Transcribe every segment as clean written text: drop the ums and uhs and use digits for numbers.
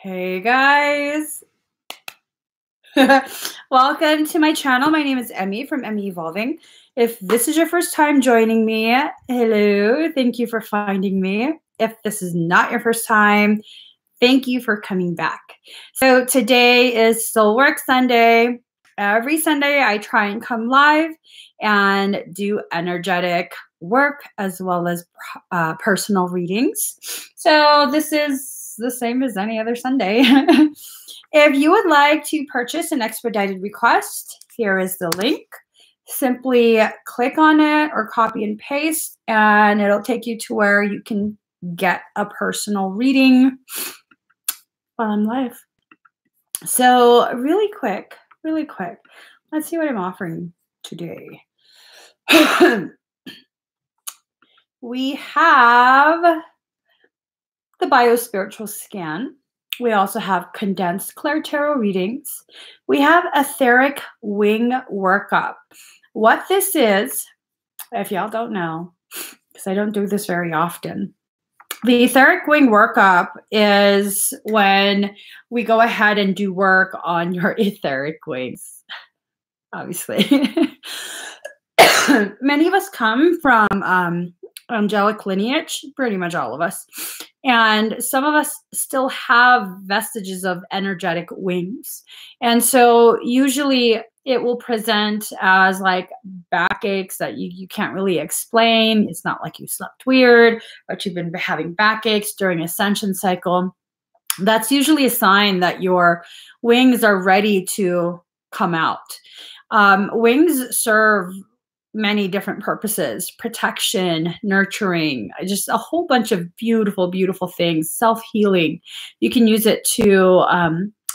Hey guys, welcome to my channel. My name is Emmy from Emmy Evolving. If this is your first time joining me, hello, thank you for finding me. If this is not your first time, thank you for coming back. So today is Soulwork Sunday. Every Sunday I try and come live and do energetic work as well as personal readings. So this is the same as any other Sunday. If you would like to purchase an expedited request, here is the link. Simply click on it or copy and paste, and it'll take you to where you can get a personal reading while I'm live. So really quick, let's see what I'm offering today. We have the Biospiritual Scan. We also have condensed Clair Tarot readings. We have etheric wing workup. What this is, if y'all don't know, because I don't do this very often, the etheric wing workup is when we go ahead and do work on your etheric wings, obviously. Many of us come from angelic lineage, pretty much all of us. And some of us still have vestiges of energetic wings. And so usually it will present as like backaches that you can't really explain. It's not like you slept weird, but you've been having backaches during ascension cycle. That's usually a sign that your wings are ready to come out. Wings serve many different purposes: protection, nurturing, just a whole bunch of beautiful, beautiful things, self-healing. You can use it to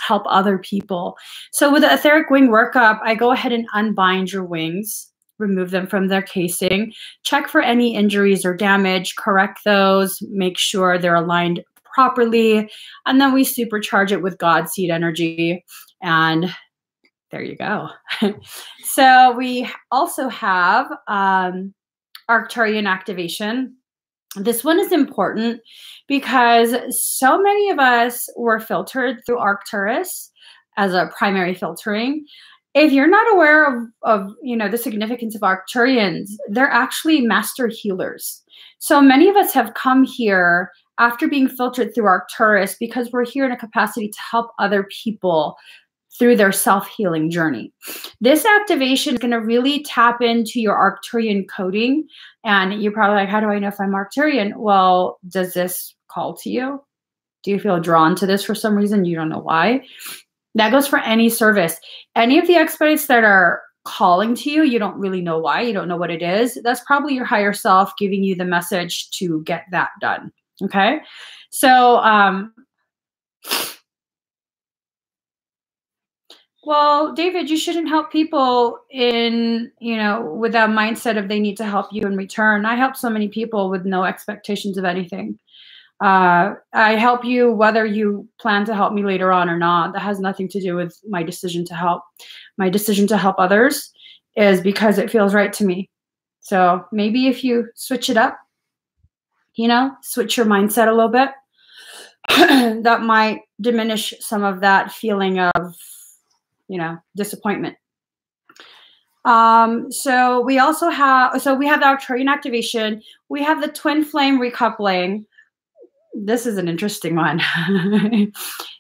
help other people. So with the etheric wing workup, I go ahead and unbind your wings, remove them from their casing, check for any injuries or damage, correct those, make sure they're aligned properly, and then we supercharge it with God seed energy, and there you go. So we also have Arcturian activation. This one is important because so many of us were filtered through Arcturus as a primary filtering. If you're not aware of the significance of Arcturians, they're actually master healers. So many of us have come here after being filtered through Arcturus because we're here in a capacity to help other people through their self-healing journey. This activation is going to really tap into your Arcturian coding. And you're probably like, how do I know if I'm Arcturian? Well, does this call to you? Do you feel drawn to this for some reason? You don't know why? That goes for any service. Any of the expedites that are calling to you, you don't really know why, you don't know what it is. That's probably your higher self giving you the message to get that done. Okay? So, well, David, you shouldn't help people with that mindset of they need to help you in return. I help so many people with no expectations of anything. I help you whether you plan to help me later on or not. That has nothing to do with my decision to help. My decision to help others is because it feels right to me. So maybe if you switch it up, switch your mindset a little bit, that might diminish some of that feeling of disappointment. So we also have, we have the Arcturian activation. We have the twin flame recoupling. This is an interesting one.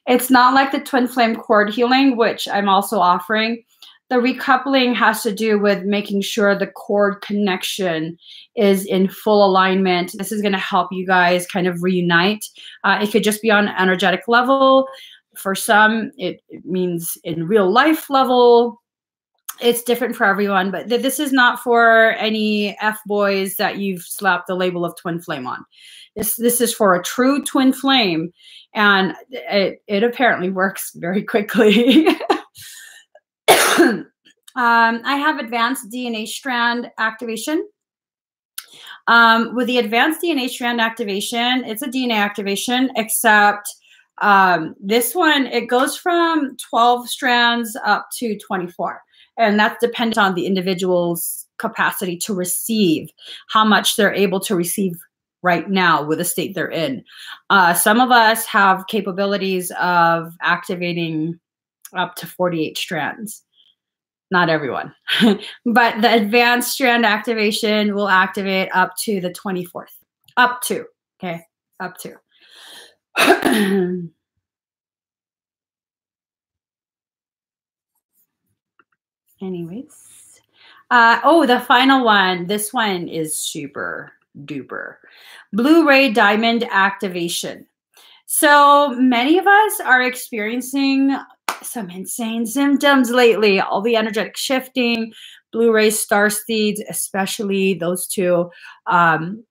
It's not like the twin flame cord healing, which I'm also offering. The recoupling has to do with making sure the cord connection is in full alignment. This is going to help you guys kind of reunite. It could just be on an energetic level. For some, it means in real life level. It's different for everyone, but this is not for any F-boys that you've slapped the label of twin flame on. This is for a true twin flame, and it apparently works very quickly. I have advanced DNA strand activation. With the advanced DNA strand activation, it's a DNA activation, except this one, it goes from 12 strands up to 24. And that's dependent on the individual's capacity to receive, how much they're able to receive right now with the state they're in. Some of us have capabilities of activating up to 48 strands. Not everyone, but the advanced strand activation will activate up to the 24th. Up to, okay, up to. Anyways. Oh, the final one. This one is super duper. Blu-ray diamond activation. So many of us are experiencing some insane symptoms lately. All the energetic shifting, Blu-ray star seeds, especially those two,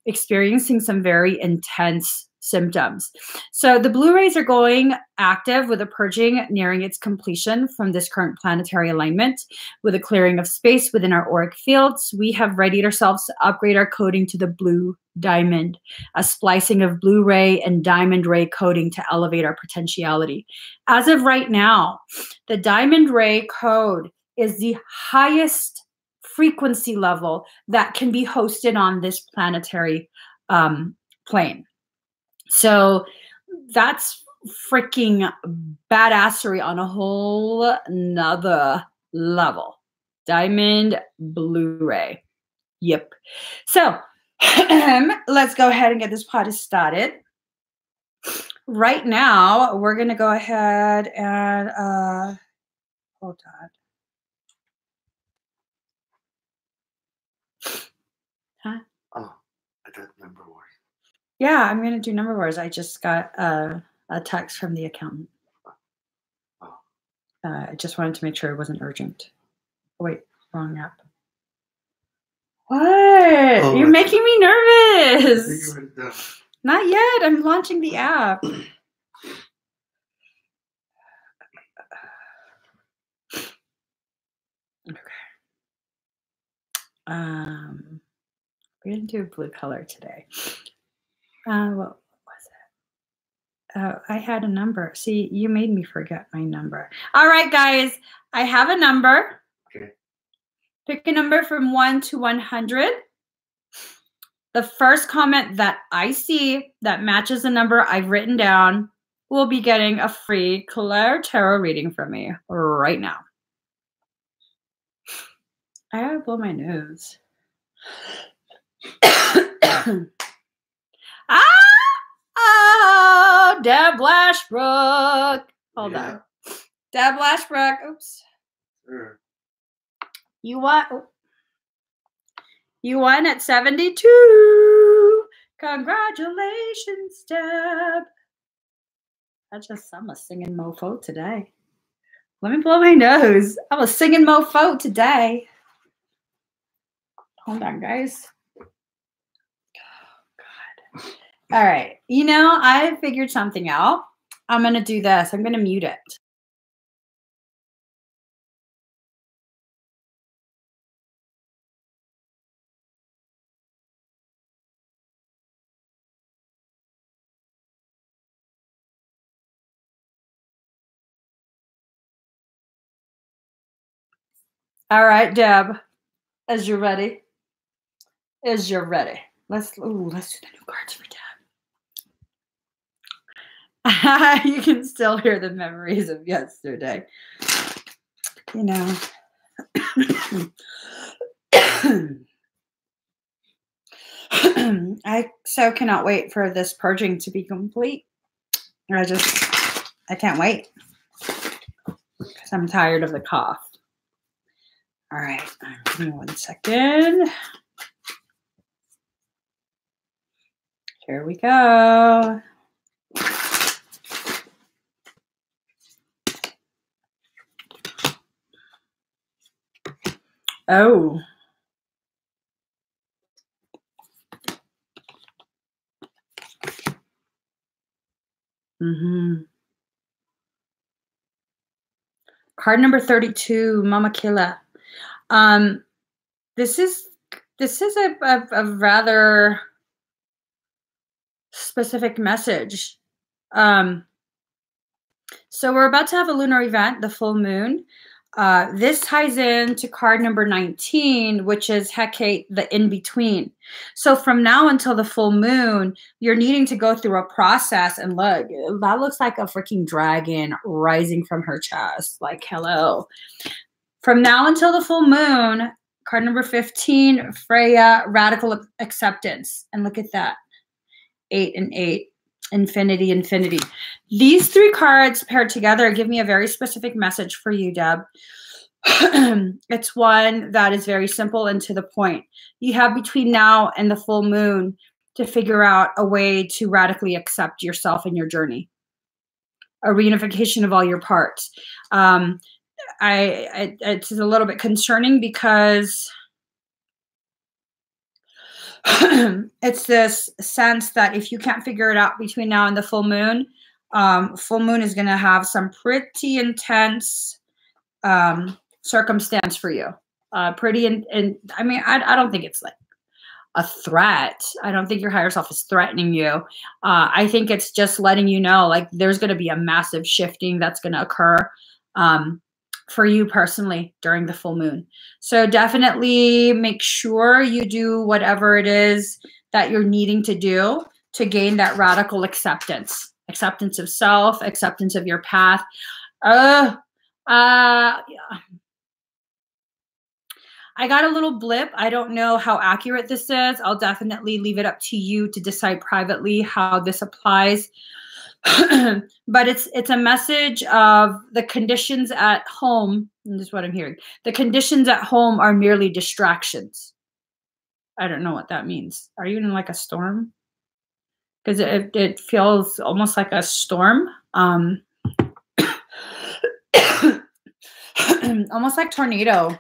experiencing some very intense symptoms. So the Blu-rays are going active with a purging nearing its completion from this current planetary alignment. With a clearing of space within our auric fields, we have readied ourselves to upgrade our coding to the blue diamond, a splicing of Blu-ray and diamond ray coding to elevate our potentiality. As of right now, the diamond ray code is the highest frequency level that can be hosted on this planetary plane. So that's freaking badassery on a whole nother level. Diamond Blu-ray. Yep. So let's go ahead and get this party started. Right now, we're going to go ahead and hold on. Huh? Oh, I thought number wars. Yeah, I'm going to do number wars. I just got a text from the accountant. Oh. I just wanted to make sure it wasn't urgent. Oh, wait, wrong app. What? Oh, you're making me nervous. Not yet. I'm launching the app. Okay. We're gonna do blue color today. What was it? Oh, I had a number. See, you made me forget my number. All right, guys. I have a number. Okay. Pick a number from 1 to 100. The first comment that I see that matches the number I've written down will be getting a free Claire Tarot reading from me right now. I gotta blow my nose. Oh, Deb Lashbrook. Hold on. Deb Lashbrook. Oops. Sure. You won. You won at 72. Congratulations, Deb. I'm a singing mofo today. Let me blow my nose. I'm a singing mofo today. Hold on, guys. Oh, God. All right. You know, I figured something out. I'm going to do this. I'm going to mute it. All right, Deb, as you're ready. As you're ready. Let's do the new cards for Deb. You can still hear the memories of yesterday. You know. I so cannot wait for this purging to be complete. I can't wait. Because I'm tired of the cough. All right, give me 1 second. Here we go. Oh. Card number 32, Mama Killa. This is a rather specific message. So we're about to have a lunar event, the full moon. This ties into card number 19, which is Hecate, the in-between. So from now until the full moon, you're needing to go through a process. And look, that looks like a freaking dragon rising from her chest. Like, hello. From now until the full moon, card number 15, Freya, radical acceptance. And look at that. 8 and 8. Infinity, infinity. These three cards paired together give me a very specific message for you, Deb. It's one that is very simple and to the point. You have between now and the full moon to figure out a way to radically accept yourself and your journey. A reunification of all your parts. It's a little bit concerning because it's this sense that if you can't figure it out between now and the full moon is going to have some pretty intense circumstance for you. I mean, I don't think it's like a threat. I don't think your higher self is threatening you. I think it's just letting you know, like, there's going to be a massive shifting that's going to occur for you personally during the full moon. So definitely make sure you do whatever it is that you're needing to do to gain that radical acceptance of self, acceptance of your path. Yeah. I got a little blip. I don't know how accurate this is. I'll definitely leave it up to you to decide privately how this applies. But it's a message of the conditions at home. And this is what I'm hearing. The conditions at home are merely distractions. I don't know what that means. Are you in like a storm? Because it feels almost like a storm. Almost like tornado,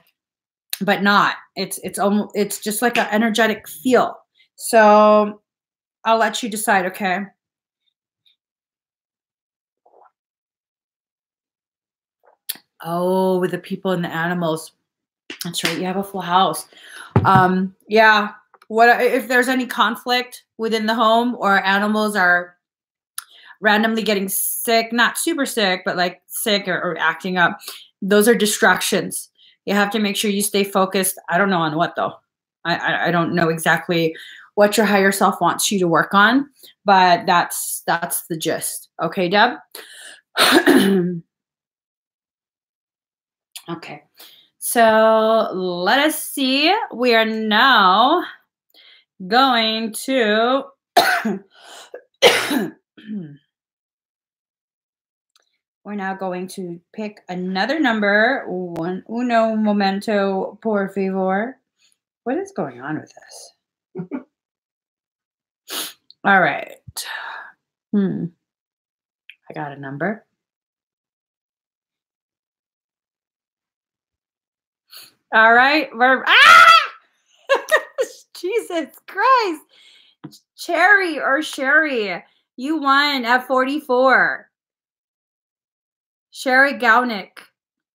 but not. It's just like an energetic feel. So I'll let you decide, okay? Oh, with the people and the animals. That's right. You have a full house. Yeah. What if there's any conflict within the home or animals are randomly getting sick, not super sick, but like sick or acting up? Those are distractions. You have to make sure you stay focused. I don't know on what though. I don't know exactly what your higher self wants you to work on, but that's the gist. Okay, Deb? Okay, so let us see. We are now going to we're now going to pick another number. Uno momento, por favor. What is going on with this? All right. I got a number. All right, Jesus Christ. Cherry or Sherry, you won at 44. Sherry Gownick.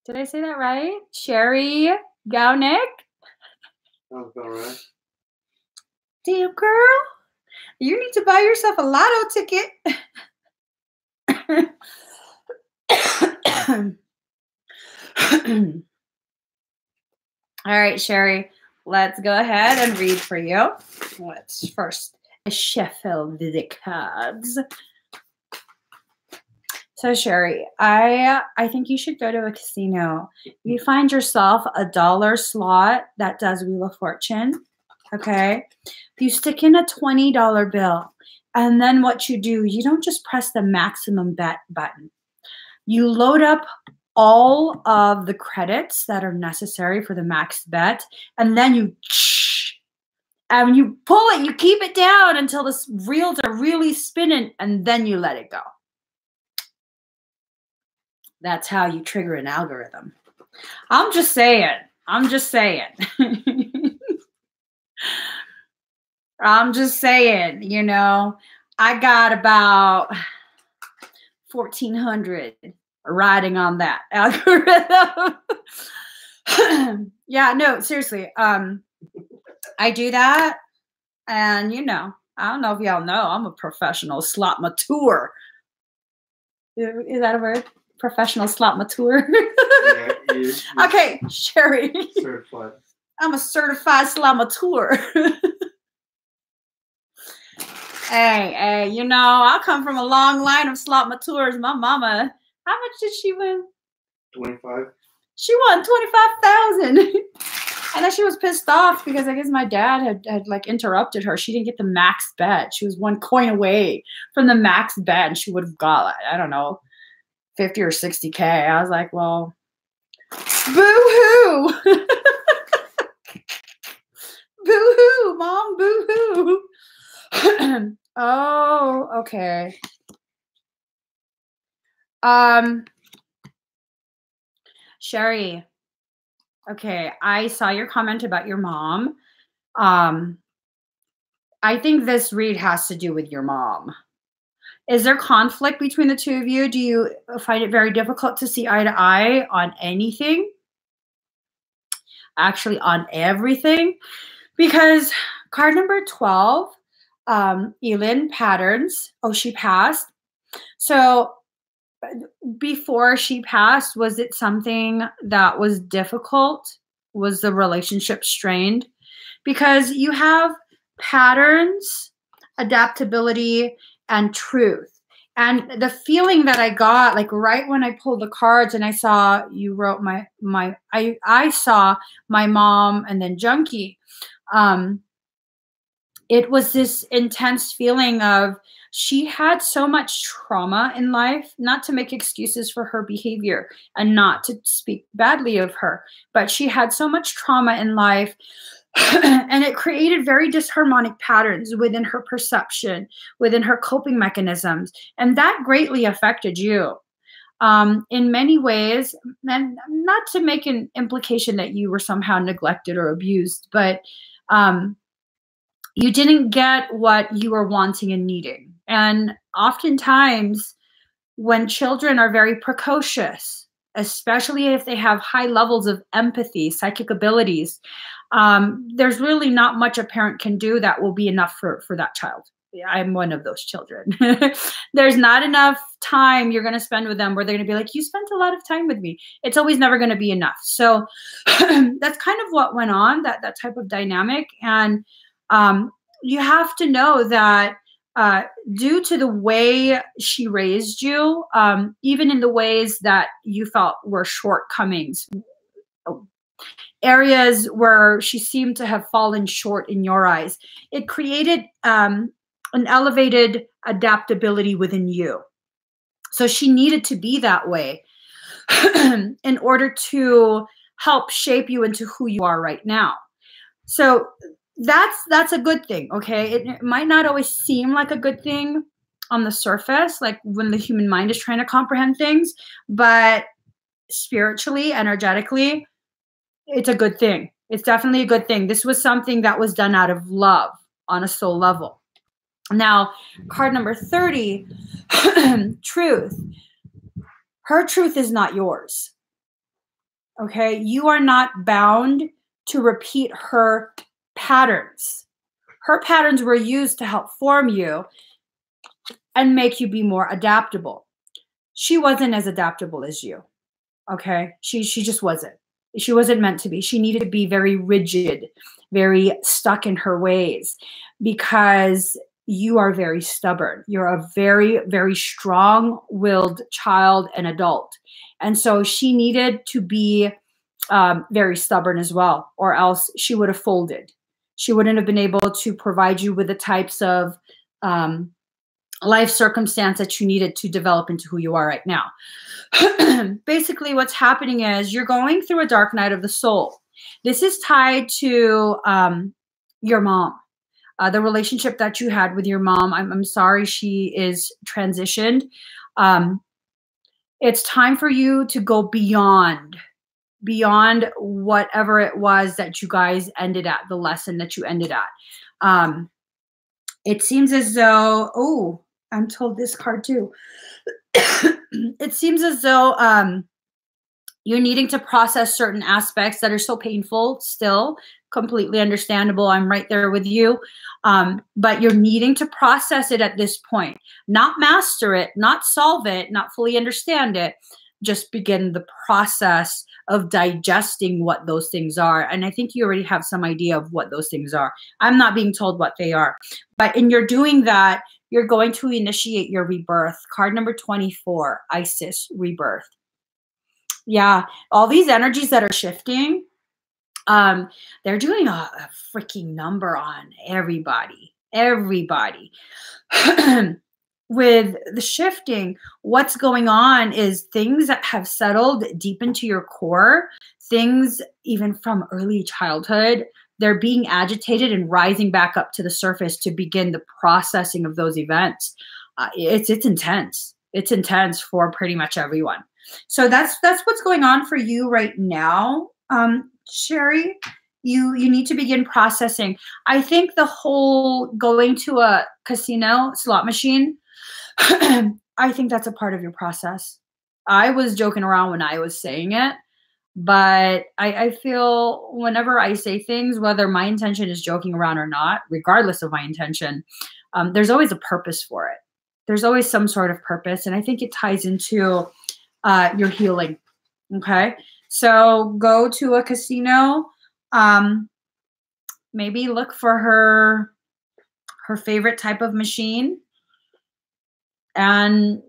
Did I say that right? Sherry Gownick? Sounds about right. Damn, girl. You need to buy yourself a lotto ticket. All right, Sherry, let's go ahead and read for you. Let's first shuffle the cards. So, Sherry, I think you should go to a casino. You find yourself a $1 slot that does Wheel of Fortune, okay? You stick in a $20 bill, and then what you do, you don't just press the maximum bet button. You load up all of the credits that are necessary for the max bet, and then you pull it, you keep it down until the reels are really spinning, and then you let it go. That's how you trigger an algorithm. I'm just saying. I'm just saying, you know, I got about 1,400 riding on that algorithm. Yeah, no, seriously. I do that. And, you know, I don't know if y'all know, I'm a professional slot mature. Is that a word? professional slot mature. Yeah, you Okay, Sherry. certified. I'm a certified slot mature. Hey, you know, I come from a long line of slot matures. My mama, how much did she win? 25. She won 25,000. And then she was pissed off because I guess my dad had like interrupted her. She didn't get the max bet. She was 1 coin away from the max bet, and she would have got, like, I don't know, 50 or 60K. I was like, well, boo-hoo. Boo-hoo, Mom, boo-hoo. Oh, okay. Sherry. Okay, I saw your comment about your mom. I think this read has to do with your mom. Is there conflict between the two of you? Do you find it very difficult to see eye to eye on anything? Actually, on everything? Because card number 12, Elin Patterns. Oh, she passed. So before she passed, was it something that was difficult? Was the relationship strained? Because you have patterns, adaptability, and truth. And the feeling that I got, like right when I pulled the cards and I saw you wrote I saw my mom and then Junkie. It was this intense feeling of she had so much trauma in life, not to make excuses for her behavior and not to speak badly of her, but she had so much trauma in life. And it created very disharmonic patterns within her perception, within her coping mechanisms. And that greatly affected you in many ways. And not to make an implication that you were somehow neglected or abused, but you didn't get what you were wanting and needing. And oftentimes, when children are very precocious, especially if they have high levels of empathy, psychic abilities, there's really not much a parent can do that will be enough for that child. I'm one of those children. There's not enough time you're going to spend with them where they're going to be like, you spent a lot of time with me. It's always never going to be enough. So that's kind of what went on, that type of dynamic. And you have to know that due to the way she raised you, even in the ways that you felt were shortcomings, areas where she seemed to have fallen short in your eyes, it created an elevated adaptability within you. So she needed to be that way in order to help shape you into who you are right now. So that's a good thing, okay? It might not always seem like a good thing on the surface, like when the human mind is trying to comprehend things, but spiritually, energetically, it's a good thing. It's definitely a good thing. This was something that was done out of love on a soul level. Now, card number 30, truth. Her truth is not yours, okay? You are not bound to repeat her patterns. Her patterns were used to help form you and make you be more adaptable. She wasn't as adaptable as you, okay? She just wasn't. She wasn't meant to be. She needed to be very rigid, very stuck in her ways, because you are very stubborn. You're a very, very strong-willed child and adult. And so she needed to be very stubborn as well, or else she would have folded. She wouldn't have been able to provide you with the types of life circumstance that you needed to develop into who you are right now. Basically, what's happening is you're going through a dark night of the soul. This is tied to your mom, the relationship that you had with your mom. I'm sorry she is transitioned. It's time for you to go beyond whatever it was that you guys ended at, the lesson that you ended at. It seems as though, oh, I'm told this card too. It seems as though you're needing to process certain aspects that are so painful still. Completely understandable. I'm right there with you. But you're needing to process it at this point. Not master it, not solve it, not fully understand it, just begin the process of digesting what those things are. And I think you already have some idea of what those things are. I'm not being told what they are. But in your doing that, you're going to initiate your rebirth. Card number 24, Isis, rebirth. Yeah, all these energies that are shifting, they're doing a freaking number on everybody. Everybody. With the shifting, what's going on is things that have settled deep into your core, things even from early childhood, they're being agitated and rising back up to the surface to begin the processing of those events. It's intense. It's intense for pretty much everyone. So that's what's going on for you right now, Sherry. You need to begin processing. I think the whole going to a casino slot machine, I think that's a part of your process. I was joking around when I was saying it, but I feel whenever I say things, whether my intention is joking around or not, regardless of my intention, there's always a purpose for it. There's always some sort of purpose. And I think it ties into your healing. Okay. So go to a casino, maybe look for her favorite type of machine and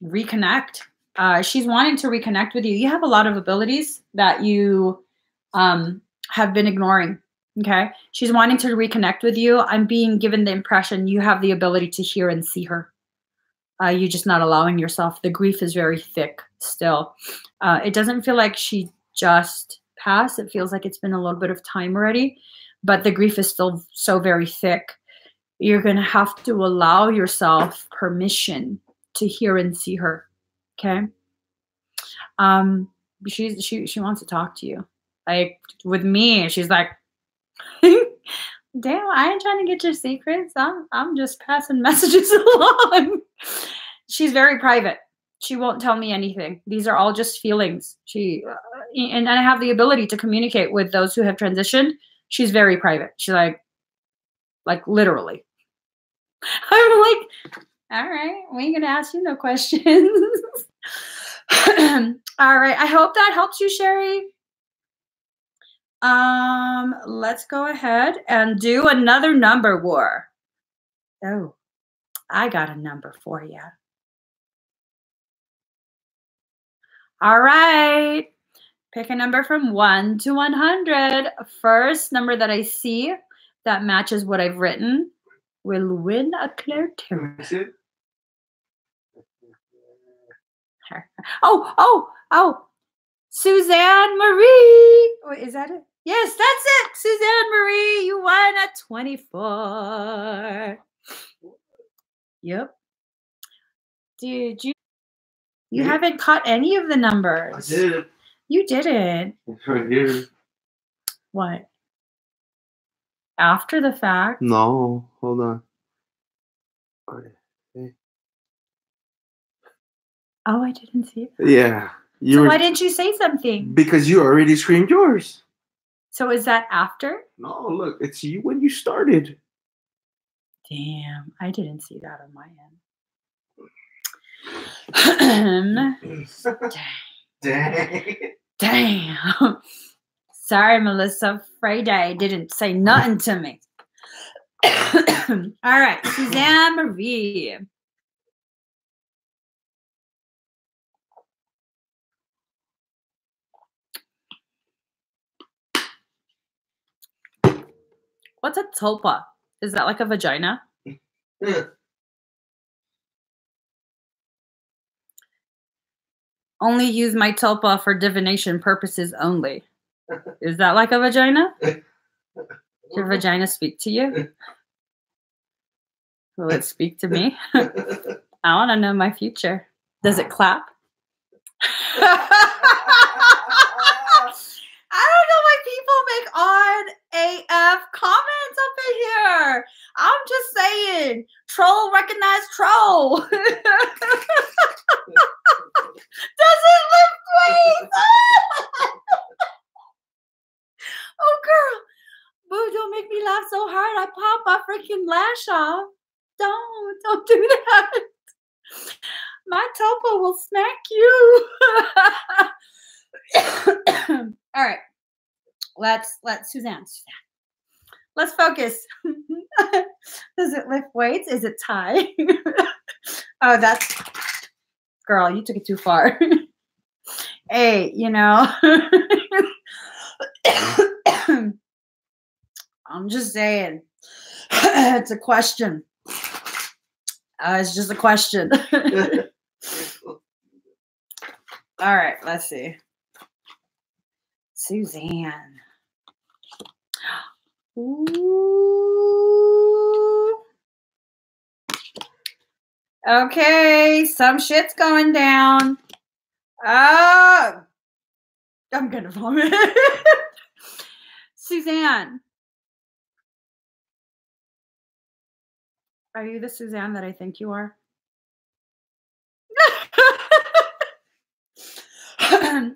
reconnect. She's wanting to reconnect with you. You have a lot of abilities that you have been ignoring. Okay. She's wanting to reconnect with you. I'm being given the impression you have the ability to hear and see her. You're just not allowing yourself. The grief is very thick still. It doesn't feel like she just passed. It feels like it's been a little bit of time already, but the grief is still so very thick. You're going to have to allow yourself permission to hear and see her. Okay. She wants to talk to you. Like with me, she's like, damn, I ain't trying to get your secrets. I'm just passing messages along. She's very private. She won't tell me anything. These are all just feelings. And I have the ability to communicate with those who have transitioned. She's very private. She's like literally. I'm like, all right, we ain't gonna ask you no questions. All right. I hope that helps you, Sherry. Let's go ahead and do another number war. Oh, I got a number for you. All right. Pick a number from 1 to 100. First number that I see that matches what I've written will win a Claire Tarot. Oh. Suzanne Marie. Wait, is that it? Yes, that's it. Suzanne Marie, you won at 24. Yep. Did you? You haven't caught any of the numbers. I did. You didn't. It's right here. What? After the fact? No, hold on. Okay. Oh, I didn't see it. Yeah. So why didn't you say something? Because you already screamed yours. So is that after? No, look, it's you when you started. Damn, I didn't see that on my end. Damn. Sorry, Melissa. Friday didn't say nothing to me. All right, Suzanne Marie. What's a tulpa? Is that like a vagina? Only use my tulpa for divination purposes only. Is that like a vagina? Does your vagina speak to you? Will it speak to me? I want to know my future. Does it clap? I don't know why people make odd AF comments up in here. I'm just saying, troll recognize troll. Does it lift weights? Oh, girl. Boo, don't make me laugh so hard. I pop my freaking lash off. Don't do that. My topo will smack you. All right. Let's Suzanne. Let's focus. Does it lift weights? Is it Thai? Oh, that's girl, you took it too far. Hey, you know. I'm just saying. It's a question. It's just a question. All right, let's see. Suzanne. Ooh. Okay, some shit's going down. Oh, I'm gonna vomit. Suzanne. Are you the Suzanne that I think you are?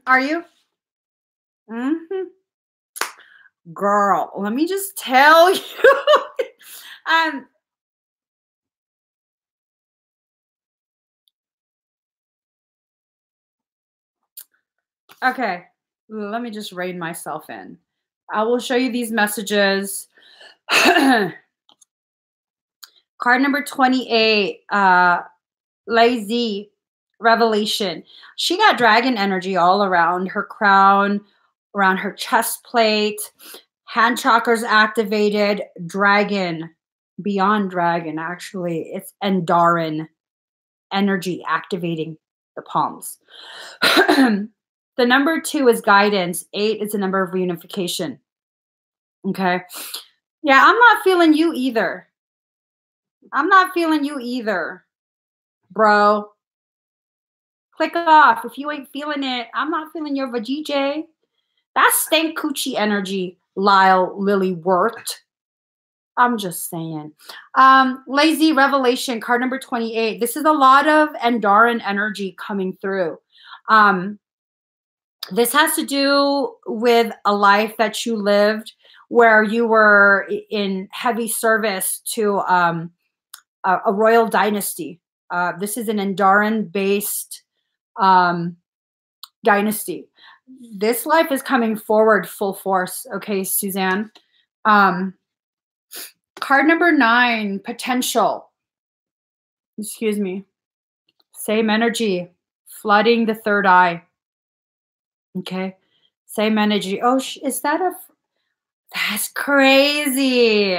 Are you? Mm-hmm. Girl, let me just tell you. um, okay, let me just rein myself in. I will show you these messages. Card number 28, Lazy Revelation. She got dragon energy all around her crown, around her chest plate, hand chakras activated, dragon, beyond dragon, actually. It's Endarin energy activating the palms. The number 2 is guidance. 8 is the number of reunification. Okay. Yeah, I'm not feeling you either. I'm not feeling you either, bro. Click off. If you ain't feeling it, I'm not feeling your vajayjay. That's stank coochie energy, Lyle Lillywort. I'm just saying. Lazy Revelation, card number 28. This is a lot of Endarin energy coming through. This has to do with a life that you lived where you were in heavy service to a royal dynasty. This is an Endarin-based dynasty. This life is coming forward full force. Okay, Suzanne. Card number 9, potential. Excuse me. Same energy, flooding the third eye. Okay, same energy. Oh, is that that's crazy.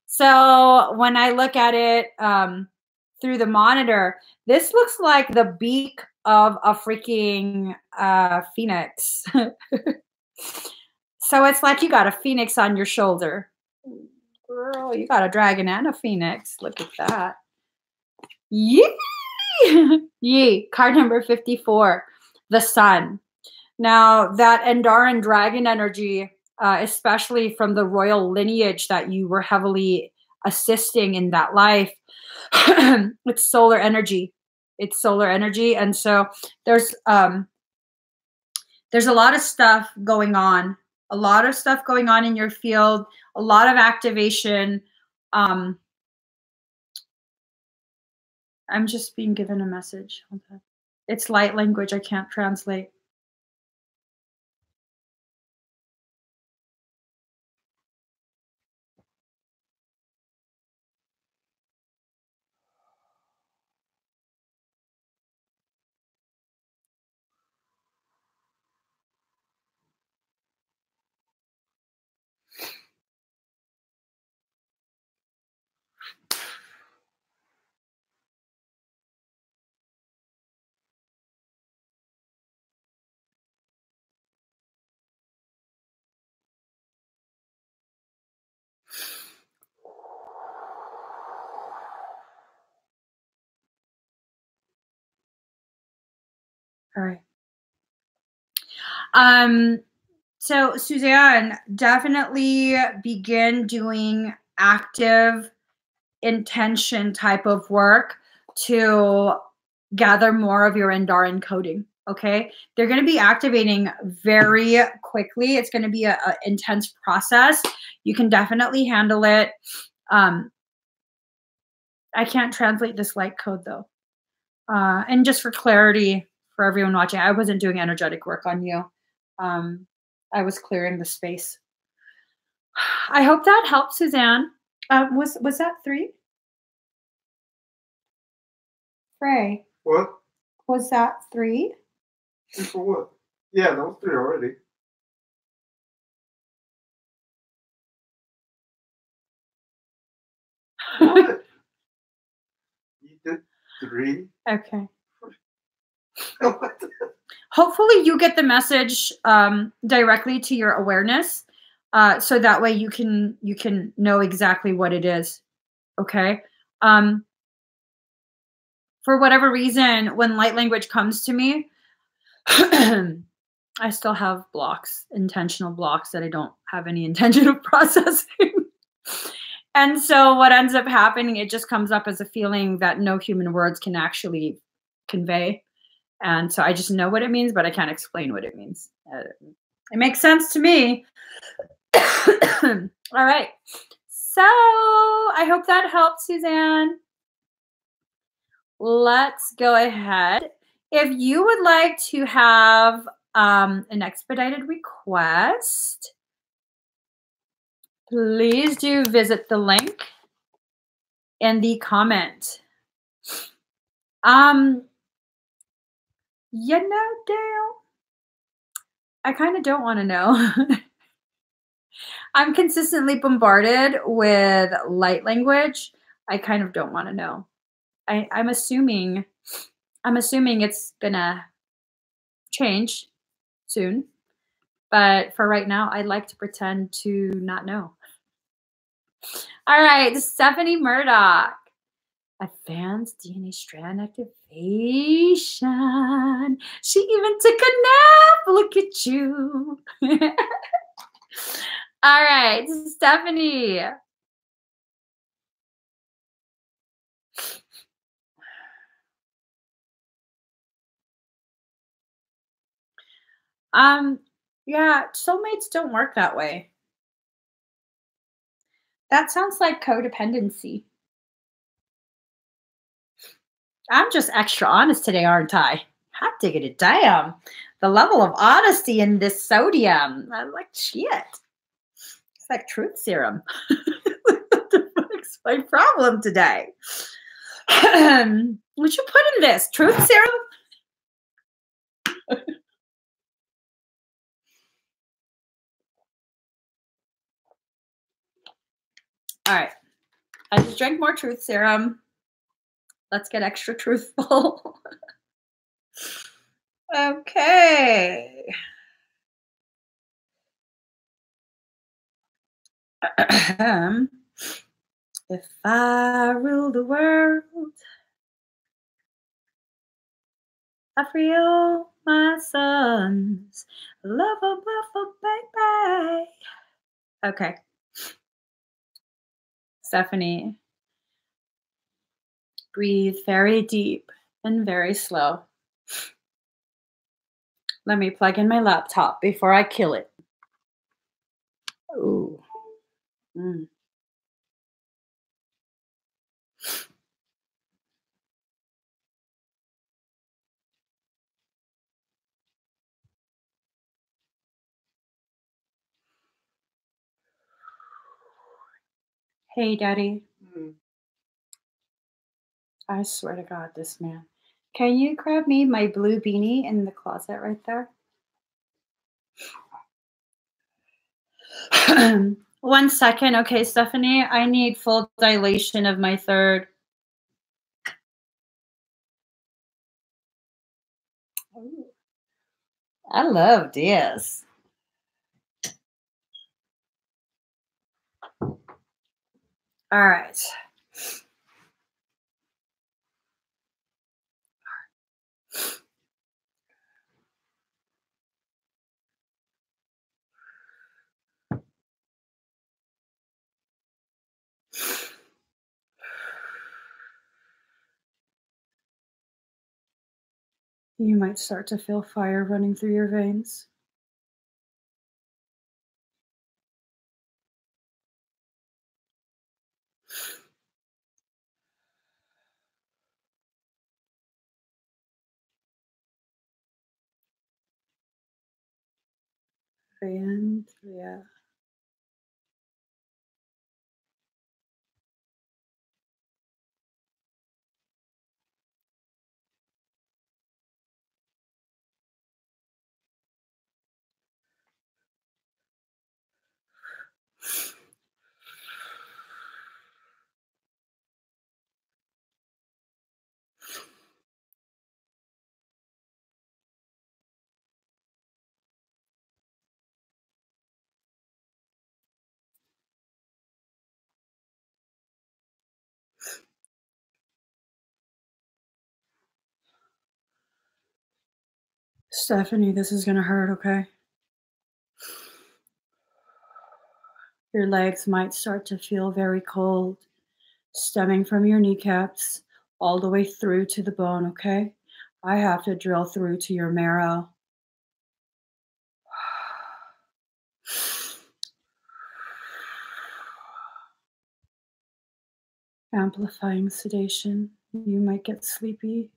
So when I look at it through the monitor, this looks like the beak of a freaking phoenix. So it's like you got a phoenix on your shoulder. Girl, you got a dragon and a phoenix. Look at that. Yee! Yee. Card number 54, the sun. Now, that Endarin dragon energy, especially from the royal lineage that you were heavily assisting in that life, it's solar energy. It's solar energy. And so there's a lot of stuff going on. A lot of stuff going on in your field. A lot of activation. I'm just being given a message. It's light language. I can't translate. All right. So Suzanne, definitely begin doing active intention type of work to gather more of your Endarin coding. Okay. They're going to be activating very quickly. It's going to be an intense process. You can definitely handle it. I can't translate this light code though. And just for clarity for everyone watching, I wasn't doing energetic work on you. Um, I was clearing the space. I hope that helps, Suzanne. Was that 3? Frey, What? was that 3? For what? Yeah, that was 3 already. What? You did 3? Okay. What? Hopefully you get the message directly to your awareness, so that way you can know exactly what it is. Okay. For whatever reason, when light language comes to me, I still have blocks, intentional blocks that I don't have any intention of processing. And so what ends up happening, it just comes up as a feeling that no human words can actually convey. And so I just know what it means, but I can't explain what it means. It makes sense to me. All right. So I hope that helped, Suzanne. Let's go ahead. If you would like to have an expedited request, please do visit the link in the comment. You know, Dale, I kind of don't want to know. I'm consistently bombarded with light language. I kind of don't want to know. I'm assuming it's gonna change soon. But for right now, I'd like to pretend to not know. All right, Stephanie Murdoch. Advanced DNA strand activation. She even took a nap. Look at you. All right, Stephanie. Yeah, soulmates don't work that way. That sounds like codependency. I'm just extra honest today, aren't I? Hot diggity damn. The level of honesty in this sodium. I'm like, shit. It's like truth serum. What the fuck's my problem today? What you put in this? Truth serum? All right. I just drank more truth serum. Let's get extra truthful. Okay. If I rule the world, I free all my sons. Love a buffalo baby. Okay. Stephanie, breathe very deep and very slow. Let me plug in my laptop before I kill it. Ooh. Mm. Hey, Daddy. I swear to God, this man. Can you grab me my blue beanie in the closet right there? 1 second. Okay, Stephanie, I need full dilation of my third. Ooh. I love this. All right. You might start to feel fire running through your veins. 3 in, 3 out. Stephanie, this is gonna hurt, okay? Your legs might start to feel very cold, stemming from your kneecaps all the way through to the bone, okay? I have to drill through to your marrow. Amplifying sedation. You might get sleepy.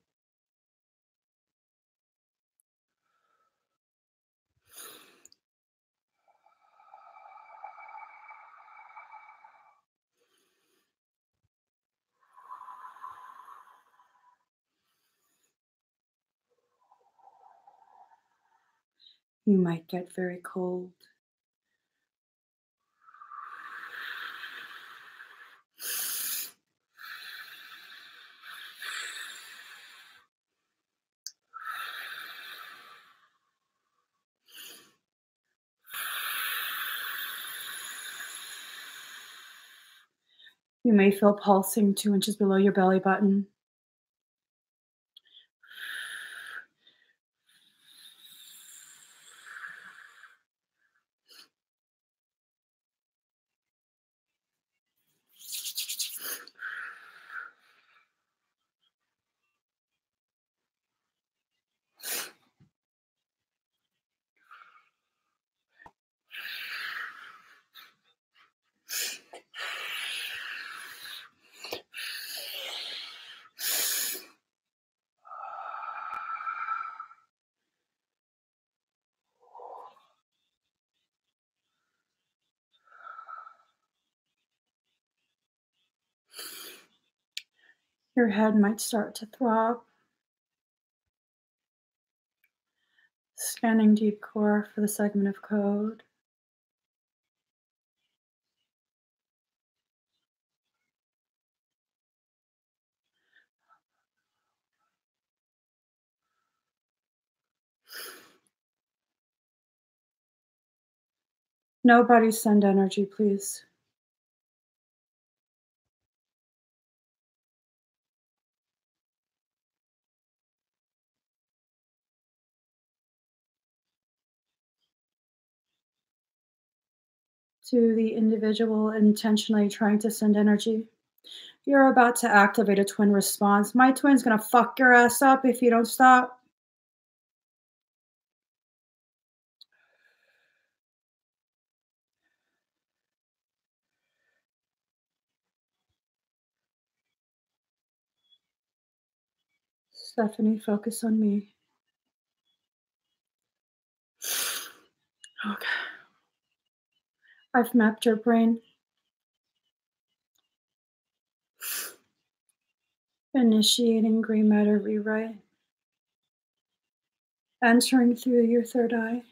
You might get very cold. You may feel pulsing 2 inches below your belly button. Your head might start to throb. Scanning deep core for the segment of code. Nobody send energy, please. To the individual intentionally trying to send energy. You're about to activate a twin response. My twin's gonna fuck your ass up if you don't stop. Stephanie, focus on me. Okay. I've mapped your brain. Initiating gray matter rewrite. Entering through your third eye.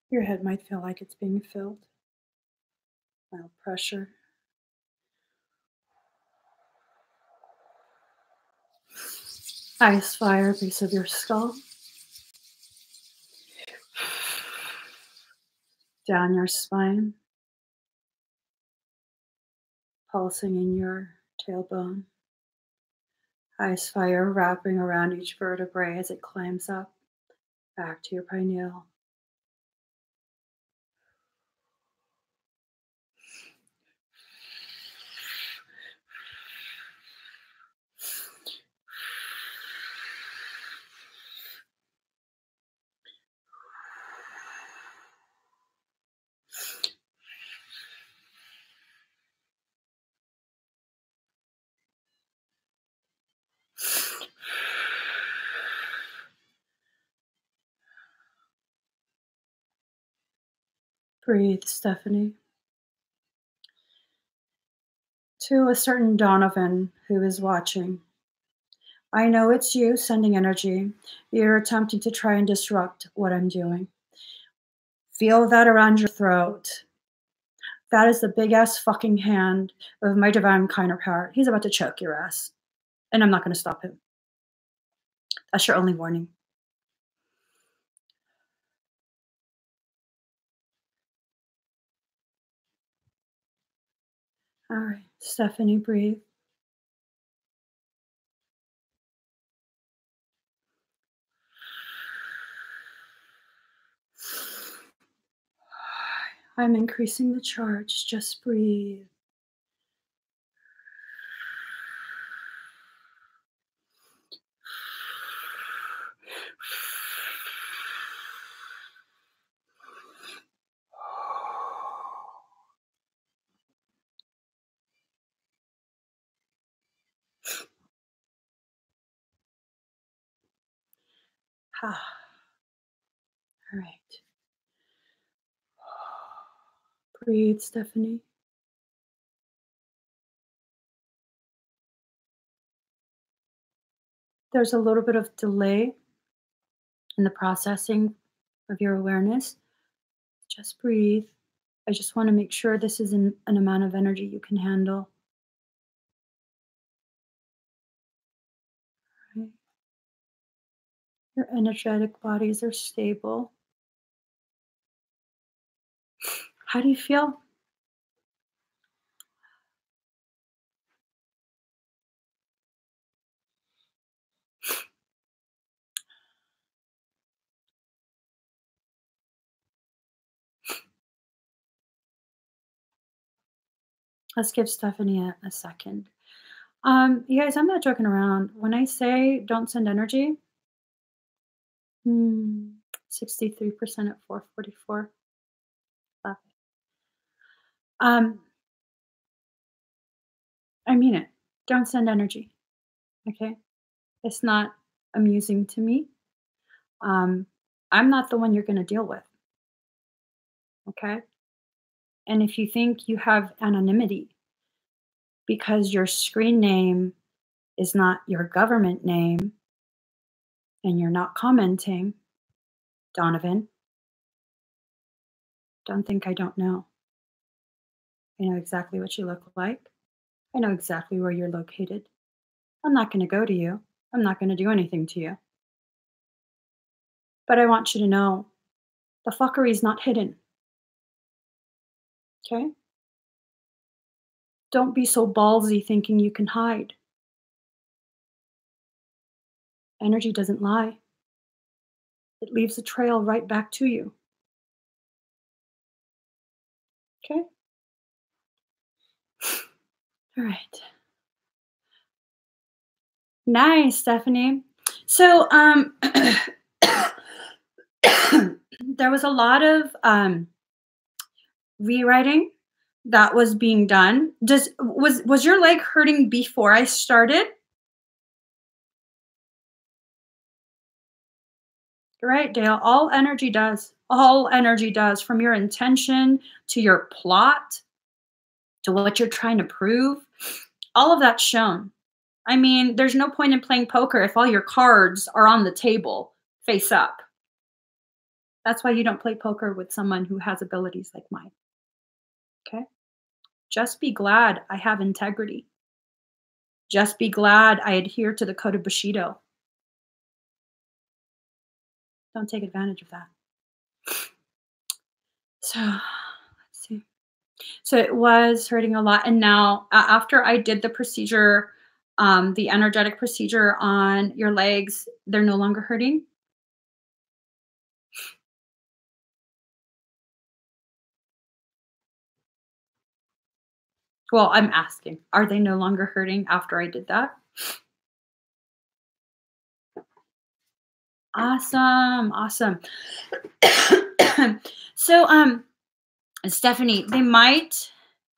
Your head might feel like it's being filled. Mild pressure. Ice fire, base of your skull. Down your spine. Pulsing in your tailbone. Ice fire wrapping around each vertebrae as it climbs up, back to your pineal. Breathe, Stephanie. To a certain Donovan who is watching. I know it's you sending energy. You're attempting to try and disrupt what I'm doing. Feel that around your throat. That is the big ass fucking hand of my divine counterpart. He's about to choke your ass. And I'm not going to stop him. That's your only warning. All right, Stephanie, breathe. I'm increasing the charge. Just breathe. All right. Breathe, Stephanie. There's a little bit of delay in the processing of your awareness. Just breathe. I just want to make sure this is an amount of energy you can handle. Right. Your energetic bodies are stable. How do you feel? Let's give Stephanie a second. You guys, I'm not joking around. When I say don't send energy, 63% at 444. Love it. I mean it. Don't send energy. Okay? It's not amusing to me. I'm not the one you're going to deal with. Okay? And if you think you have anonymity because your screen name is not your government name and you're not commenting, Donovan, don't think I don't know. I know exactly what you look like. I know exactly where you're located. I'm not going to go to you. I'm not going to do anything to you. But I want you to know the fuckery is not hidden. Okay? Don't be so ballsy thinking you can hide. Energy doesn't lie. It leaves a trail right back to you. Okay? All right. Nice, Stephanie. So, there was a lot of rewriting that was being done. Was your leg hurting before I started? Right, Dale. All energy does. All energy does, from your intention to your plot to what you're trying to prove. All of that's shown. I mean, there's no point in playing poker if all your cards are on the table face up. That's why you don't play poker with someone who has abilities like mine. Okay? Just be glad I have integrity. Just be glad I adhere to the code of Bushido. Don't take advantage of that. So, let's see. So it was hurting a lot. And now, after I did the procedure, the energetic procedure on your legs, they're no longer hurting? Well, I'm asking, are they no longer hurting after I did that? Awesome, awesome. So, Stephanie, they might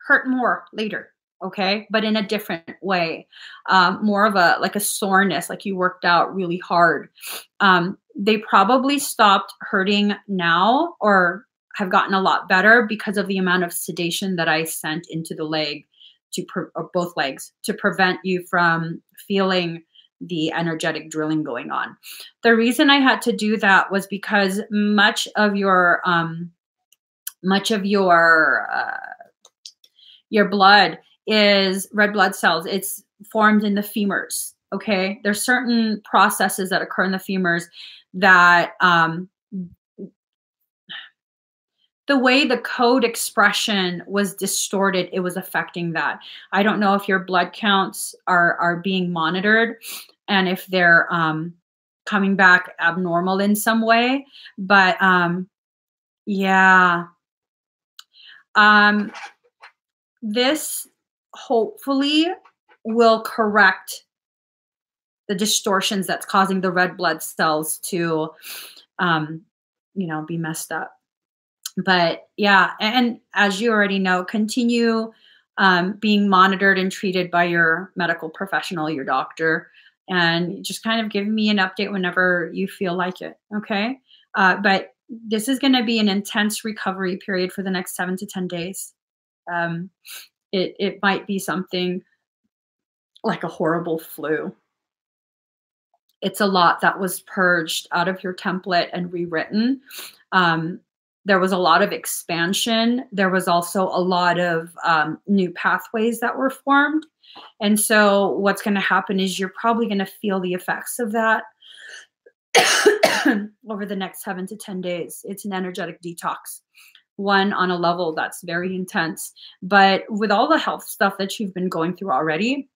hurt more later, okay? But in a different way. More of a soreness, like you worked out really hard. They probably stopped hurting now, or have gotten a lot better because of the amount of sedation that I sent into the leg or both legs to prevent you from feeling the energetic drilling going on. The reason I had to do that was because much of your blood is red blood cells. It's formed in the femurs. Okay, there's certain processes that occur in the femurs that the way the code expression was distorted, it was affecting that. I don't know if your blood counts are being monitored and if they're coming back abnormal in some way, but yeah. This hopefully will correct the distortions that's causing the red blood cells to, be messed up. But yeah, and as you already know, continue being monitored and treated by your medical professional, your doctor, and just kind of give me an update whenever you feel like it. Okay. But this is going to be an intense recovery period for the next 7 to 10 days. It might be something like a horrible flu. It's a lot that was purged out of your template and rewritten. There was a lot of expansion. There was also a lot of new pathways that were formed. And so what's going to happen is you're probably going to feel the effects of that over the next 7 to 10 days. It's an energetic detox, one on a level that's very intense. But with all the health stuff that you've been going through already,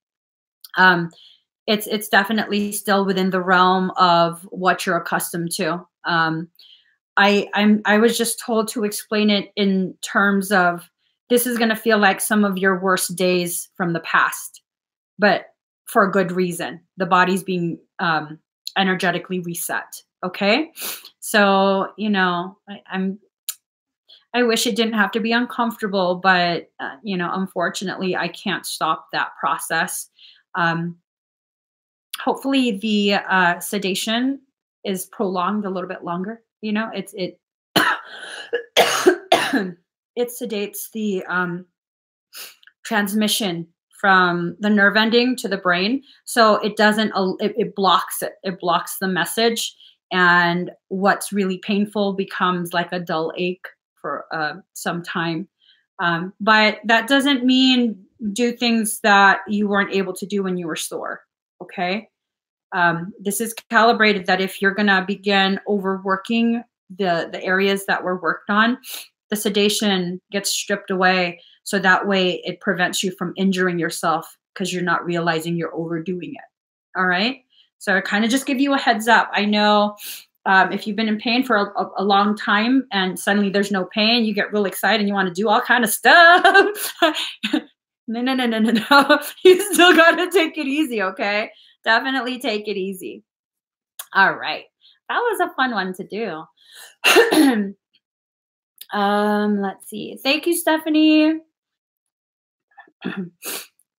it's definitely still within the realm of what you're accustomed to. I was just told to explain it in terms of this is going to feel like some of your worst days from the past, but for a good reason. The body's being energetically reset. Okay. So, I wish it didn't have to be uncomfortable, but, unfortunately I can't stop that process. Hopefully the sedation is prolonged a little bit longer. It sedates the transmission from the nerve ending to the brain. So it doesn't, it blocks it. It blocks the message. And what's really painful becomes like a dull ache for some time. But that doesn't mean do things that you weren't able to do when you were sore. Okay. This is calibrated that if you're going to begin overworking the areas that were worked on, the sedation gets stripped away. So that way it prevents you from injuring yourself because you're not realizing you're overdoing it. All right. So I kind of just give you a heads up. I know if you've been in pain for a long time and suddenly there's no pain, you get real excited and you want to do all kind of stuff. No. You still got to take it easy. Okay. Definitely take it easy. All right. That was a fun one to do. Let's see. Thank you, Stephanie.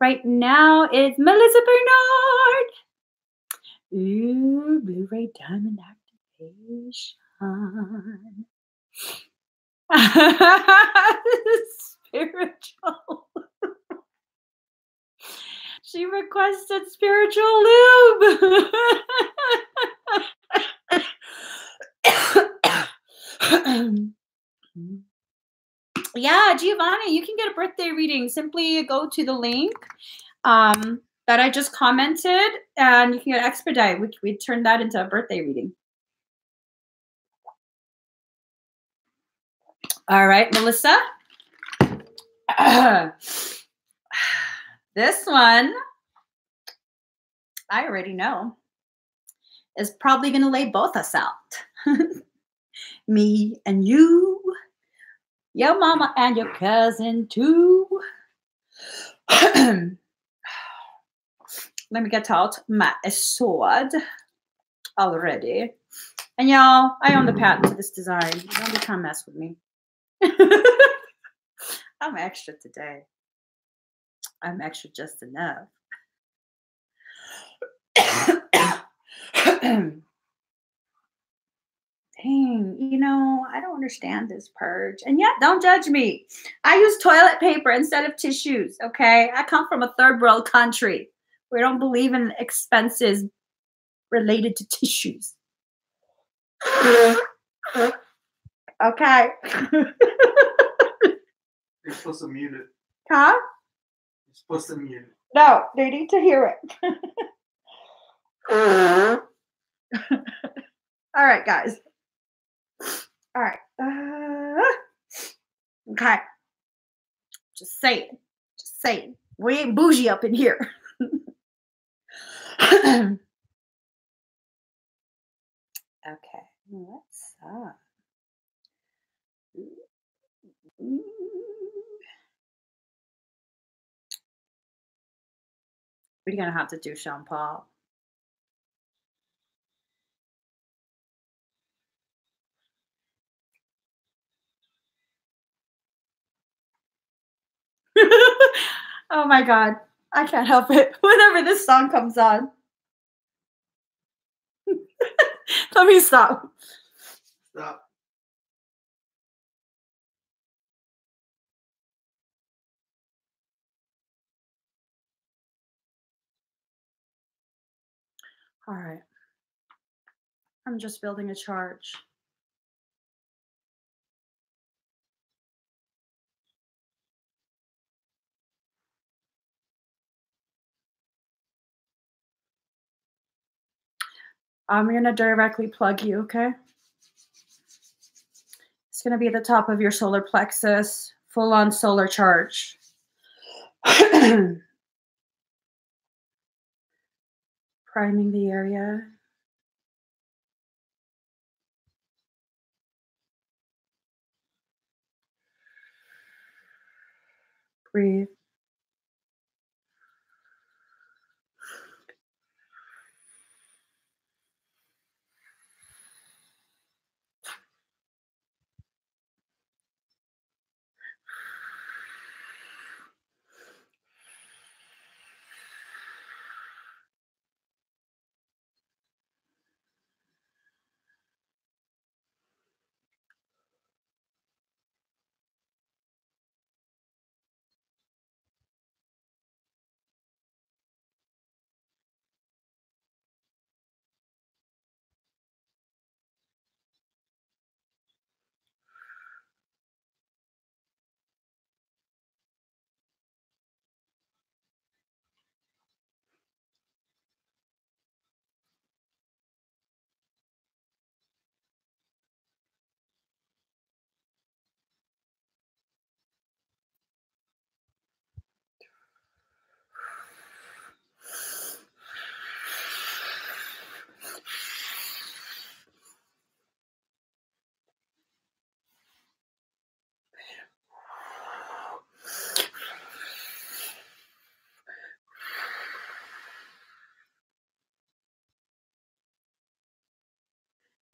Right now it's Melissa Bernard. Ooh, Blu-ray diamond activation. Spiritual. She requested spiritual lube. Yeah, Giovanni, you can get a birthday reading. Simply go to the link that I just commented, and you can get expedite. We turn that into a birthday reading. All right, Melissa. This one, I already know, is probably going to lay both us out. Me and you, your mama and your cousin too. Let me get out my sword already. And y'all, I own the patent to this design. Don't be trying to mess with me. I'm extra today. I'm extra just enough. Dang, I don't understand this purge. And yet, don't judge me. I use toilet paper instead of tissues, okay? I come from a third world country. We don't believe in expenses related to tissues. Okay. You're supposed to mute it. Huh? You're supposed to mute it. No, they need to hear it. All right, guys. All right. Okay. Just saying. Just saying. We ain't bougie up in here. Okay. What's up? We're gonna have to do Sean Paul. Oh my god. I can't help it. Whenever this song comes on. Let me stop. Stop. All right. I'm just building a charge. I'm going to directly plug you, okay? It's going to be at the top of your solar plexus, full on solar charge. Priming the area. Breathe.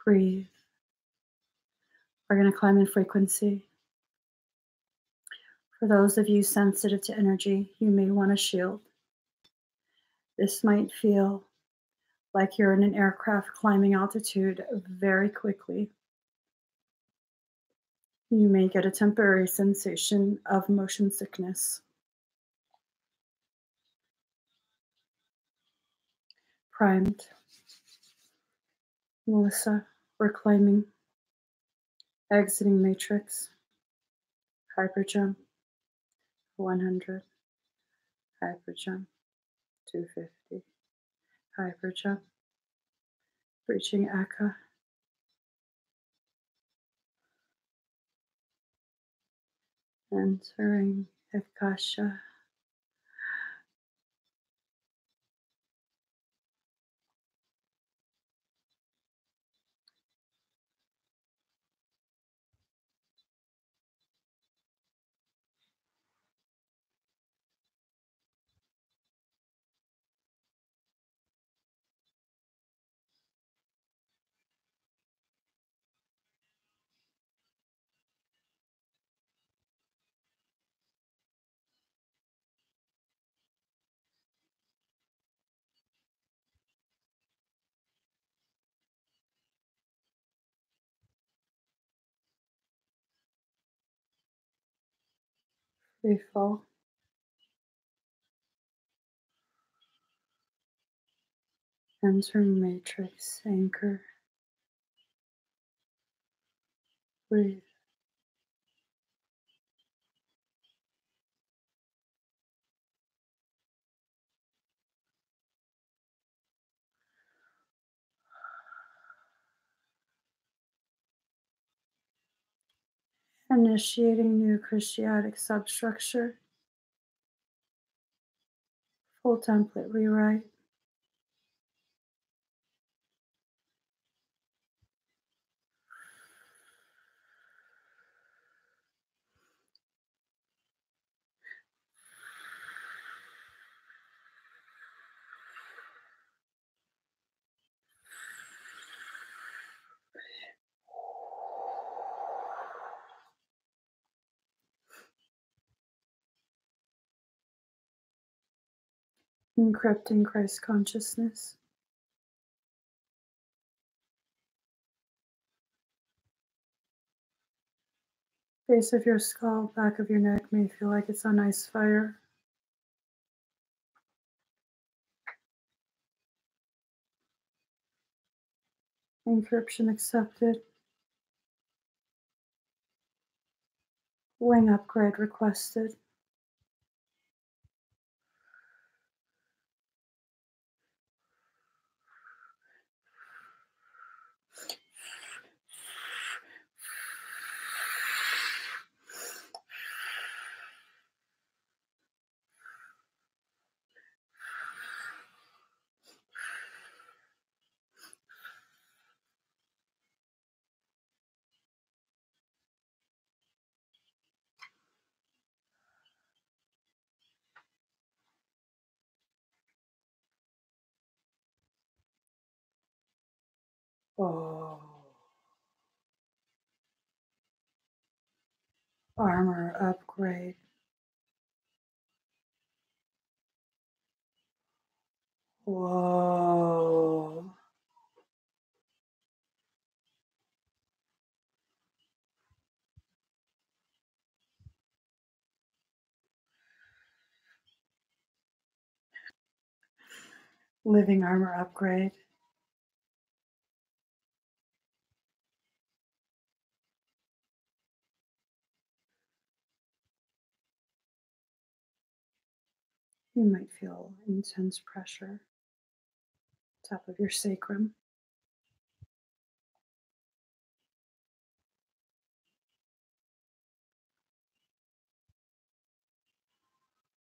Breathe. We're going to climb in frequency. For those of you sensitive to energy, you may want a shield. This might feel like you're in an aircraft climbing altitude very quickly. You may get a temporary sensation of motion sickness. Primed. Melissa, we're climbing. Exiting matrix. Hyperjump. 100. Hyperjump. 250. Hyperjump. Reaching Aka. Entering Akasha. Grateful. Enter matrix. Anchor. Breathe. Initiating new Christiatic substructure. Full template rewrite. Encrypting Christ consciousness. Base of your skull, back of your neck may feel like it's on ice fire. Encryption accepted. Wing upgrade requested. Oh. Armor upgrade. Whoa. Living armor upgrade. You might feel intense pressure. Top of your sacrum.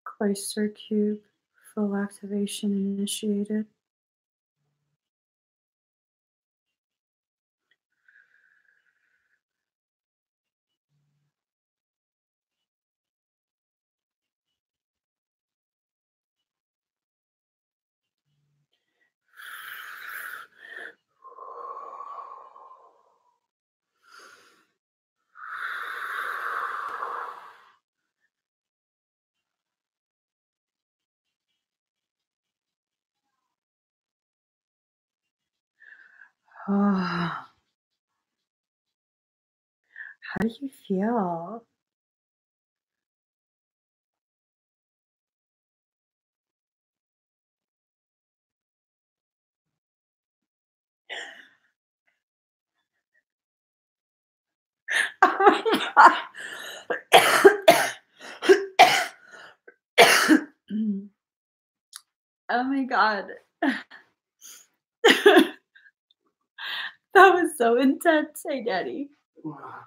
Cloister cube. Full activation initiated. Oh. How do you feel? Oh my God. That was so intense. Hey, Daddy. Wow.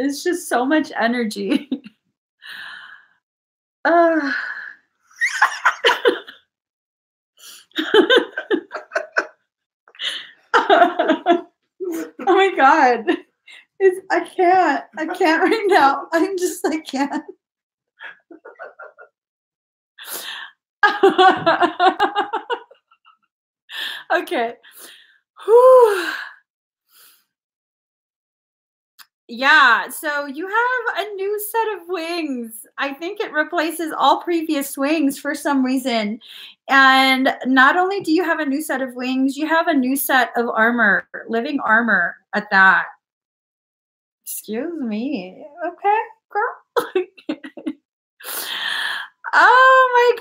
It's just so much energy. Oh my God. I can't right now. I can't. Okay. Whew. Yeah, so you have a new set of wings. I think it replaces all previous wings for some reason. And not only do you have a new set of wings, you have a new set of armor, living armor at that. Excuse me. Okay, girl. Oh my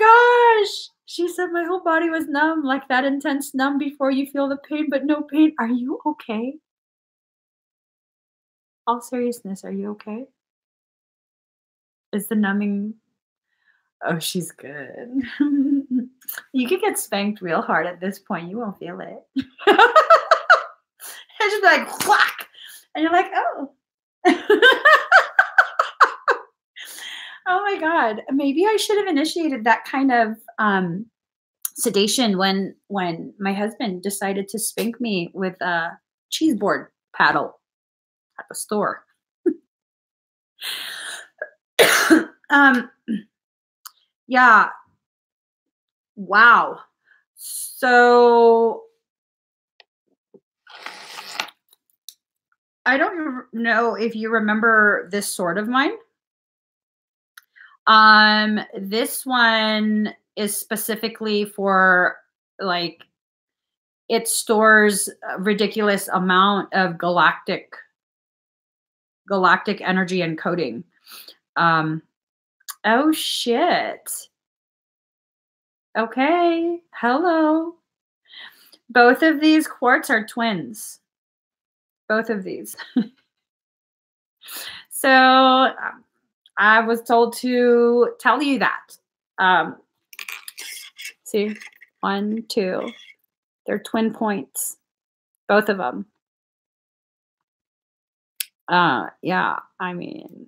gosh. She said my whole body was numb, like that intense numb before you feel the pain, but no pain. Are you okay? All seriousness, are you okay? Is the numbing Oh, she's good. You could get spanked real hard at this point, you won't feel it. It's just like, whack! And you're like, "Oh." Oh my god. Maybe I should have initiated that kind of, sedation when my husband decided to spank me with a cheese board paddle at the store. Um, yeah, wow. So I don't know if you remember this sword of mine. This one is specifically for like it stores a ridiculous amount of galactic energy and coding. Oh shit. Okay. Hello. Both of these quartz are twins. Both of these. So I was told to tell you that. See, 1, 2. They're twin points, both of them. Yeah, I mean,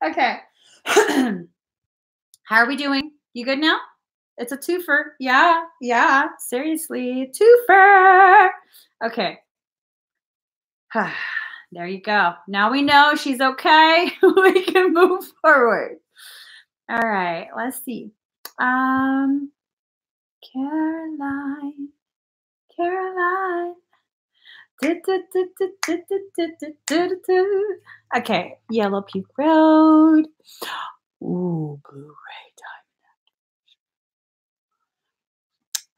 okay. How are we doing? You good now? It's a twofer. Yeah, yeah, seriously, twofer. Okay. There you go. Now we know she's okay. We can move forward. All right, let's see. Caroline, Caroline. Okay, Yellow Puke Road. Ooh, Blu-ray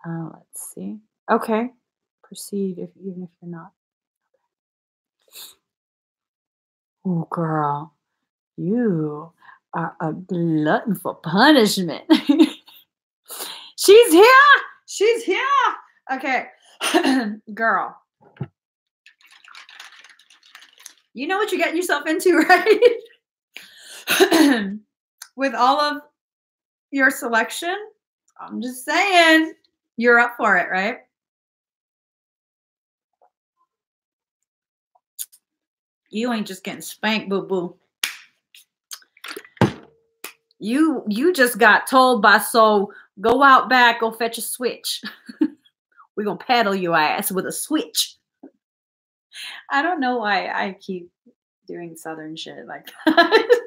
time. Let's see. Okay, proceed even if you're not. Ooh, girl, you are a glutton for punishment. She's here. She's here. Okay, girl. You know what you're getting yourself into, right? With all of your selection, I'm just saying, you're up for it, right? You ain't just getting spanked, boo-boo. You just got told by so go out back, go fetch a switch. We're gonna paddle your ass with a switch. I don't know why I keep doing southern shit like that.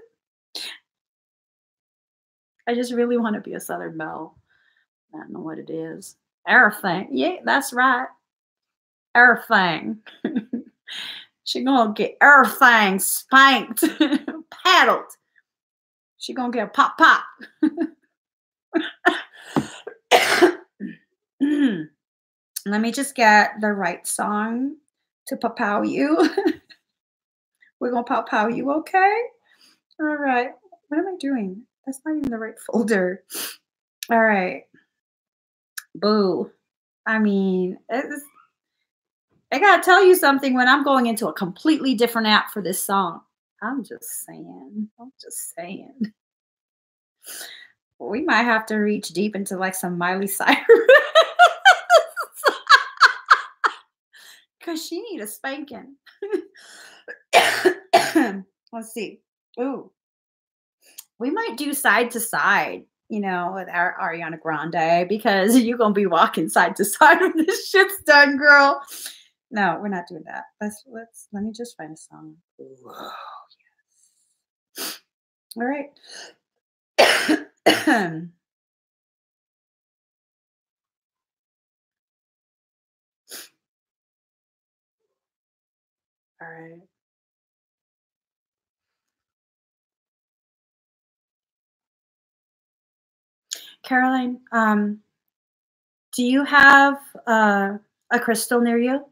I just really want to be a southern belle. I don't know what it is. Everything. Yeah, that's right. Everything. She gonna get everything spanked, paddled. She gonna get a pop pop. Let me just get the right song to pow you. We're gonna pow you, okay? All right. What am I doing? That's not even the right folder. All right. Boo. I mean, I gotta tell you something when I'm going into a completely different app for this song. I'm just saying. I'm just saying. We might have to reach deep into like some Miley Cyrus. Cause she need a spanking. Let's see. Ooh. We might do side to side, with our Ariana Grande because you're gonna be walking side to side when this shit's done, girl. No, we're not doing that. Let me just find a song. Whoa, yes. All right. All right. Caroline, do you have a crystal near you?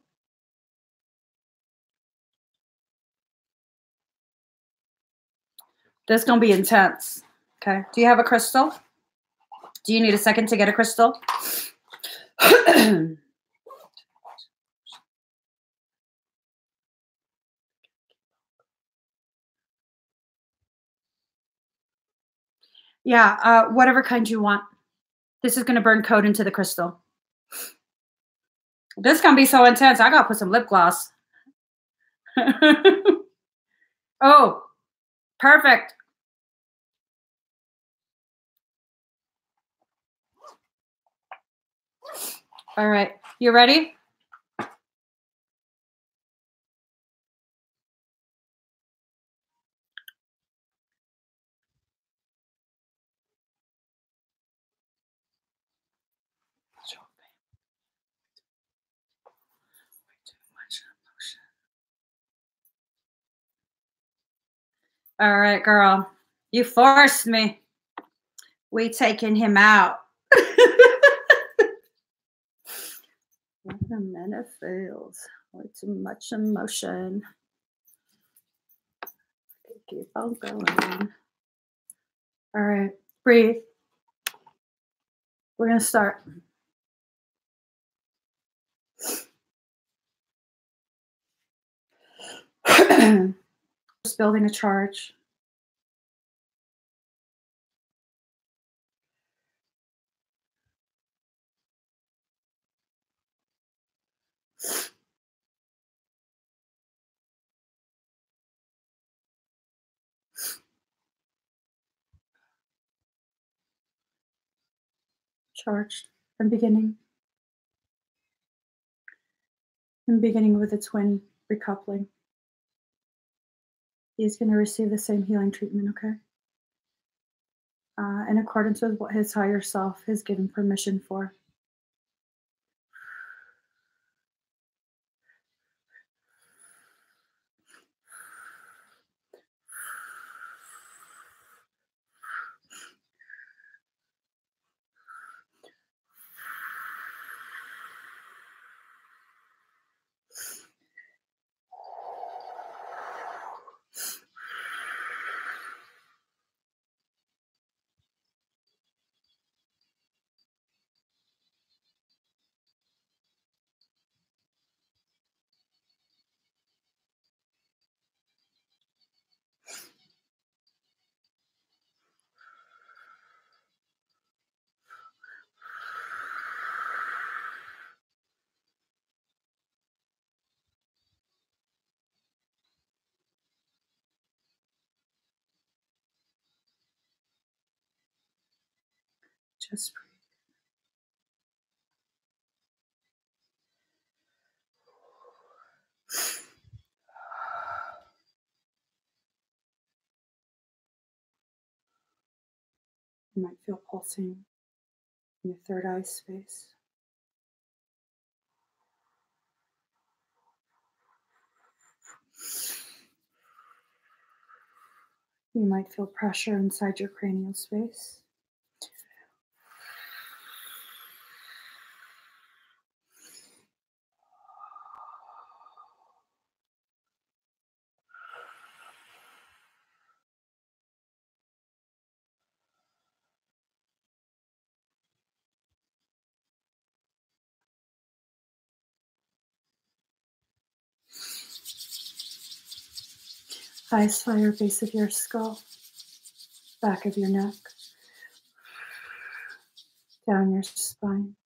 This is gonna be intense. Okay. Do you have a crystal? Do you need a second to get a crystal? Yeah, whatever kind you want. This is gonna burn code into the crystal. This is gonna be so intense. I gotta put some lip gloss. Oh, perfect. All right. You ready? All right, girl. You forced me. We taking him out. What a minute feels. Way too much emotion. Keep on going. All right. Breathe. We're going to start. Just building a charge. Charged and beginning. And beginning with a twin recoupling. He's going to receive the same healing treatment, okay? In accordance with what his higher self has given permission for. Just breathe. You might feel pulsing in your third eye space. You might feel pressure inside your cranial space. Highest fire base of your skull, back of your neck, down your spine.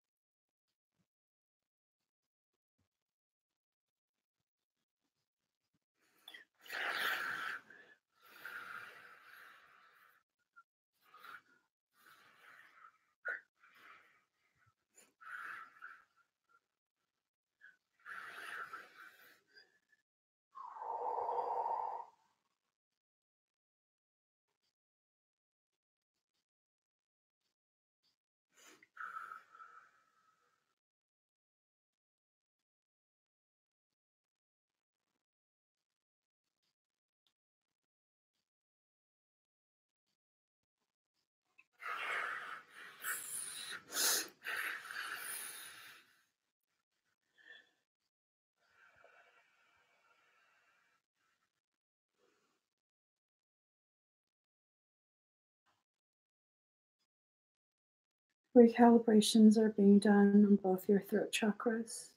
Recalibrations are being done on both your throat chakras.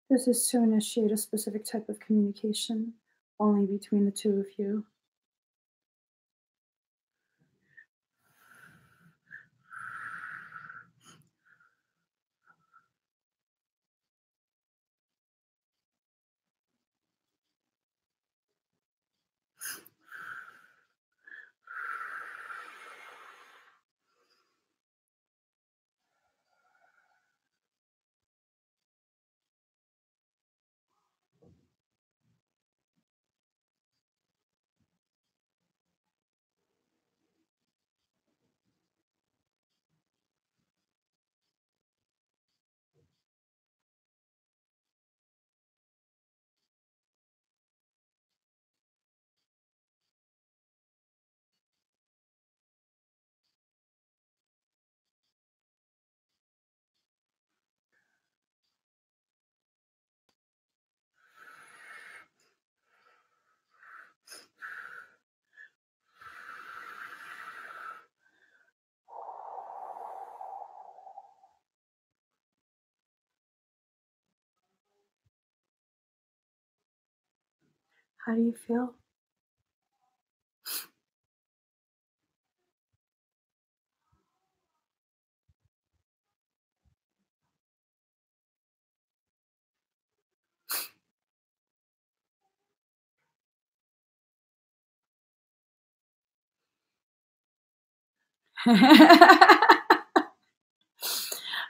This is to initiate a specific type of communication only between the two of you. How do you feel?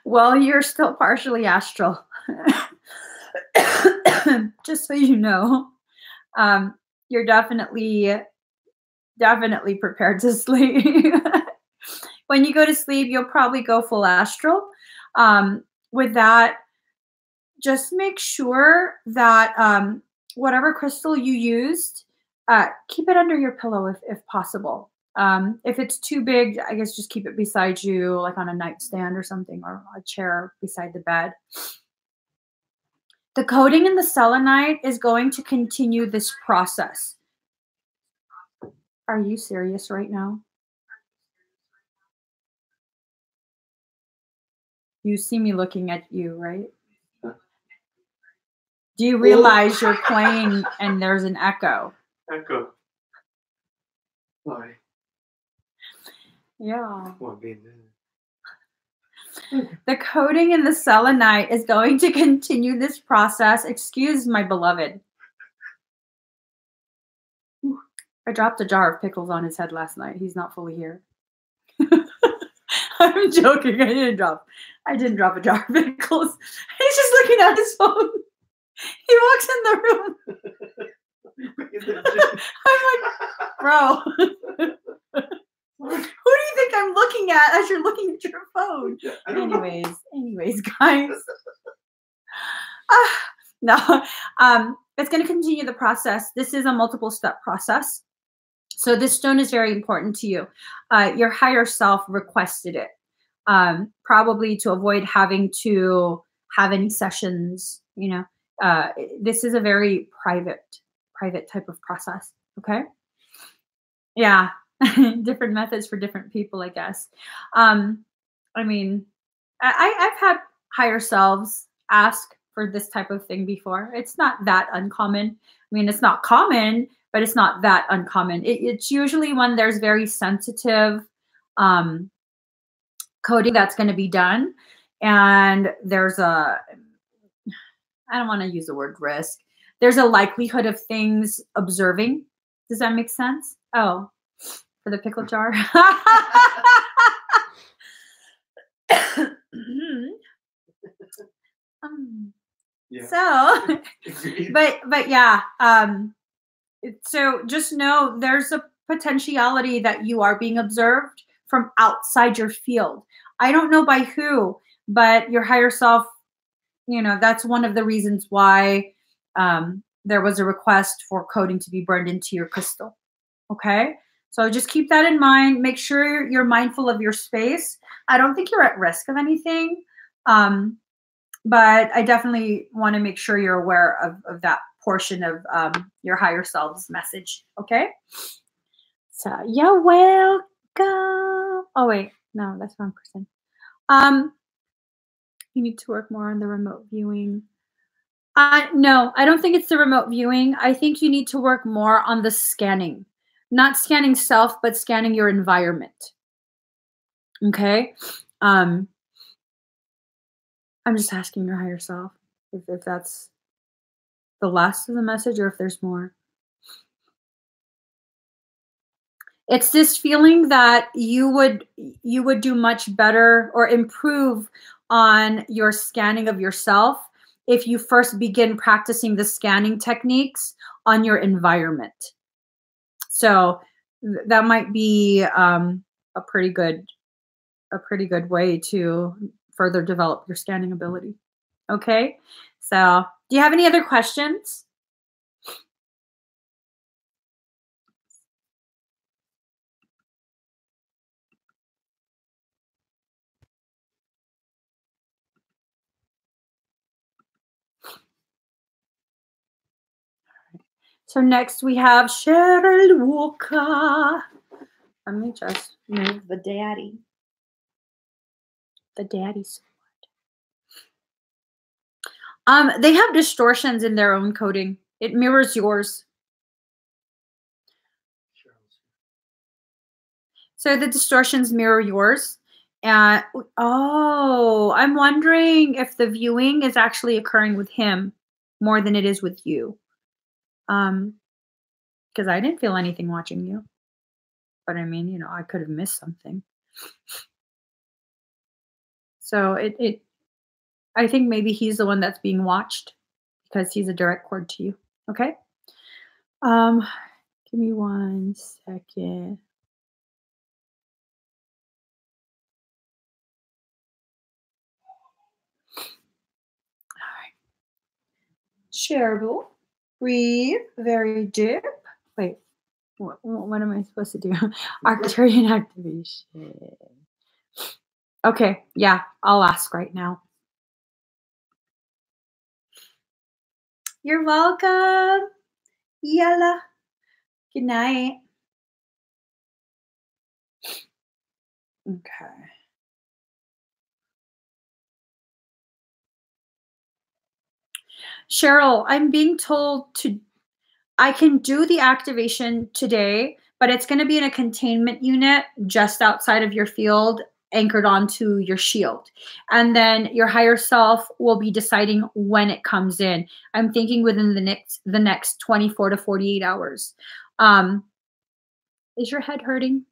Well, you're still partially astral. Just so you know, you're definitely prepared to sleep. When you go to sleep, you'll probably go full astral. With that, just make sure that whatever crystal you used, keep it under your pillow if possible. If it's too big, I guess just keep it beside you, like on a nightstand or something, or a chair beside the bed. The coding in the selenite is going to continue this process. Are you serious right now? You see me looking at you, right? Do you realize you're playing and there's an echo? Echo. Why? Yeah. Won't be there. The coding in the selenite is going to continue this process. Excuse my beloved. I dropped a jar of pickles on his head last night. He's not fully here. I'm joking. I didn't drop a jar of pickles. He's just looking at his phone. He walks in the room. I'm like, bro, who do you think I'm looking at as you're looking at your phone? Anyways, guys. No, it's going to continue the process. This is a multiple step process. So this stone is very important to you. Your higher self requested it, probably to avoid having to have any sessions. This is a very private type of process. Okay. Yeah. Different methods for different people, I guess. I mean, I've had higher selves ask for this type of thing before. It's not that uncommon. I mean, it's not common, but it's not that uncommon. It's usually when there's very sensitive coding that's going to be done. And there's I don't want to use the word risk. There's a likelihood of things observing. Does that make sense? Oh, for the pickle jar. Yeah. So, but yeah. So just know there's a potentiality that you are being observed from outside your field. I don't know by who, but your higher self, that's one of the reasons why there was a request for coding to be burned into your crystal. Okay. So just keep that in mind. Make sure you're mindful of your space. I don't think you're at risk of anything. But I definitely want to make sure you're aware of that portion of your higher self's message. Okay. So you're welcome. Oh wait, no, that's the wrong person. Um, you need to work more on the remote viewing. No, I don't think it's the remote viewing. I think you need to work more on the scanning. Not scanning self, but scanning your environment. Okay? Um, I'm just asking your higher self if that's the last of the message or if there's more. It's this feeling that you would do much better or improve on your scanning of yourself if you first begin practicing the scanning techniques on your environment. So that might be a pretty good way to further develop your scanning ability. Okay, so do you have any other questions? So next we have Cheryl Walker. Let me just move the daddy. The daddy sword. They have distortions in their own coding. It mirrors yours. So the distortions mirror yours. And oh, I'm wondering if the viewing is actually occurring with him more than it is with you. Because I didn't feel anything watching you. But I mean, I could have missed something. So I think maybe he's the one that's being watched because he's a direct cord to you. Okay? Um, give me 1 second. Cheryl, breathe very deep. Wait, what am I supposed to do? Arcturian activation. Okay, yeah, I'll ask right now. You're welcome. Yalla. Good night. Okay. Cheryl, I'm being told I can do the activation today, but it's going to be in a containment unit just outside of your field, anchored onto your shield. And then your higher self will be deciding when it comes in. I'm thinking within the next 24 to 48 hours. Is your head hurting?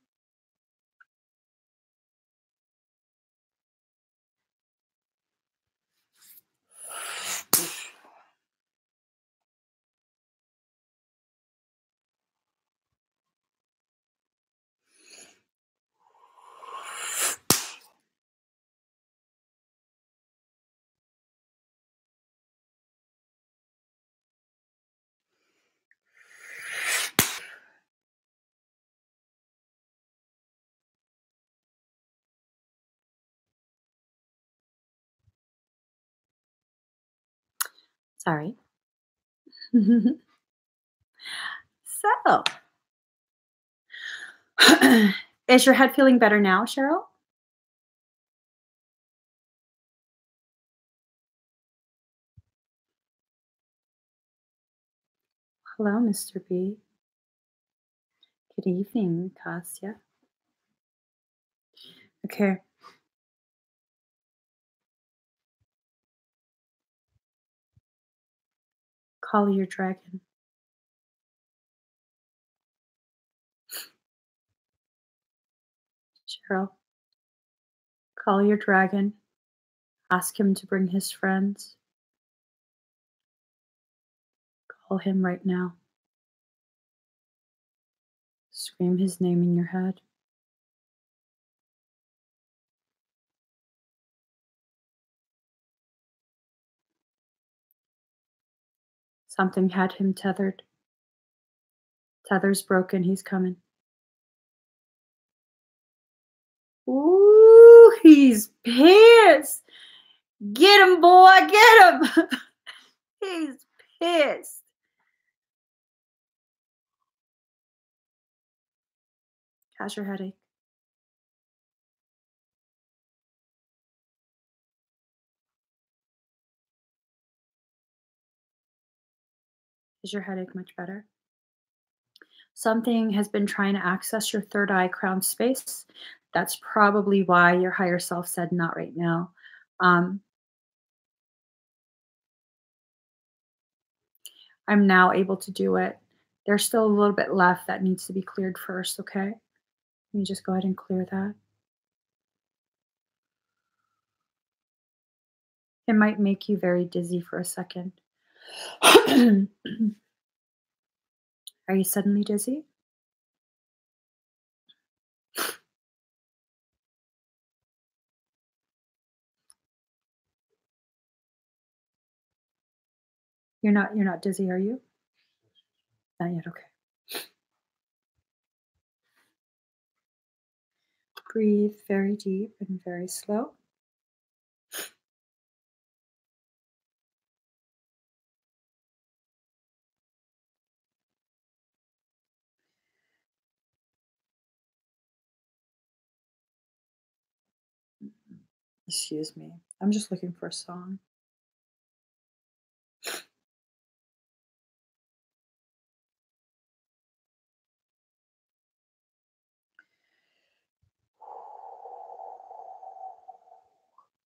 Sorry. So, is your head feeling better now, Cheryl? Hello, Mr. B. Good evening, Kasya. Okay. Call your dragon. Cheryl, call your dragon. Ask him to bring his friends. Call him right now. Scream his name in your head. Something had him tethered. Tether's broken. He's coming. Ooh, he's pissed. Get him, boy. Get him. He's pissed. How's your headache? Is your headache much better? Something has been trying to access your third eye crown space. That's probably why your higher self said not right now. Um, I'm now able to do it. There's still a little bit left that needs to be cleared first, okay? Let me just go ahead and clear that. It might make you very dizzy for a second. Are you suddenly dizzy? You're not dizzy, are you? Not yet, okay. Breathe very deep and very slow. Excuse me. I'm just looking for a song.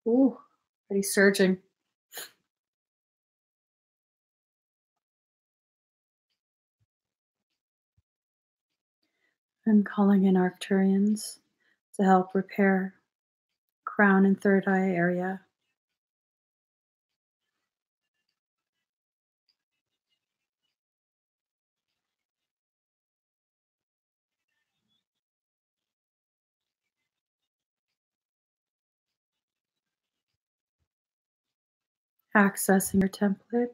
Ooh, already surging. I'm calling in Arcturians to help repair crown and third eye area. Accessing your template.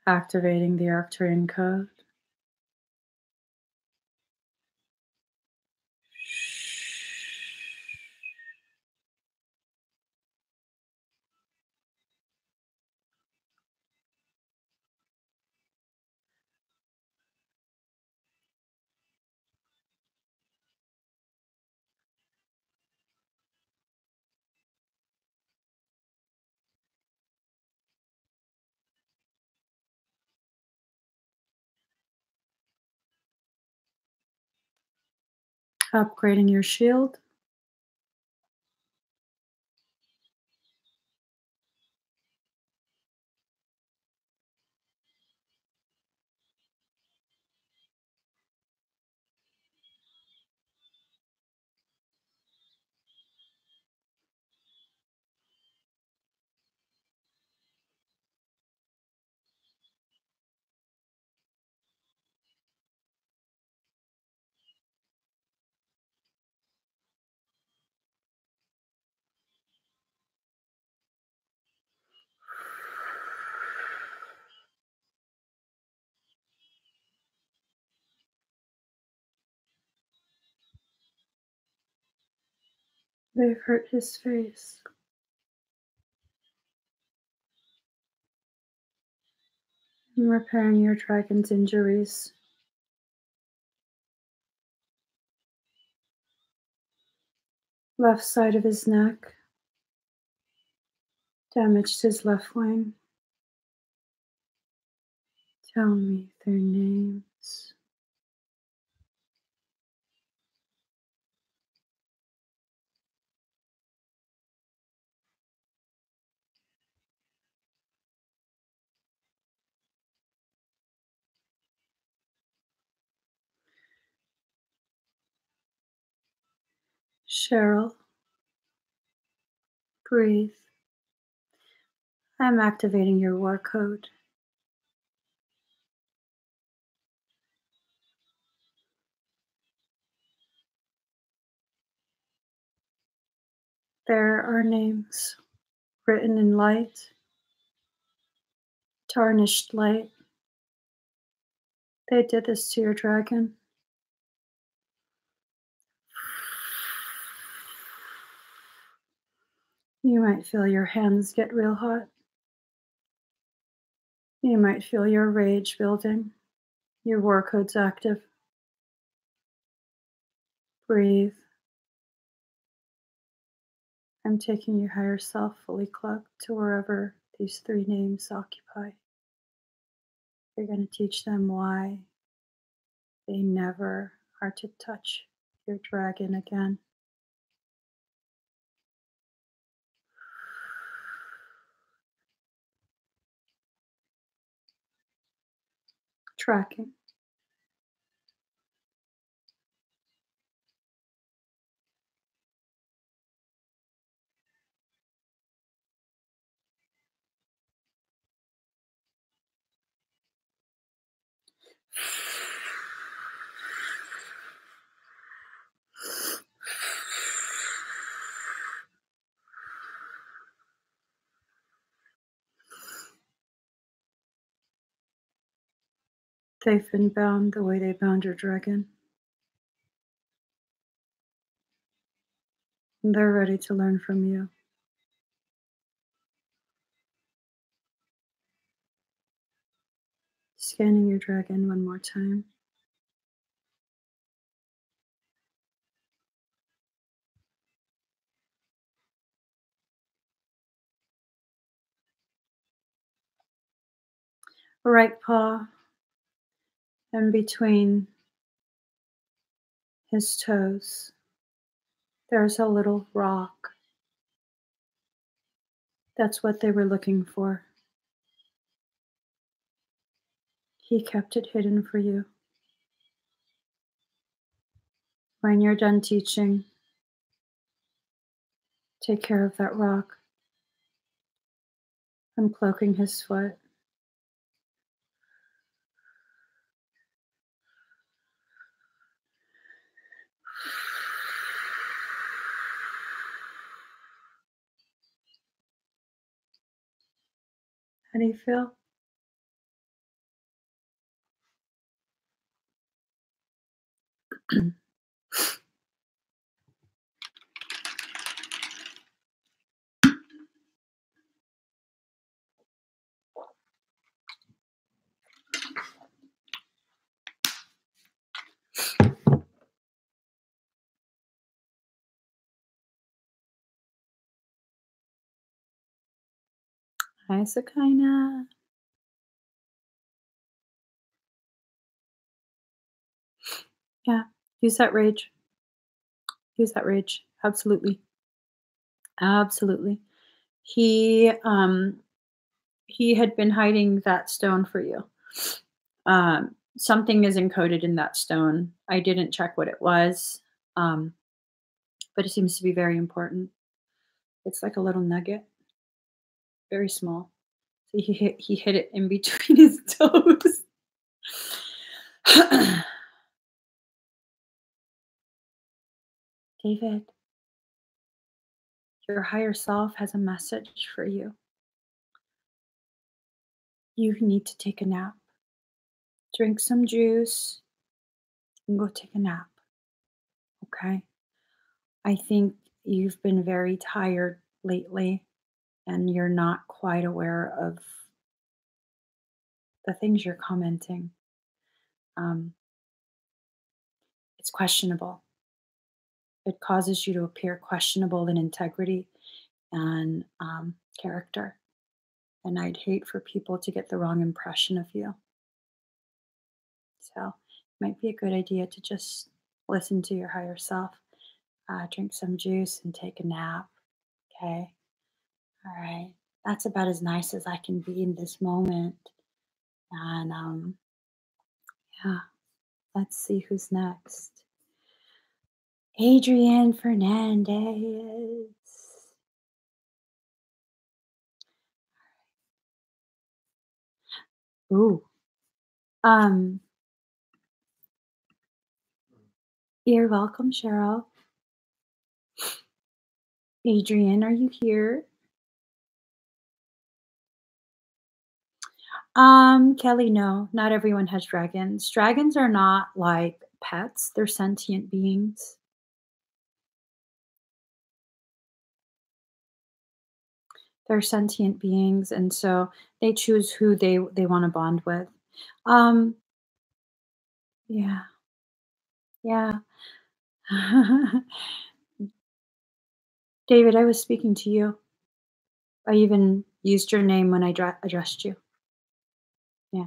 Activating the Arcturian code. Upgrading your shield. They've hurt his face. I'm repairing your dragon's injuries. Left side of his neck. Damaged his left wing. Tell me their names. Cheryl, breathe. I'm activating your war code. There are names written in light, tarnished light. They did this to your dragon. You might feel your hands get real hot. You might feel your rage building, your war code's active. Breathe. I'm taking your higher self fully cloaked to wherever these three names occupy. You're going to teach them why they never are to touch your dragon again. Tracking. They've been bound the way they bound your dragon. And they're ready to learn from you. Scanning your dragon one more time. Right paw and between his toes, there's a little rock. That's what they were looking for. He kept it hidden for you. When you're done teaching, take care of that rock. I'm cloaking his foot. How do you feel? Hi, Sakina. Yeah, use that rage. Use that rage. Absolutely. Absolutely. He had been hiding that stone for you. Something is encoded in that stone. I didn't check what it was, um, but it seems to be very important. It's like a little nugget, very small. So he hid it in between his toes. David, your higher self has a message for you. You need to take a nap. Drink some juice and go take a nap. Okay? I think you've been very tired lately and you're not quite aware of the things you're commenting. Um, it's questionable. It causes you to appear questionable in integrity and character. And I'd hate for people to get the wrong impression of you. So it might be a good idea to just listen to your higher self, drink some juice, and take a nap. Okay. All right. That's about as nice as I can be in this moment. And yeah, let's see who's next. Adrian Fernandez. Ooh. Um, you're welcome, Cheryl. Adrian, are you here? Kelly, no, not everyone has dragons. Dragons are not like pets, they're sentient beings. They're sentient beings, and so they choose who they want to bond with. Um, yeah, yeah. David, I was speaking to you. I even used your name when I addressed you. Yeah.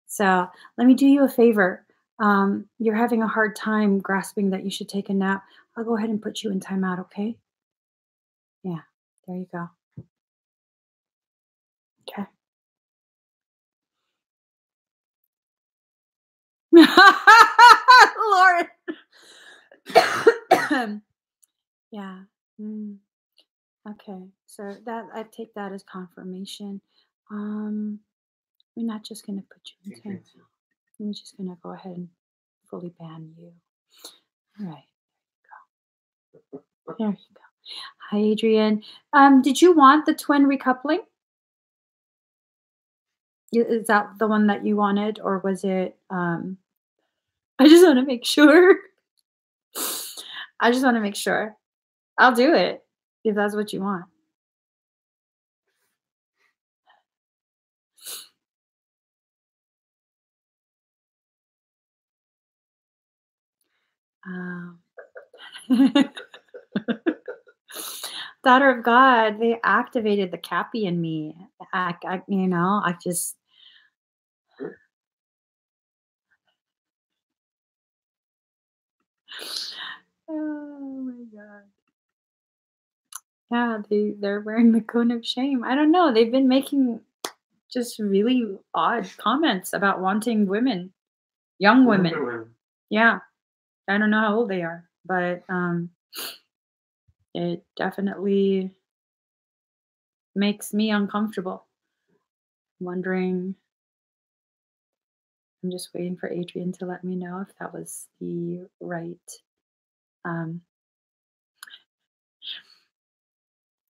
So let me do you a favor. You're having a hard time grasping that you should take a nap. I'll go ahead and put you in timeout, okay? Yeah. There you go. Okay. Lauren. Yeah. Mm, okay. So that I take that as confirmation. Um, we're not just gonna put you in timeout. We're just gonna go ahead and fully ban you. All right. There you go. Hi, Adrian. Did you want the twin recoupling? Is that the one that you wanted, or was it? I just want to make sure. I just want to make sure. I'll do it if that's what you want. Um, Daughter of God, they activated the Cappy in me. I just. Oh my god. Yeah, they're wearing the cone of shame. I don't know. They've been making just really odd comments about wanting women, young women. Yeah, I don't know how old they are, but it definitely makes me uncomfortable. Wondering, I'm just waiting for Adrian to let me know if that was um,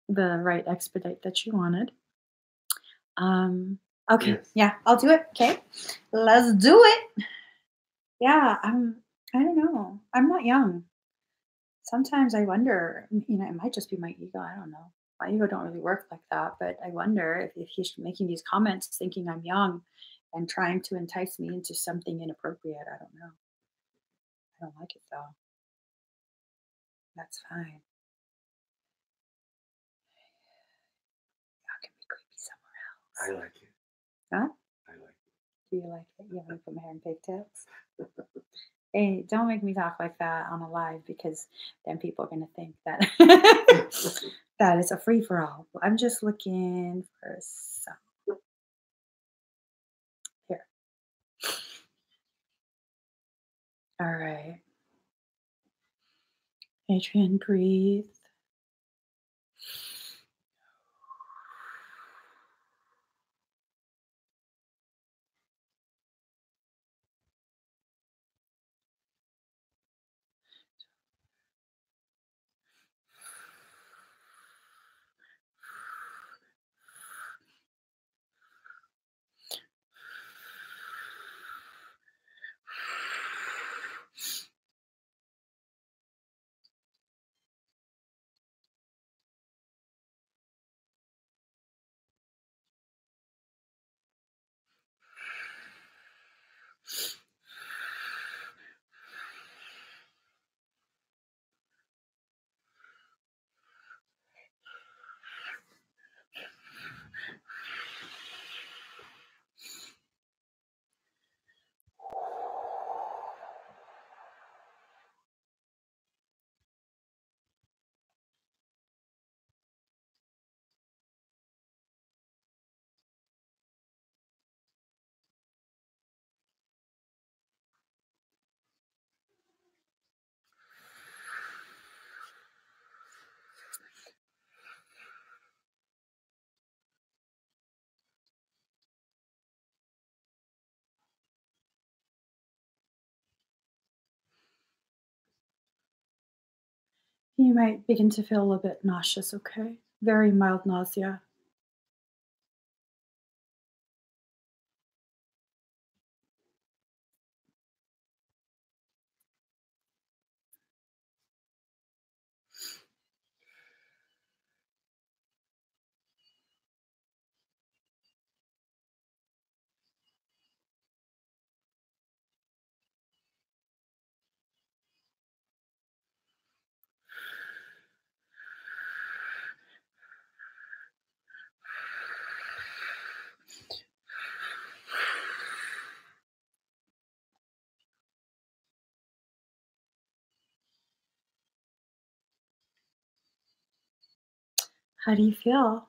the right expedite that you wanted. Okay, Yes. yeah, I'll do it. Okay, let's do it. Yeah, I don't know. I'm not young. Sometimes I wonder, it might just be my ego. I don't know. My ego don't really work like that, but I wonder if he's making these comments thinking I'm young and trying to entice me into something inappropriate. I don't know. I don't like it though. That's fine. Y'all can be creepy somewhere else. I like it. Huh? I like it. Do you like it? You want me to put my hair in pigtails? Hey, don't make me talk like that on a live because then people are gonna think that that it's a free for all. I'm just looking for some here. All right. Adrian, breathe. You might begin to feel a bit nauseous, okay? Very mild nausea. How do you feel?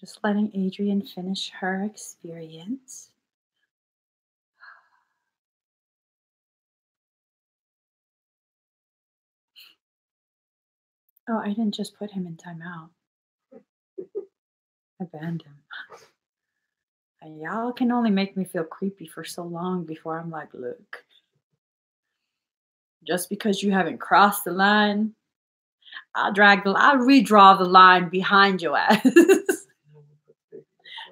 Just letting Adrian finish her experience. Oh, I didn't just put him in timeout. I banned him. And y'all can only make me feel creepy for so long before I'm like, look, just because you haven't crossed the line, I'll redraw the line behind your ass.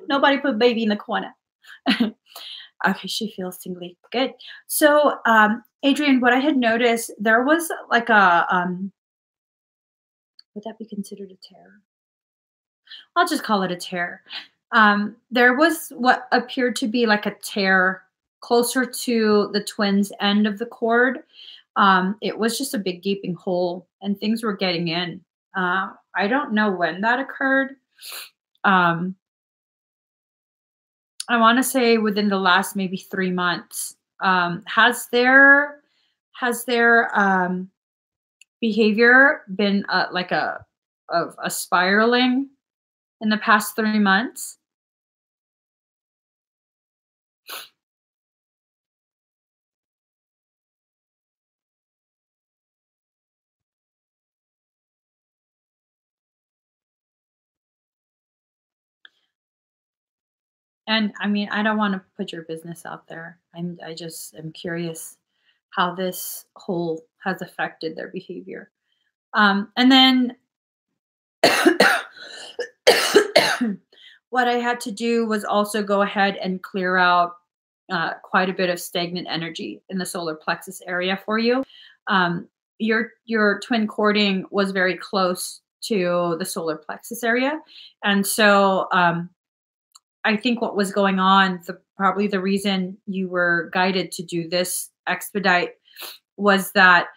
Nobody put baby in the corner. Okay, she feels tingly. Good. So, Adrian, what I had noticed, there was like a, would that be considered a tear? I'll just call it a tear. There was what appeared to be like a tear closer to the twins' end of the cord. It was just a big gaping hole, and things were getting in. I don't know when that occurred. Um, I want to say within the last maybe 3 months. Has their behavior been like a spiraling in the past 3 months? And I mean, I don't want to put your business out there. I just am curious how this whole has affected their behavior. And then what I had to do was also go ahead and clear out quite a bit of stagnant energy in the solar plexus area for you. Your twin cording was very close to the solar plexus area, and so I think what was going on, probably the reason you were guided to do this expedite was that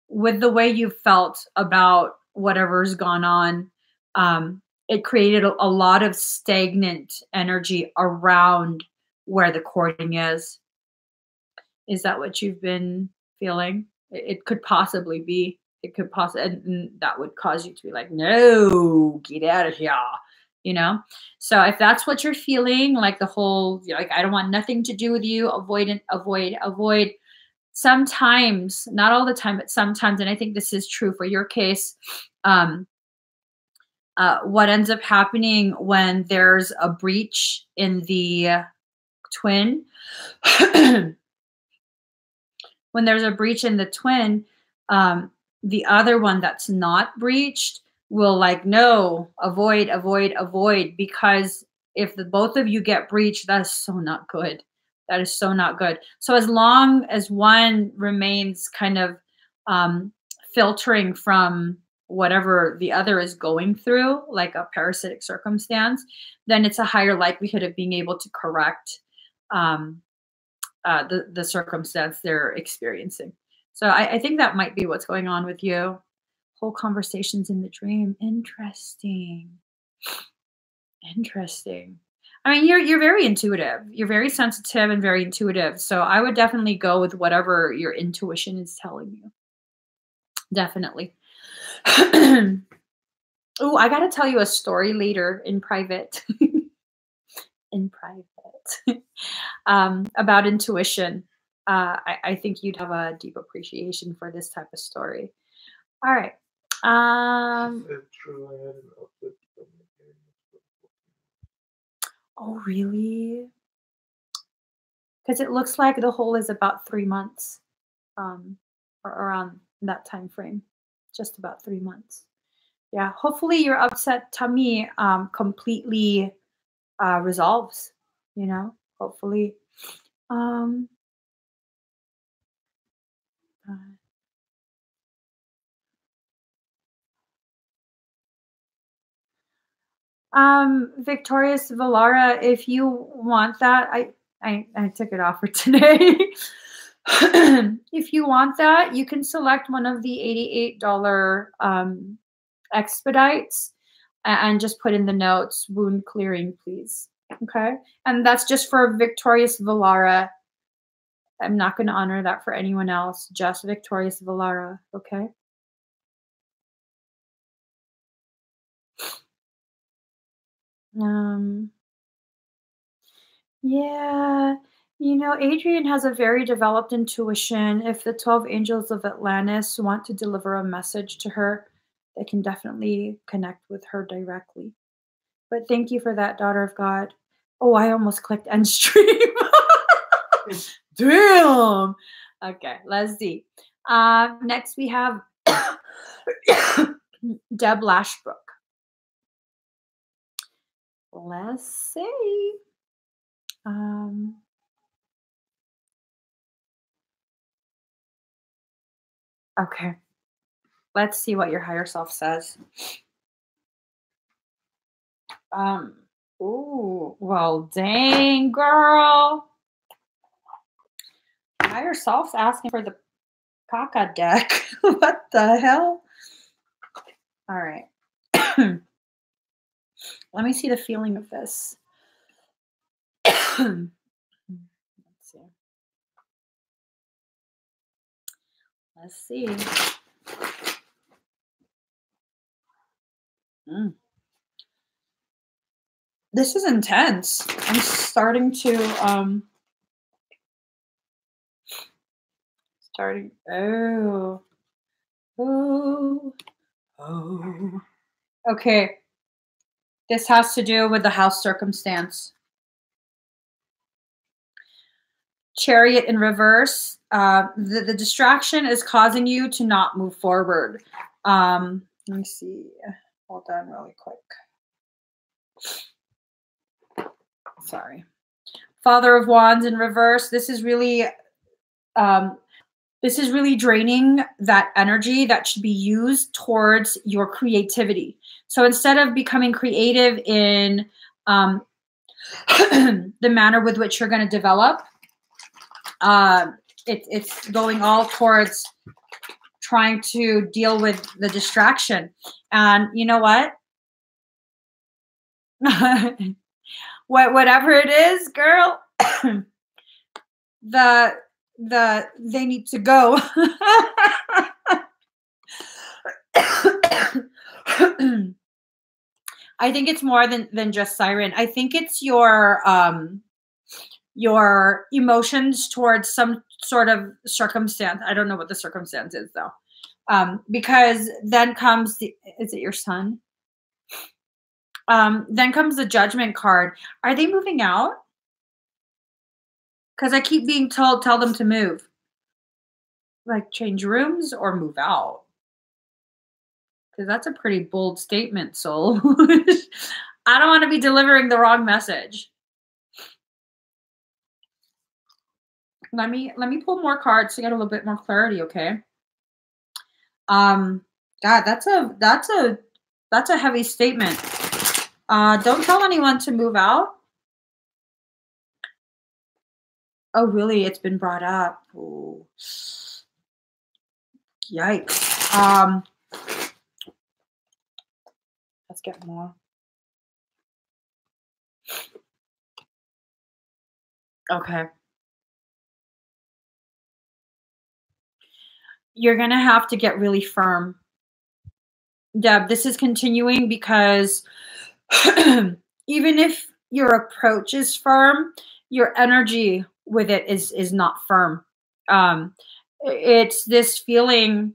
with the way you felt about whatever's gone on, it created a lot of stagnant energy around where the cording is. Is that what you've been feeling? It could possibly be. It could possibly, and that would cause you to be like, no, get out of here. You know? So if that's what you're feeling, like the whole, like, I don't want nothing to do with you, avoid, avoid, avoid. Sometimes, not all the time, but sometimes, and I think this is true for your case, what ends up happening when there's a breach in the twin, when there's a breach in the twin, the other one that's not breached will like, no, avoid, avoid, avoid, because if the both of you get breached, that is so not good. That is so not good. So as long as one remains kind of filtering from whatever the other is going through, like a parasitic circumstance, then it's a higher likelihood of being able to correct the circumstance they're experiencing. So I think that might be what's going on with you. Whole conversations in the dream. Interesting. Interesting. I mean, you're very intuitive. You're very sensitive and very intuitive. So I would definitely go with whatever your intuition is telling you. Definitely. Oh, I got to tell you a story later in private. In private. About intuition. I think you'd have a deep appreciation for this type of story. All right. Oh, really? Because it looks like the hole is about 3 months. or around that time frame, just about 3 months. Yeah, hopefully your upset tummy completely resolves, hopefully. Um, uh, Victorious Valara, if you want that, I took it off for today. If you want that, you can select one of the $88 expedites and just put in the notes, wound clearing, please. Okay. And that's just for Victorious Valara. I'm not going to honor that for anyone else, just Victorious Valara. Okay. Um, yeah, Adrian has a very developed intuition. If the 12 angels of Atlantis want to deliver a message to her, they can definitely connect with her directly. But thank you for that, daughter of God. Oh, I almost clicked end stream. Damn. Okay, let's see. Next we have Deb Lashbrook. Let's see. Okay. Let's see what your higher self says. Ooh, well, dang, girl. Higher self's asking for the caca deck. What the hell? All right. Let me see the feeling of this. Let's see. Let's see. This is intense. I'm starting to oh. Okay. This has to do with the house circumstance. Chariot in reverse. The distraction is causing you to not move forward. Let me see. Hold on really quick. Sorry. Father of Wands in reverse. This is really draining that energy that should be used towards your creativity. So instead of becoming creative in the manner with which you're going to develop, it's going all towards trying to deal with the distraction. And you know what? Whatever it is, girl, they need to go. I think it's more than just siren. I think it's your emotions towards some sort of circumstance. I don't know what the circumstance is though. Because then comes is it your son? Then comes the Judgment card. Are they moving out? Because I keep being told, tell them to move. Like change rooms or move out. Because that's a pretty bold statement, soul. I don't want to be delivering the wrong message. Let me pull more cards to get a little bit more clarity, okay? God, that's a heavy statement. Don't tell anyone to move out. Oh, really? It's been brought up. Ooh. Yikes. Let's get more. Okay. You're going to have to get really firm. Deb, this is continuing because even if your approach is firm, your energy with it is not firm. It's this feeling,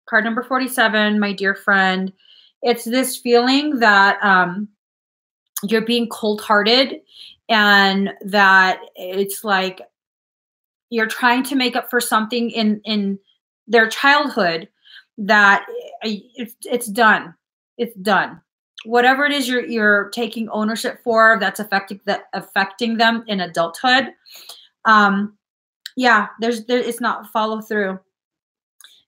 card number 47, my dear friend. It's this feeling that you're being cold-hearted and that it's like you're trying to make up for something in their childhood that it's done. It's done. Whatever it is you're taking ownership for that's affecting them in adulthood. Yeah, it's not follow through,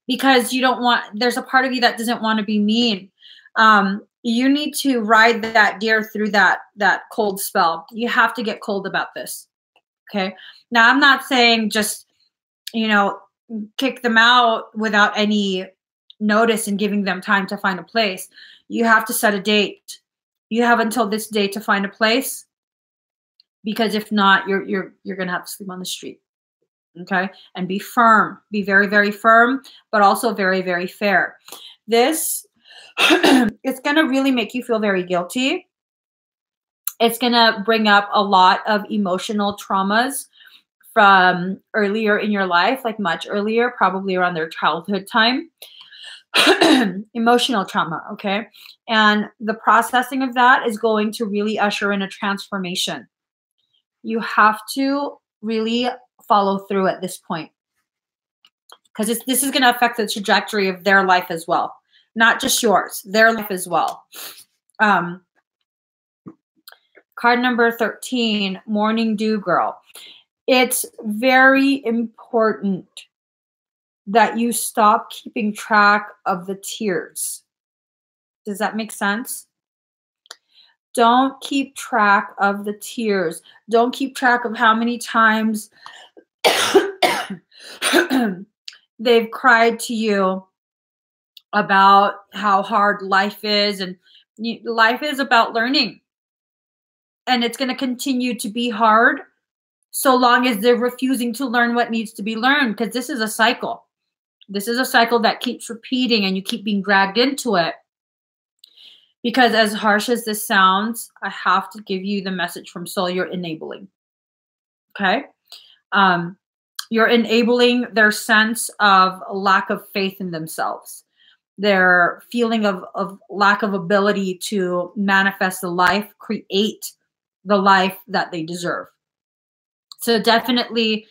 because you don't want, there's a part of you that doesn't want to be mean. You need to ride that deer through that cold spell. You have to get cold about this. Okay. Now, I'm not saying just, kick them out without any notice and giving them time to find a place. You have to set a date. You have until this day to find a place, because if not, you're going to have to sleep on the street. Okay. And be firm, be very, very firm, but also very, very fair. This, it's going to really make you feel very guilty. It's going to bring up a lot of emotional traumas from earlier in your life, like much earlier, probably around their childhood time. Emotional trauma, okay? And the processing of that is going to really usher in a transformation. You have to really follow through at this point, because this is going to affect the trajectory of their life as well. Not just yours, their life as well. Card number 13, Morning Dew Girl. It's very important that you stop keeping track of the tears. Does that make sense? Don't keep track of the tears. Don't keep track of how many times they've cried to you about how hard life is. And life is about learning. And it's going to continue to be hard so long as they're refusing to learn what needs to be learned, because this is a cycle. This is a cycle that keeps repeating, and you keep being dragged into it. Because as harsh as this sounds, I have to give you the message from soul. You're enabling. Okay? You're enabling their sense of lack of faith in themselves. Their feeling of lack of ability to manifest the life, create the life that they deserve. So definitely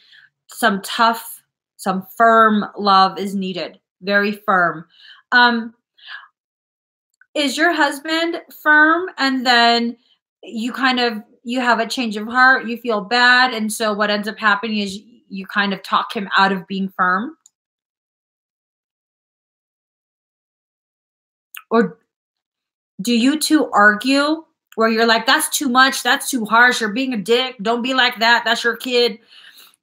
some tough, some firm love is needed. Very firm. Is your husband firm, and then you have a change of heart, you feel bad, and so what ends up happening is you kind of talk him out of being firm? Or do you two argue where you're like, that's too much, that's too harsh, you're being a dick, don't be like that, that's your kid,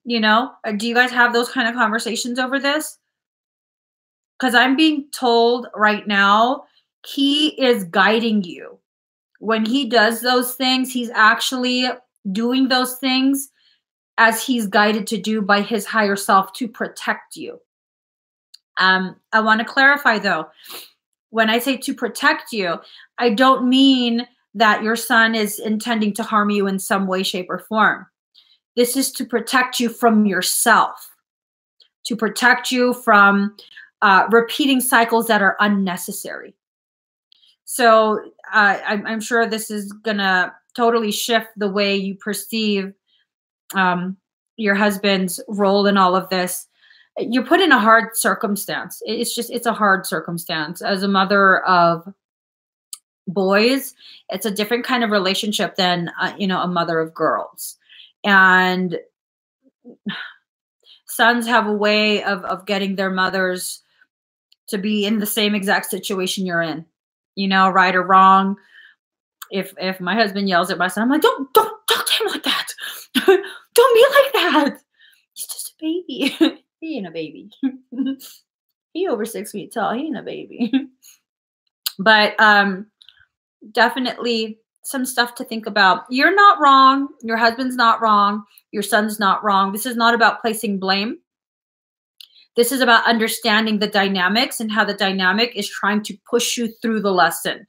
Do you guys have those kind of conversations over this? Because I'm being told right now, he is guiding you. When he does those things, he's actually doing those things as he's guided to do by his higher self to protect you. I want to clarify though, when I say to protect you, I don't mean that your son is intending to harm you in some way, shape, or form. This is to protect you from yourself, to protect you from repeating cycles that are unnecessary. So I'm sure this is going to totally shift the way you perceive your husband's role in all of this. You're put in a hard circumstance. It's a hard circumstance. As a mother of boys, it's a different kind of relationship than, a mother of girls. And sons have a way of getting their mothers to be in the same exact situation you're in, right or wrong. If my husband yells at my son, I'm like, don't talk to him like that. Don't be like that. He's just a baby. He ain't a baby. He over 6 feet tall. He ain't a baby. But definitely some stuff to think about. You're not wrong. Your husband's not wrong. Your son's not wrong. This is not about placing blame. This is about understanding the dynamics and how the dynamic is trying to push you through the lesson.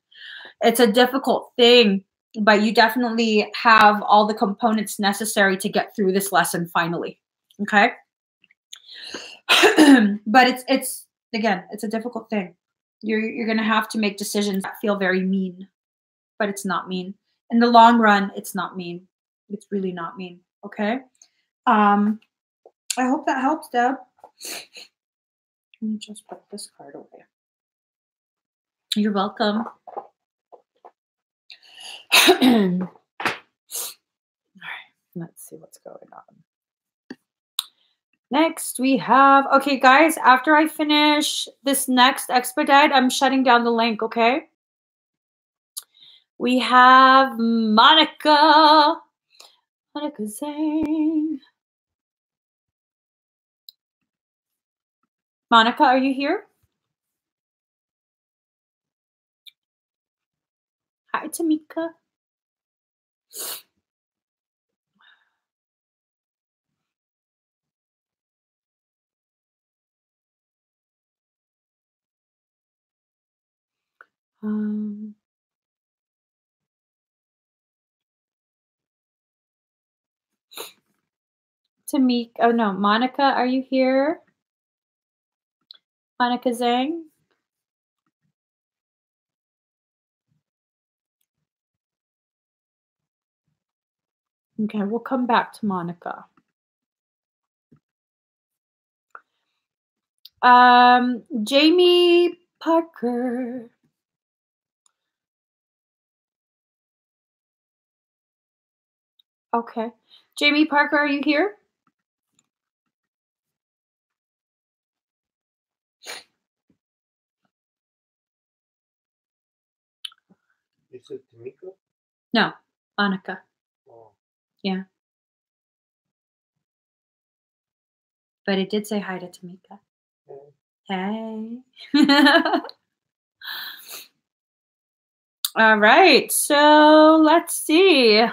It's a difficult thing, but you definitely have all the components necessary to get through this lesson finally. Okay? But it's again, it's a difficult thing. You're going to have to make decisions that feel very mean, but it's not mean. In the long run, it's not mean. It's really not mean. Okay? I hope that helps, Deb. Let me just put this card away. You're welcome. All right, let's see what's going on. Next, we have, okay, guys, after I finish this next expedite, I'm shutting down the link, okay? We have Monica. Monica Zhang. Monica, are you here? Hi, Tamika. Tamika, oh no, Monica, are you here? Monica Zhang? Okay, we'll come back to Monica. Jamie Parker. Okay. Jamie Parker, are you here? You said Tamika? No, Monica. Oh. Yeah. But it did say hi to Tamika. Hey. All right, so let's see.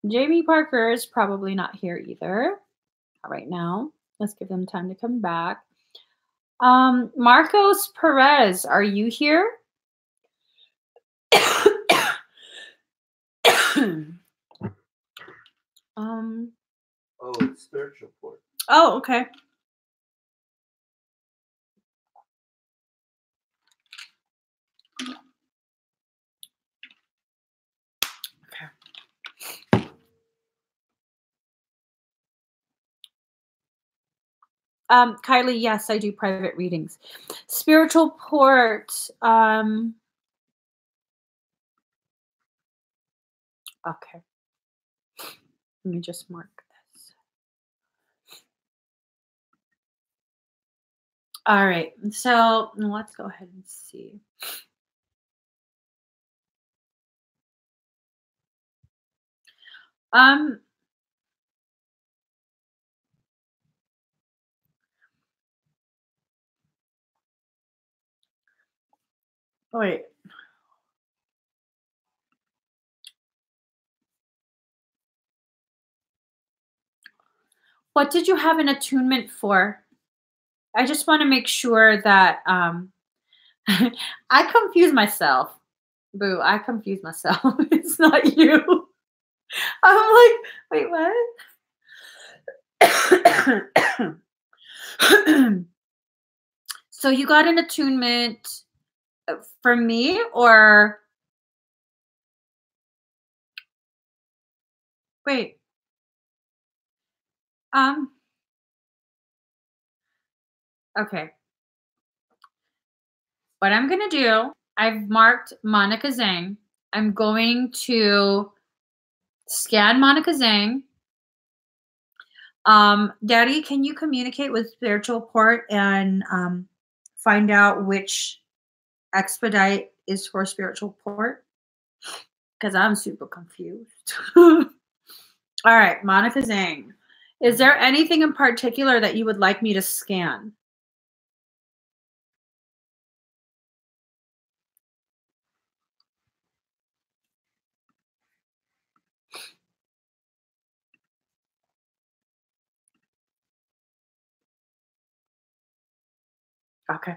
Jamie Parker is probably not here either right now. Let's give them time to come back. Marcos Perez, are you here? Oh, it's spiritual port. Oh, okay. Kylie, yes, I do private readings. Spiritual port. Okay. Let me just mark this. All right. So let's go ahead and see. Wait. What did you have an attunement for? I just want to make sure that I confuse myself. Boo, I confuse myself. It's not you. I'm like, wait, what? So you got an attunement for me, or wait. Okay. What I'm going to do, I've marked Monica Zhang. I'm going to scan Monica Zhang. Daddy, can you communicate with Spiritual Port and find out which expedite is for Spiritual Port? Because I'm super confused. All right, Monica Zhang. Is there anything in particular that you would like me to scan? Okay.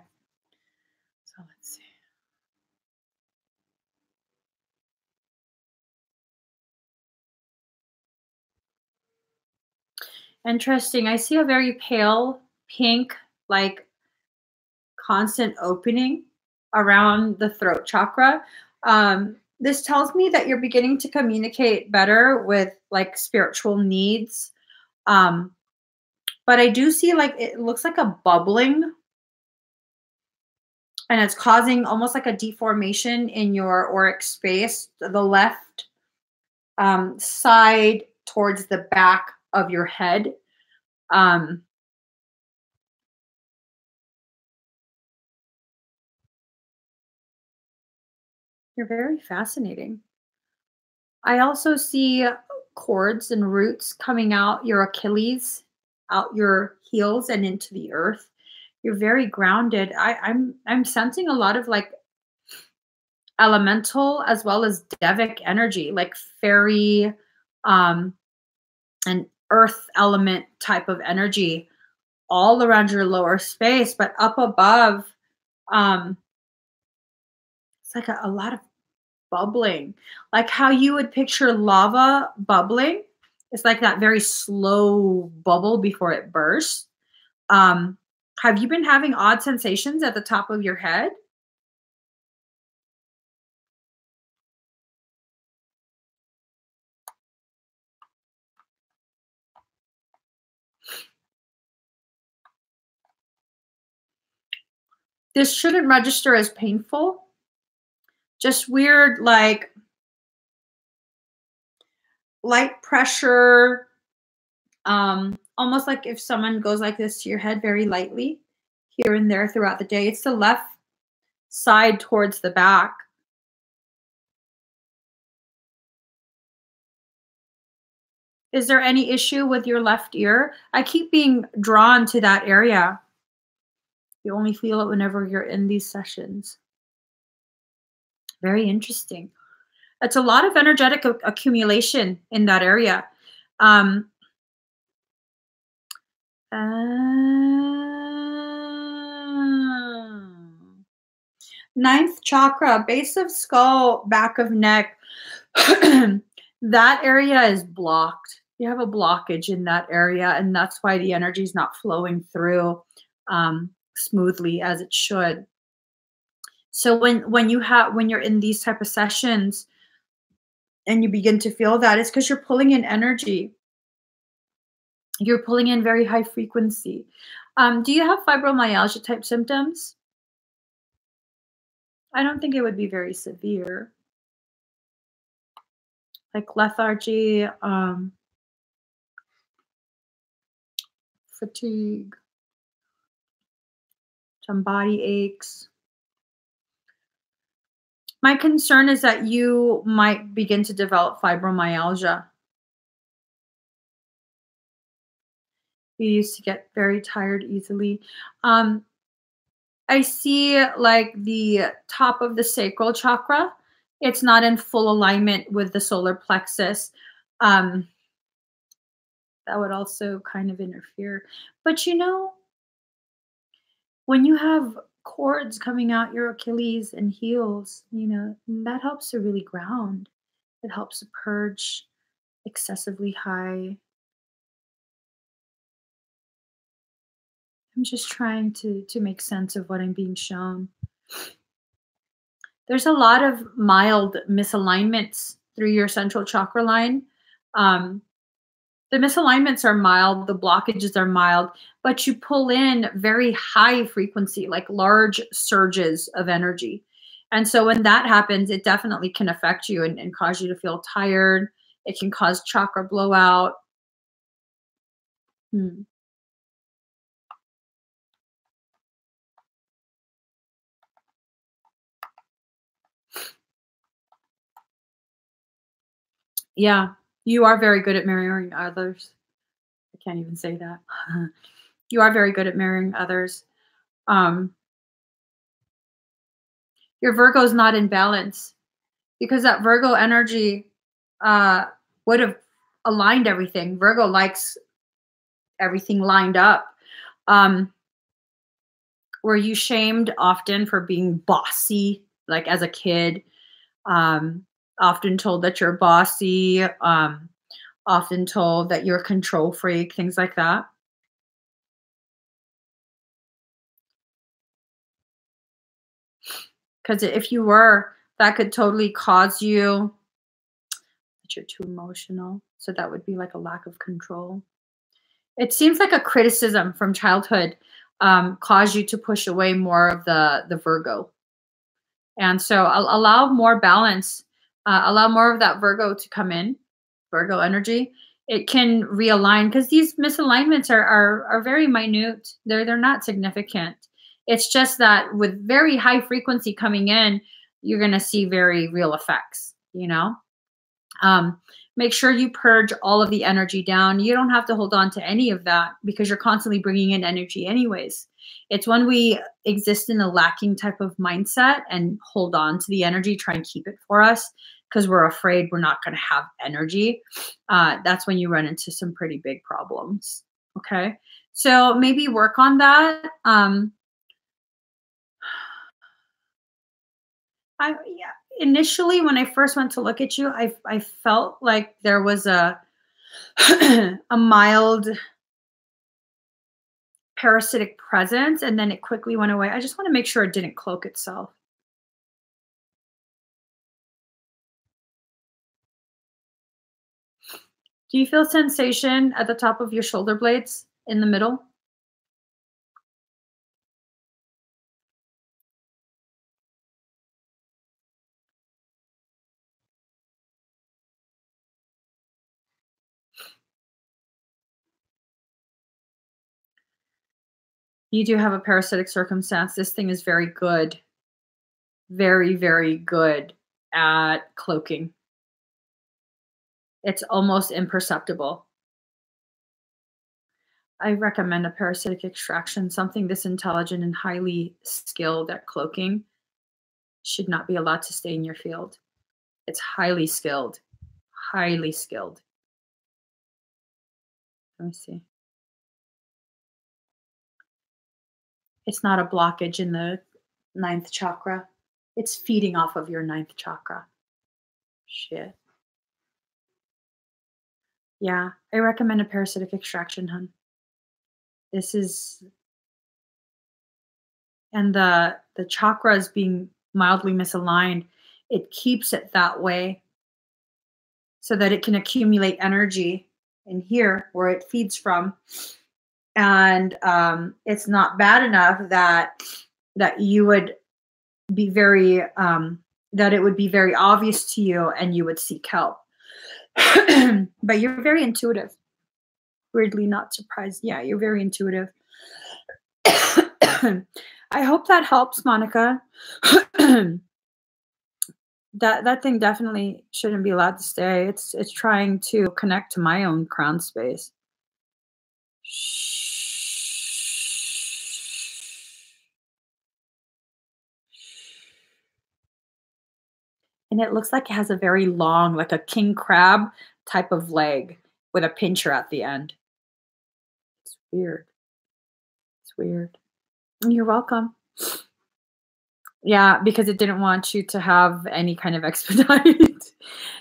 So let's see. Interesting. I see a very pale pink, like constant opening around the throat chakra. This tells me that you're beginning to communicate better with like spiritual needs. But I do see like it looks like a bubbling, and it's causing almost like a deformation in your auric space, the left side towards the back of your head. Um, you're very fascinating. I also see cords and roots coming out your Achilles, out your heels and into the earth. You're very grounded. I'm sensing a lot of like elemental as well as Devic energy, like fairy um and earth element type of energy all around your lower space, but up above, um, it's like a lot of bubbling, like how you would picture lava bubbling. It's like that very slow bubble before it bursts. Um, have you been having odd sensations at the top of your head? This shouldn't register as painful, just weird, like light pressure, almost like if someone goes like this to your head very lightly here and there throughout the day. It's the left side towards the back. Is there any issue with your left ear? I keep being drawn to that area. You only feel it whenever you're in these sessions. Very interesting. It's a lot of energetic accumulation in that area. Um, uh, Ninth chakra, base of skull, back of neck. That area is blocked. You have a blockage in that area, and that's why the energy is not flowing through smoothly as it should. So when you're in these type of sessions and you begin to feel that, it's because you're pulling in energy. You're pulling in very high frequency. Do you have fibromyalgia type symptoms? I don't think it would be very severe. Like lethargy, fatigue, some body aches. My concern is that you might begin to develop fibromyalgia. You used to get very tired easily. I see like the top of the sacral chakra. It's not in full alignment with the solar plexus. That would also kind of interfere. But you know, when you have cords coming out your Achilles and heels, you know, that helps to really ground. It helps to purge excessively high. I'm just trying to make sense of what I'm being shown. There's a lot of mild misalignments through your central chakra line. Um, the misalignments are mild, the blockages are mild, but you pull in very high frequency, like large surges of energy. And so when that happens, it definitely can affect you and cause you to feel tired. It can cause chakra blowout. Hmm. Yeah, you are very good at mirroring others. I can't even say that. You are very good at mirroring others. Um, your Virgo is not in balance because that Virgo energy uh, would have aligned everything. Virgo likes everything lined up. Were you shamed often for being bossy, like as a kid? Um, Often told that you're bossy, often told that you're a control freak, things like that. Because if you were, that could totally cause you that you're too emotional. So that would be like a lack of control. It seems like a criticism from childhood caused you to push away more of the Virgo. And so allow more balance, allow more of that Virgo to come in, Virgo energy. It can realign because these misalignments are very minute. They're not significant. It's just that with very high frequency coming in, you're going to see very real effects, you know? Um, Make sure you purge all of the energy down. You don't have to hold on to any of that because you're constantly bringing in energy anyways. It's when we exist in a lacking type of mindset and hold on to the energy, try and keep it for us because we're afraid we're not going to have energy. That's when you run into some pretty big problems. Okay. So maybe work on that. Yeah, initially when I first went to look at you, I felt like there was a a mild parasitic presence, and then it quickly went away. I just want to make sure it didn't cloak itself. Do you feel sensation at the top of your shoulder blades in the middle? You do have a parasitic circumstance. This thing is very good, very, very good at cloaking. It's almost imperceptible. I recommend a parasitic extraction. Something this intelligent and highly skilled at cloaking should not be allowed to stay in your field. It's highly skilled, highly skilled. Let me see. It's not a blockage in the ninth chakra. It's feeding off of your ninth chakra. Shit. Yeah, I recommend a parasitic extraction, hun. This is, and the chakras being mildly misaligned, it keeps it that way so that it can accumulate energy in here where it feeds from. And it's not bad enough that you would be very that it would be very obvious to you and you would seek help. But you're very intuitive. Weirdly not surprised. Yeah, you're very intuitive. I hope that helps, Monica. That thing definitely shouldn't be allowed to stay. It's trying to connect to my own crown space. And it looks like it has a very long, like a king crab type of leg with a pincher at the end. It's weird. It's weird. You're welcome. Yeah, because it didn't want you to have any kind of expedite.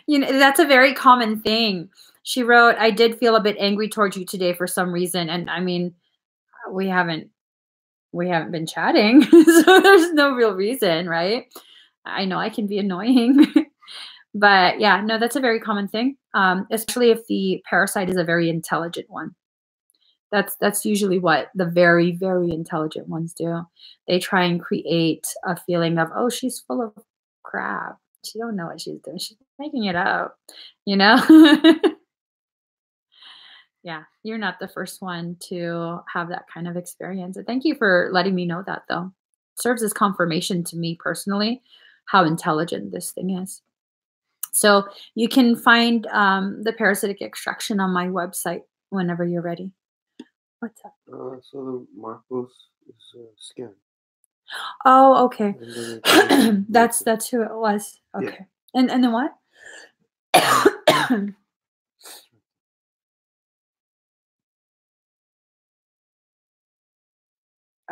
That's a very common thing. She wrote, I did feel a bit angry towards you today for some reason. And I mean, we haven't been chatting, so there's no real reason, right? I know I can be annoying. But yeah, no, that's a very common thing, especially if the parasite is a very intelligent one. That's usually what the very, very intelligent ones do. They try and create a feeling of, oh, she's full of crap. She don't know what she's doing. She's making it up, you know? Yeah, you're not the first one to have that kind of experience. And thank you for letting me know that, though. It serves as confirmation to me personally how intelligent this thing is. So you can find the parasitic extraction on my website whenever you're ready. What's up? So the Marcos is skin. Oh, okay. And That's who it was. Yeah. Okay. And then what?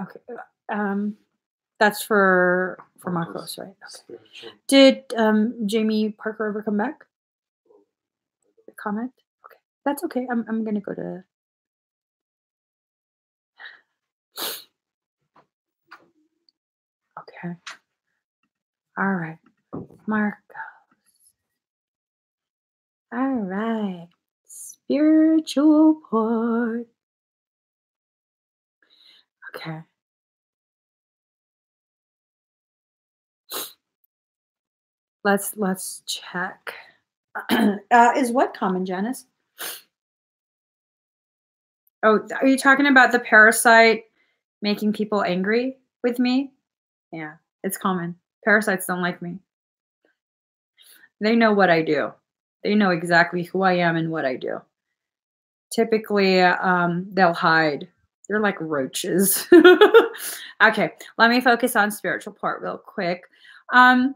Okay. That's for Marcos, right? Okay. Spiritual. Did Jamie Parker ever come back? Comment? Okay. That's okay. I'm gonna go to. Okay. All right. Marcos. All right. Spiritual port. Okay. Let's check. Is what common, Janice? Oh, are you talking about the parasite making people angry with me? Yeah, it's common. Parasites don't like me. They know what I do. They know exactly who I am and what I do. Typically, they'll hide. They're like roaches. Okay, let me focus on spiritual part real quick. Um,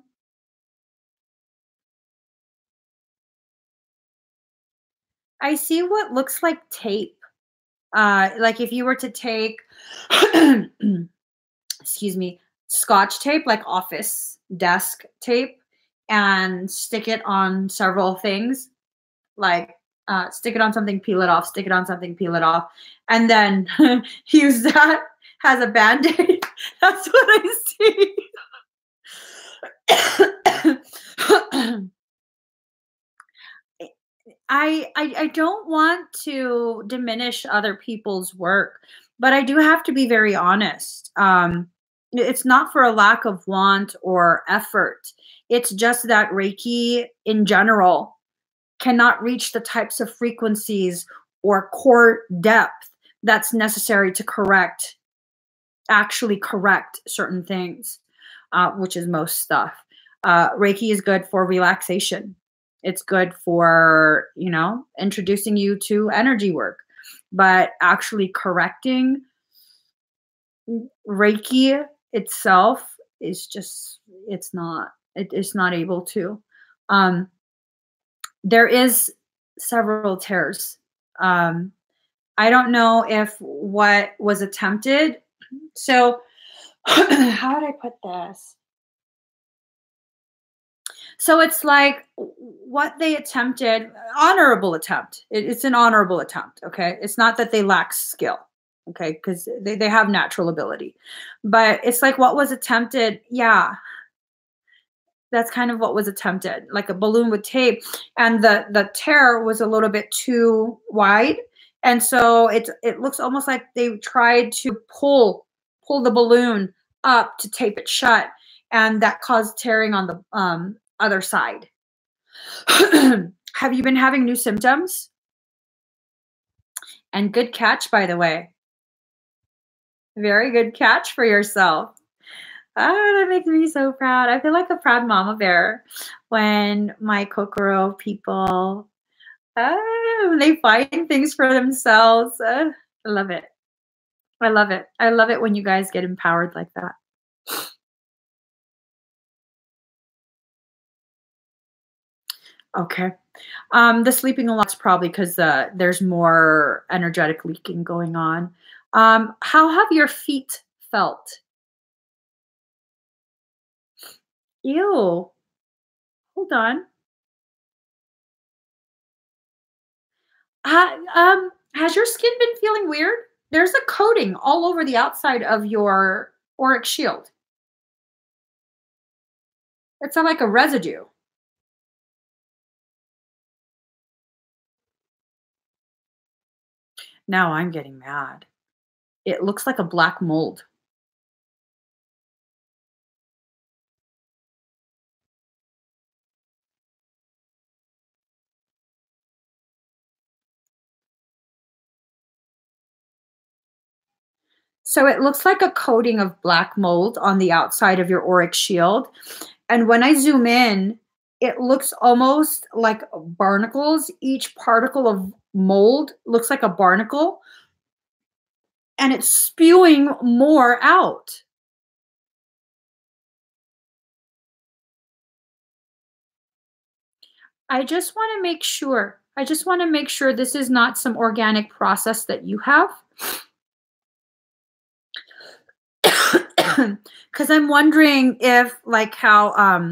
I see what looks like tape. Like if you were to take, excuse me, scotch tape, like office desk tape, and stick it on several things, like stick it on something, peel it off, stick it on something, peel it off, and then use that as a band-aid. That's what I see. I don't want to diminish other people's work, but I do have to be very honest. It's not for a lack of want or effort. It's just that Reiki in general cannot reach the types of frequencies or core depth that's necessary to actually correct certain things, which is most stuff. Reiki is good for relaxation. It's good for, introducing you to energy work, but actually correcting Reiki itself is just, it's not able to. There is several tears. I don't know if what was attempted. So how would I put this? So it's like what they attempted, honorable attempt. It's an honorable attempt. Okay. It's not that they lack skill. Okay. Because they have natural ability. But it's like what was attempted. Yeah. That's kind of what was attempted, like a balloon with tape. And the tear was a little bit too wide. And so it looks almost like they tried to pull the balloon up to tape it shut. And that caused tearing on the other side. Have you been having new symptoms? And good catch, by the way. Very good catch for yourself. Oh, that makes me so proud. I feel like a proud mama bear when my Kokoro people, they find things for themselves. I love it. I love it. I love it when you guys get empowered like that. Okay. The sleeping a lot's probably because there's more energetic leaking going on. How have your feet felt? Ew. Hold on. Has your skin been feeling weird? There's a coating all over the outside of your auric shield. It's not like a residue. Now I'm getting mad. It looks like a black mold. So it looks like a coating of black mold on the outside of your auric shield. And when I zoom in, it looks almost like barnacles. Each particle of mold looks like a barnacle, and it's spewing more out. I just want to make sure. I just want to make sure this is not some organic process that you have. Because I'm wondering if, like, how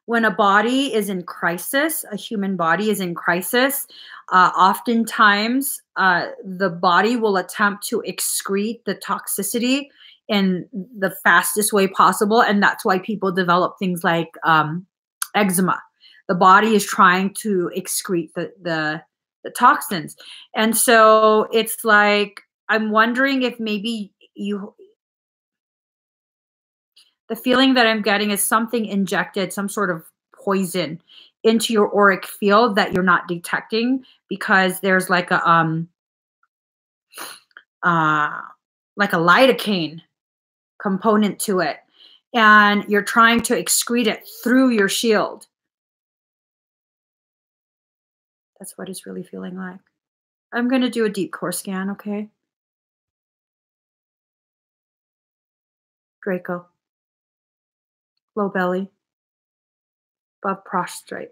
when a body is in crisis, a human body is in crisis, oftentimes the body will attempt to excrete the toxicity in the fastest way possible. And that's why people develop things like eczema. The body is trying to excrete the toxins. And so it's like I'm wondering if maybe the feeling that I'm getting is something injected, some sort of poison into your auric field that you're not detecting because there's uh, like a lidocaine component to it, and you're trying to excrete it through your shield. That's what it's really feeling like. I'm going to do a deep core scan, okay? Draco, low belly, above prostate.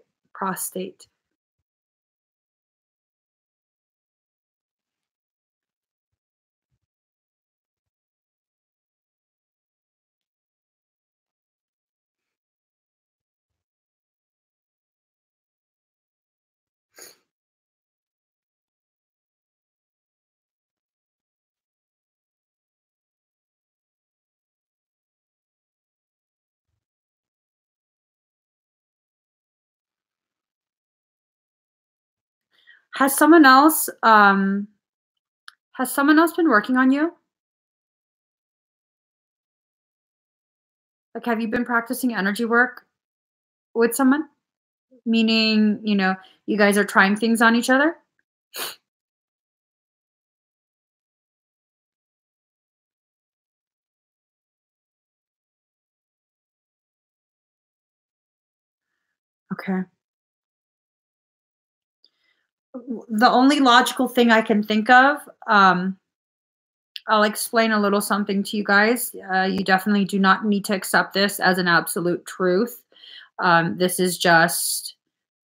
Has someone else been working on you? Like, have you been practicing energy work with someone? Meaning, you guys are trying things on each other? Okay. The only logical thing I can think of, I'll explain a little something to you guys. You definitely do not need to accept this as an absolute truth. This is just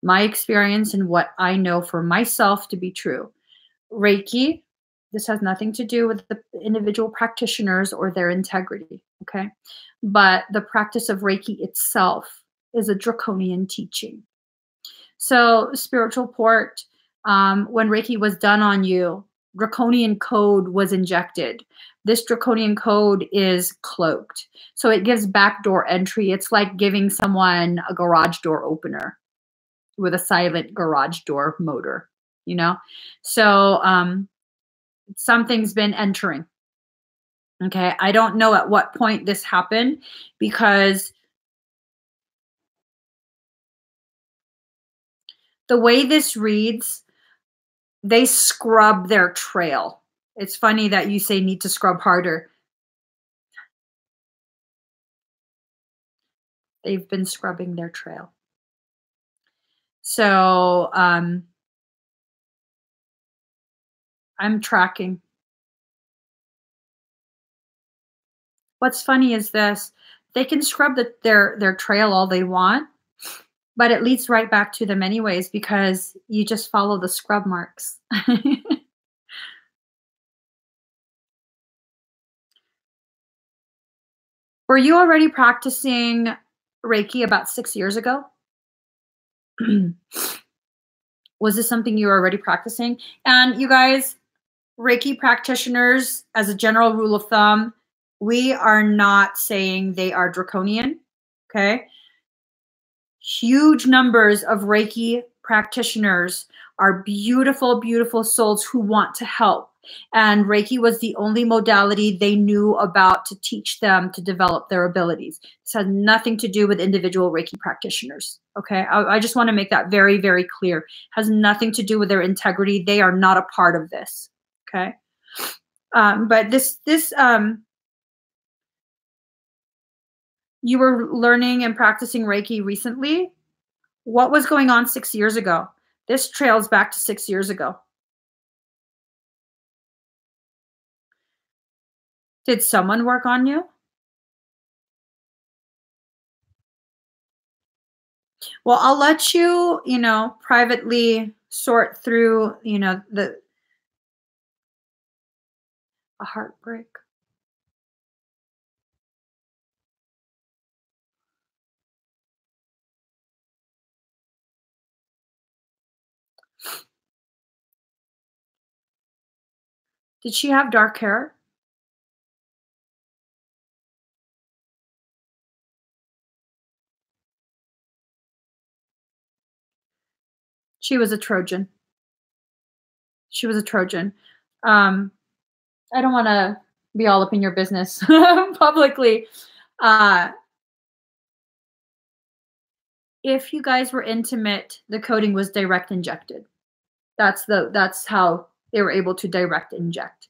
my experience and what I know for myself to be true. Reiki, this has nothing to do with the individual practitioners or their integrity, okay? But the practice of Reiki itself is a draconian teaching. So, spiritual port, when Reiki was done on you, draconian code was injected. This draconian code is cloaked. So it gives backdoor entry. It's like giving someone a garage door opener with a silent garage door motor, you know? So something's been entering. Okay. I don't know at what point this happened because the way this reads, they scrub their trail. It's funny that you say need to scrub harder. They've been scrubbing their trail. So I'm tracking. What's funny is this. They can scrub their trail all they want, but it leads right back to them anyways because you just follow the scrub marks. Were you already practicing Reiki about 6 years ago? Was this something you were already practicing? And you guys, Reiki practitioners, as a general rule of thumb, we are not saying they are draconian, okay? Huge numbers of Reiki practitioners are beautiful, beautiful souls who want to help. And Reiki was the only modality they knew about to teach them to develop their abilities. This has nothing to do with individual Reiki practitioners. Okay. I just want to make that very, very clear. It has nothing to do with their integrity. They are not a part of this. Okay. But you were learning and practicing Reiki recently. What was going on 6 years ago? This trails back to 6 years ago. Did someone work on you? Well, I'll let you, privately sort through, a heartbreak. Did she have dark hair? She was a Trojan. She was a Trojan. Um, I don't want to be all up in your business publicly. If you guys were intimate, the coding was direct injected. That's how they were able to direct inject.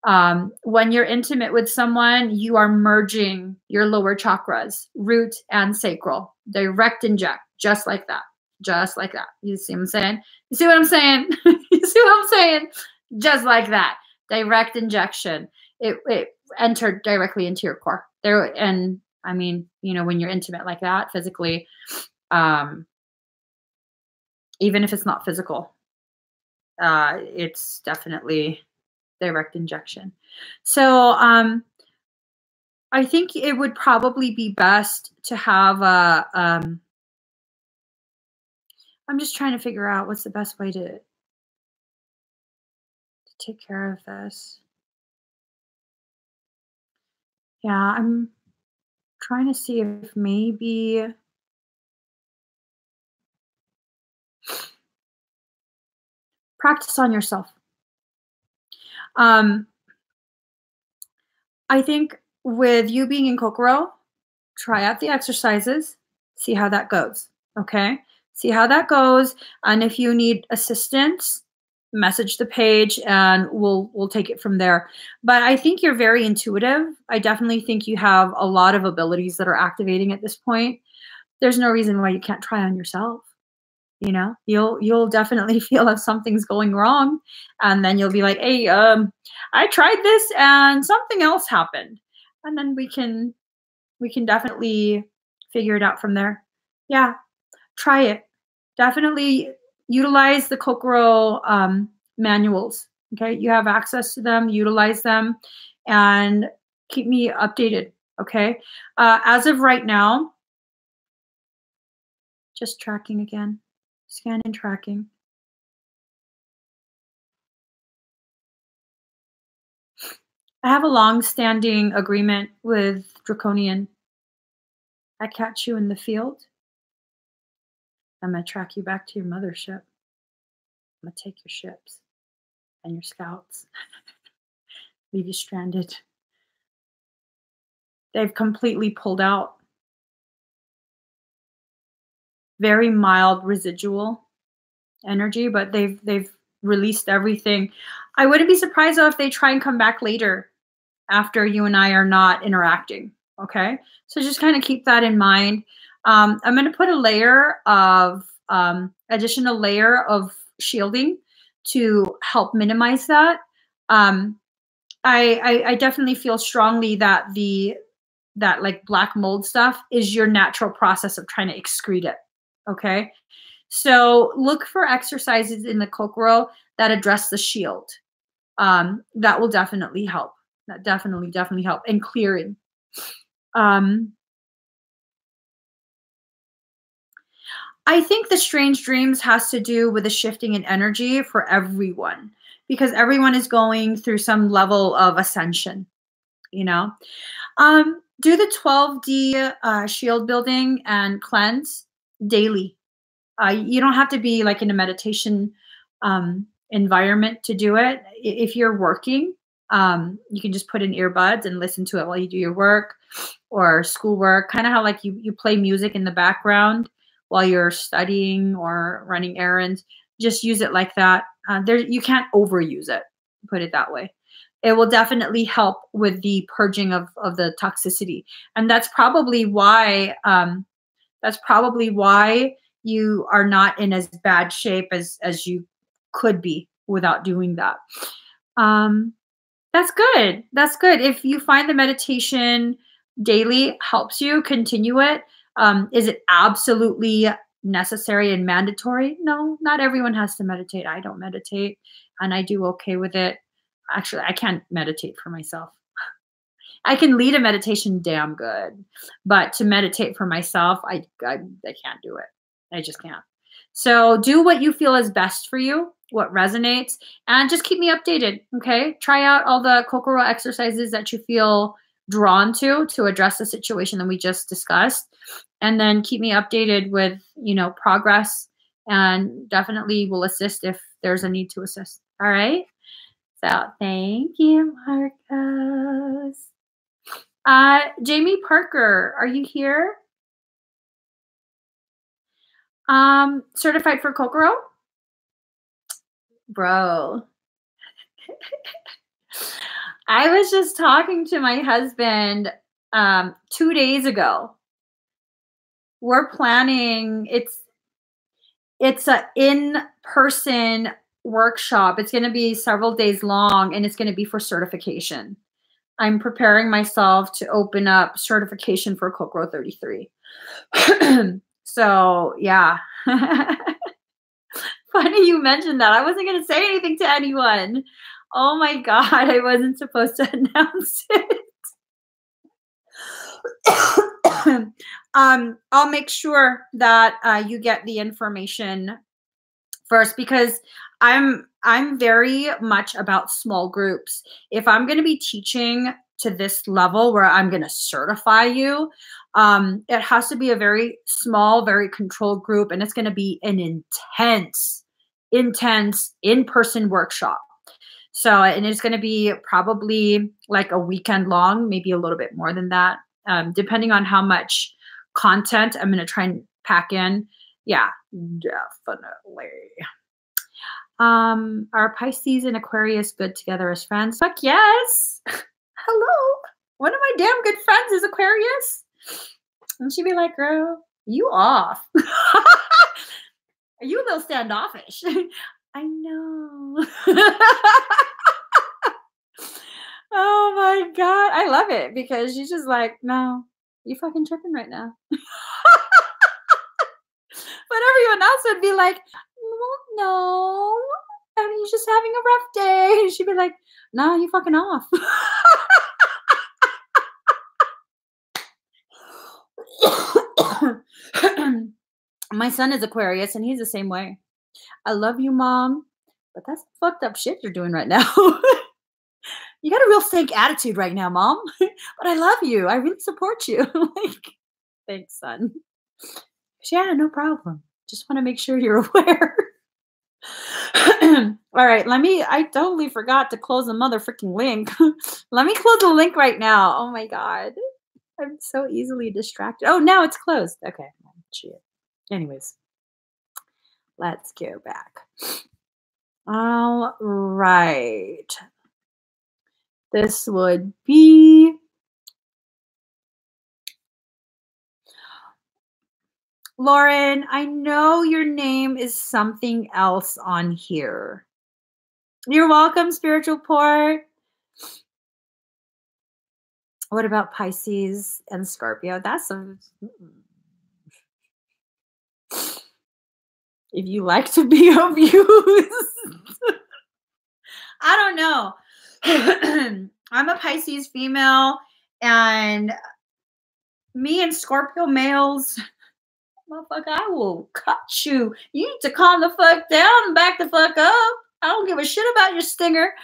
When you're intimate with someone, you are merging your lower chakras, root and sacral, direct inject, just like that. Just like that. You see what I'm saying? You see what I'm saying? You see what I'm saying? Just like that. Direct injection. It entered directly into your core. There, and I mean, you know, when you're intimate like that physically, even if it's not physical, it's definitely direct injection. So I think it would probably be best to have a I'm just trying to figure out what's the best way to take care of this. Yeah, I'm trying to see if maybe practice on yourself. I think with you being in Kokoro, try out the exercises, see how that goes. Okay? See how that goes. And if you need assistance, message the page and we'll take it from there. But I think you're very intuitive. I definitely think you have a lot of abilities that are activating at this point. There's no reason why you can't try on yourself. You know, you'll definitely feel if something's going wrong, and then you'll be like, hey, I tried this and something else happened. And then we can definitely figure it out from there. Yeah, try it. Definitely utilize the Kokoro manuals. Okay, you have access to them, utilize them, and keep me updated. Okay, as of right now, just tracking again, scan and tracking. I have a long-standing agreement with Draconian. I catch you in the field. I'm going to track you back to your mothership. I'm going to take your ships and your scouts. Leave you stranded. They've completely pulled out. Very mild residual energy, but they've released everything. I wouldn't be surprised though if they try and come back later after you and I are not interacting. Okay, so just kind of keep that in mind. I'm going to put a layer of additional layer of shielding to help minimize that. I definitely feel strongly that that like black mold stuff is your natural process of trying to excrete it. Okay, so look for exercises in the Kokoro that address the shield. That will definitely help. That definitely help in clearing. I think the strange dreams has to do with the shifting in energy for everyone, because everyone is going through some level of ascension, you know. Do the 12D shield building and cleanse daily. You don't have to be like in a meditation environment to do it. If you're working, you can just put in earbuds and listen to it while you do your work or schoolwork, kind of how like you play music in the background while you're studying or running errands. Just use it like that. You can't overuse it, put it that way. It will definitely help with the purging of the toxicity. And that's probably why you are not in as bad shape as you could be without doing that. That's good. That's good. If you find the meditation daily helps you, continue it. Is it absolutely necessary and mandatory? No, not everyone has to meditate. I don't meditate and I do okay with it. Actually, I can't meditate for myself. I can lead a meditation damn good, but to meditate for myself, I can't do it. I just can't. So do what you feel is best for you, what resonates, and just keep me updated, okay? Try out all the Kokoro exercises that you feel drawn to address the situation that we just discussed, and then keep me updated with, you know, progress, and definitely will assist if there's a need to assist. All right? So thank you, Marcos. Jamie Parker, are you here? Certified for Kokoro? Bro. I was just talking to my husband 2 days ago. We're planning it's a in-person workshop. It's going to be several days long and it's going to be for certification. I'm preparing myself to open up certification for Kokoro 33. So, yeah. Funny you mentioned that. I wasn't going to say anything to anyone. Oh my God, I wasn't supposed to announce it. I'll make sure that you get the information first because I'm very much about small groups. If I'm going to be teaching to this level where I'm going to certify you, it has to be a very small, very controlled group, and it's going to be an intense in-person workshop. So, and it's going to be probably like a weekend long, maybe a little bit more than that, depending on how much content I'm going to try and pack in. Yeah, definitely. Are Pisces and Aquarius good together as friends? Fuck yes. Hello. One of my damn good friends is Aquarius. And she'd be like, girl, you off. Are you a little standoffish? I know. Oh my God. I love it because she's just like, no, you fucking tripping right now. But everyone else would be like, well, no, I mean, he's just having a rough day. And she'd be like, no, you fucking off. My son is Aquarius and he's the same way. I love you, Mom, but that's fucked up shit you're doing right now. You got a real fake attitude right now, Mom, but I love you. I really support you. Like, thanks, son. Yeah, no problem. Just want to make sure you're aware. All right, I totally forgot to close the motherfucking link. Let me close the link right now. Oh my God. I'm so easily distracted. Oh, now it's closed. Okay. Shit. Anyways, let's go back. All right. This would be Lauren. I know your name is something else on here. You're welcome, Spiritual Port. What about Pisces and Scorpio? That's a... If you like to be abused. I don't know. I'm a Pisces female, and me and Scorpio males, motherfucker, I will cut you. You need to calm the fuck down and back the fuck up. I don't give a shit about your stinger.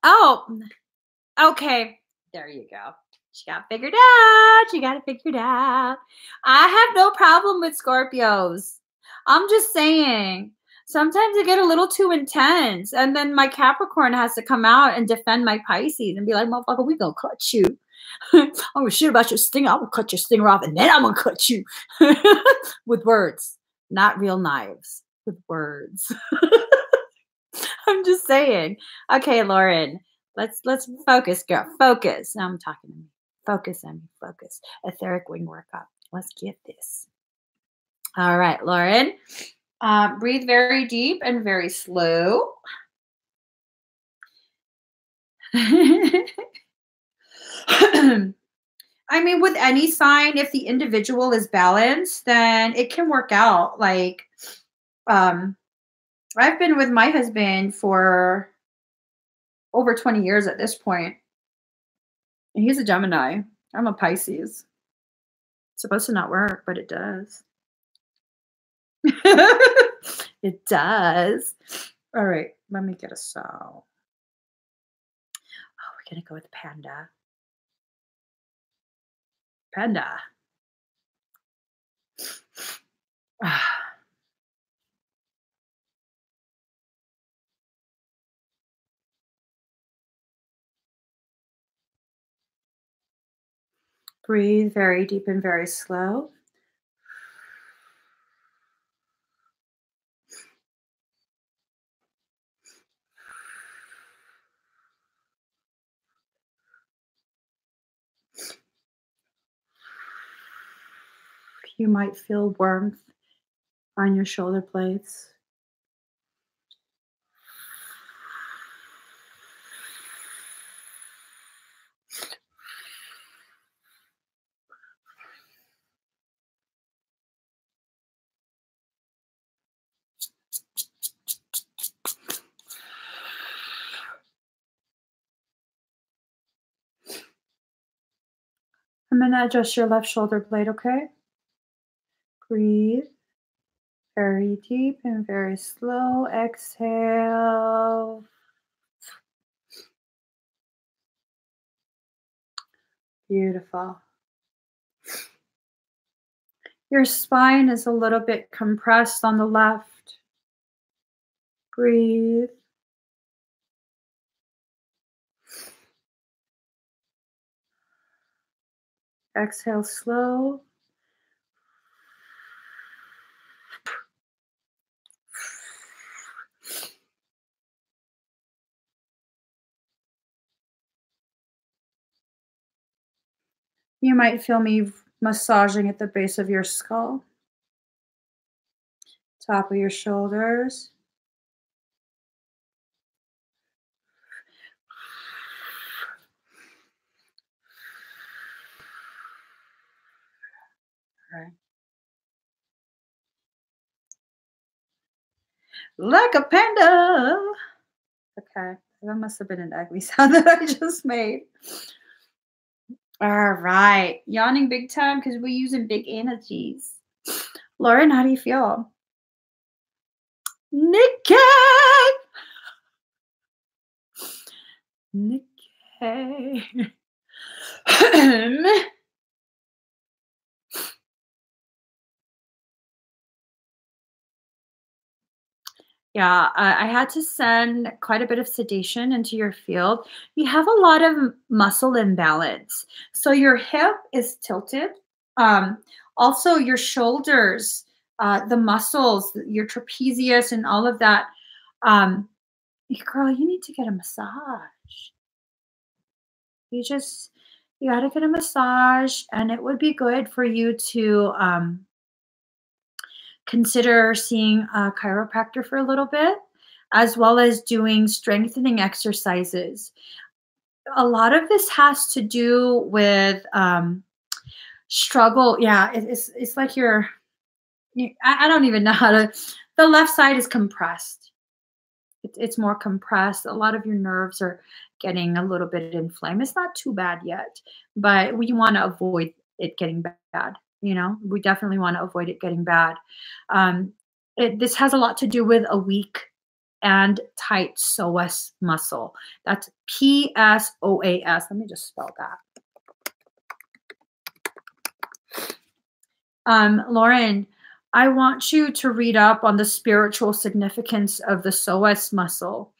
Oh, okay. There you go. She got figured out. She got it figured out. I have no problem with Scorpios. I'm just saying, sometimes they get a little too intense. And then my Capricorn has to come out and defend my Pisces and be like, motherfucker, we gonna cut you. I'm gonna shit about your stinger. I'm gonna cut your stinger off and then I'm gonna cut you. With words, not real knives. With words. I'm just saying. Okay, Lauren, let's focus, girl. Focus. Now I'm talking to me. Focus on me. Focus. Etheric wing workup. Let's get this. All right, Lauren. Breathe very deep and very slow. I mean, with any sign, if the individual is balanced, then it can work out. Like, I've been with my husband for over 20 years at this point. And he's a Gemini. I'm a Pisces. It's supposed to not work, but it does. It does. All right, let me get a sound. Oh, we're going to go with Panda. Panda. Breathe very deep and very slow. You might feel warmth on your shoulder blades. I'm going to adjust your left shoulder blade, okay? Breathe very deep and very slow. Exhale. Beautiful. Your spine is a little bit compressed on the left. Breathe. Exhale slow. You might feel me massaging at the base of your skull, top of your shoulders. All right. Like a panda. Okay, that must have been an ugly sound that I just made. All right, yawning big time because we're using big energies. Lauren, how do you feel? Nikki! Nikki. Yeah, I had to send quite a bit of sedation into your field. You have a lot of muscle imbalance. So your hip is tilted. Um, Also, your shoulders, the muscles, your trapezius, and all of that. Um, Girl, you need to get a massage. You just, you got to get a massage, and it would be good for you to consider seeing a chiropractor for a little bit, as well as doing strengthening exercises. A lot of this has to do with struggle. Yeah, it's like I don't even know how to. The left side is compressed. It's more compressed. A lot of your nerves are getting a little bit inflamed. It's not too bad yet, but we want to avoid it getting bad. We definitely want to avoid it getting bad. Um, this has a lot to do with a weak and tight psoas muscle. That's PSOAS. Let me just spell that. Lauren, I want you to read up on the spiritual significance of the psoas muscle.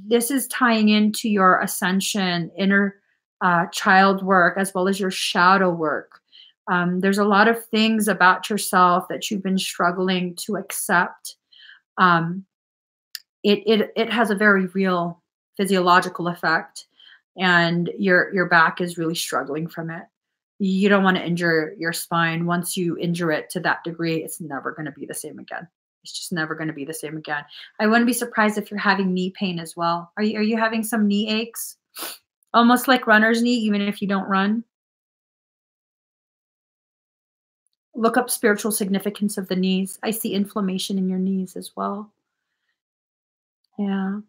This is tying into your ascension, inner child work, as well as your shadow work. There's a lot of things about yourself that you've been struggling to accept. It has a very real physiological effect, and your back is really struggling from it. You don't want to injure your spine. Once you injure it to that degree, it's never going to be the same again. It's just never going to be the same again. I wouldn't be surprised if you're having knee pain as well. Are you having some knee aches? Almost like runner's knee, even if you don't run? Look up spiritual significance of the knees. I see inflammation in your knees as well. Yeah.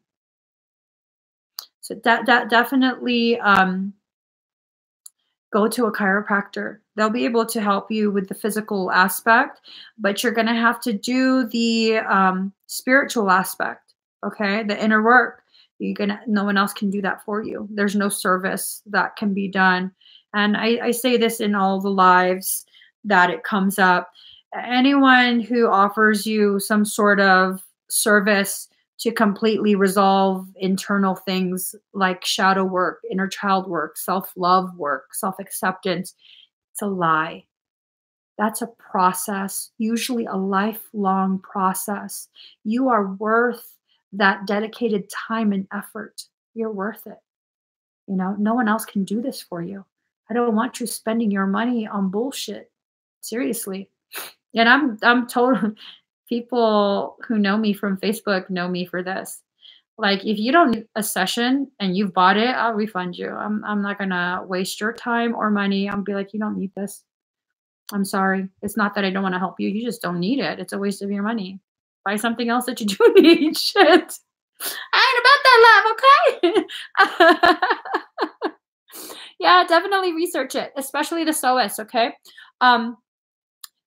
So that definitely go to a chiropractor. They'll be able to help you with the physical aspect, but you're going to have to do the spiritual aspect. Okay, the inner work. No one else can do that for you. There's no service that can be done. And I say this in all the lives that it comes up. anyone who offers you some sort of service to completely resolve internal things like shadow work, inner child work, self-love work, self-acceptance, it's a lie. That's a process, usually a lifelong process. You are worth that dedicated time and effort. You're worth it. You know, no one else can do this for you. I don't want you spending your money on bullshit. Seriously. And I'm told people who know me from Facebook know me for this. Like if you don't need a session and you've bought it, I'll refund you. I'm not gonna waste your time or money. I'll be like, you don't need this. I'm sorry. It's not that I don't want to help you. You just don't need it. It's a waste of your money. Buy something else that you do need. Shit. I ain't about that love, okay? Yeah, definitely research it, especially the psoas, okay?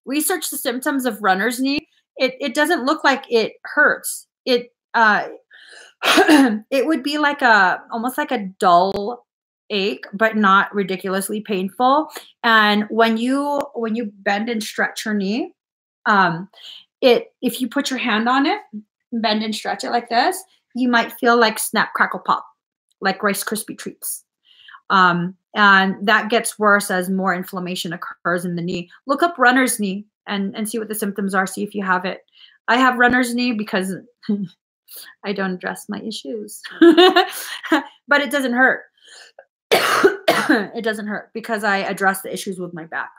Research the symptoms of runner's knee. It doesn't look like it hurts. It it would be like almost like a dull ache, but not ridiculously painful. And when you bend and stretch your knee, if you put your hand on it, bend and stretch it like this, you might feel like snap, crackle, pop, like Rice Krispie treats. And that gets worse as more inflammation occurs in the knee. Look up runner's knee and see what the symptoms are. See if you have it. I have runner's knee because I don't address my issues, but it doesn't hurt. It doesn't hurt because I address the issues with my back.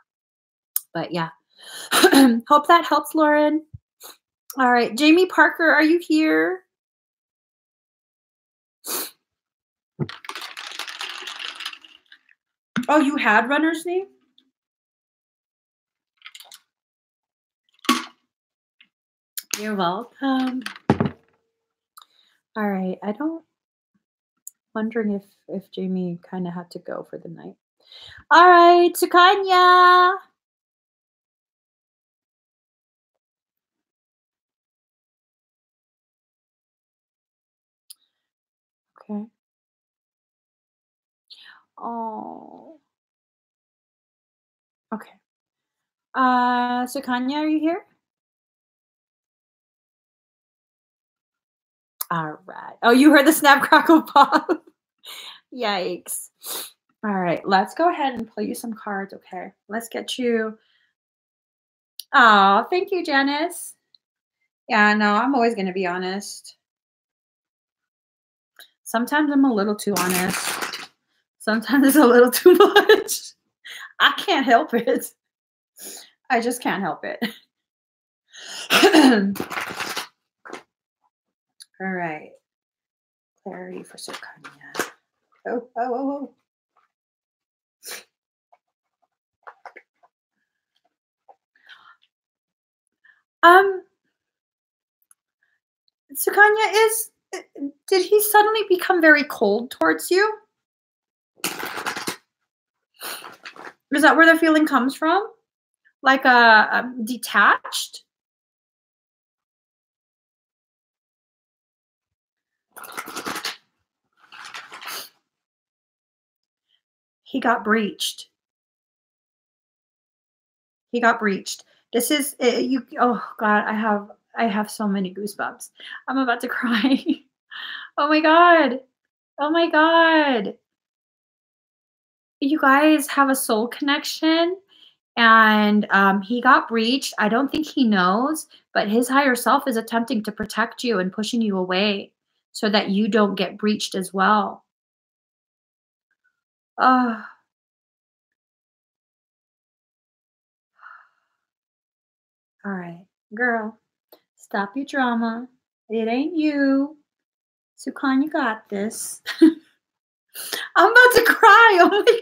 But yeah, hope that helps, Lauren. All right, Jamie Parker, are you here? Oh, you had runner's knee? You're welcome. All right, wondering if Jamie kind of had to go for the night. All right, Sukanya. Okay. Oh. Okay. Sukanya, are you here? All right. Oh, you heard the snap, crackle, pop. Yikes. All right, let's go ahead and play you some cards, okay? Let's get you. Oh, thank you, Janice. Yeah, no, I'm always going to be honest. Sometimes I'm a little too honest. Sometimes it's a little too much. I can't help it. I just can't help it. All right. Clarity for Sukanya. Oh. Sukanya, did he suddenly become very cold towards you? Is that where the feeling comes from? Like detached? He got breached. He got breached. This is you. Oh God, I have so many goosebumps. I'm about to cry. Oh my God. Oh my God. You guys have a soul connection, and he got breached. I don't think he knows, but his higher self is attempting to protect you and pushing you away so that you don't get breached as well. Oh. All right, girl, stop your drama. It ain't you. Sukanya, you got this. I'm about to cry. Oh my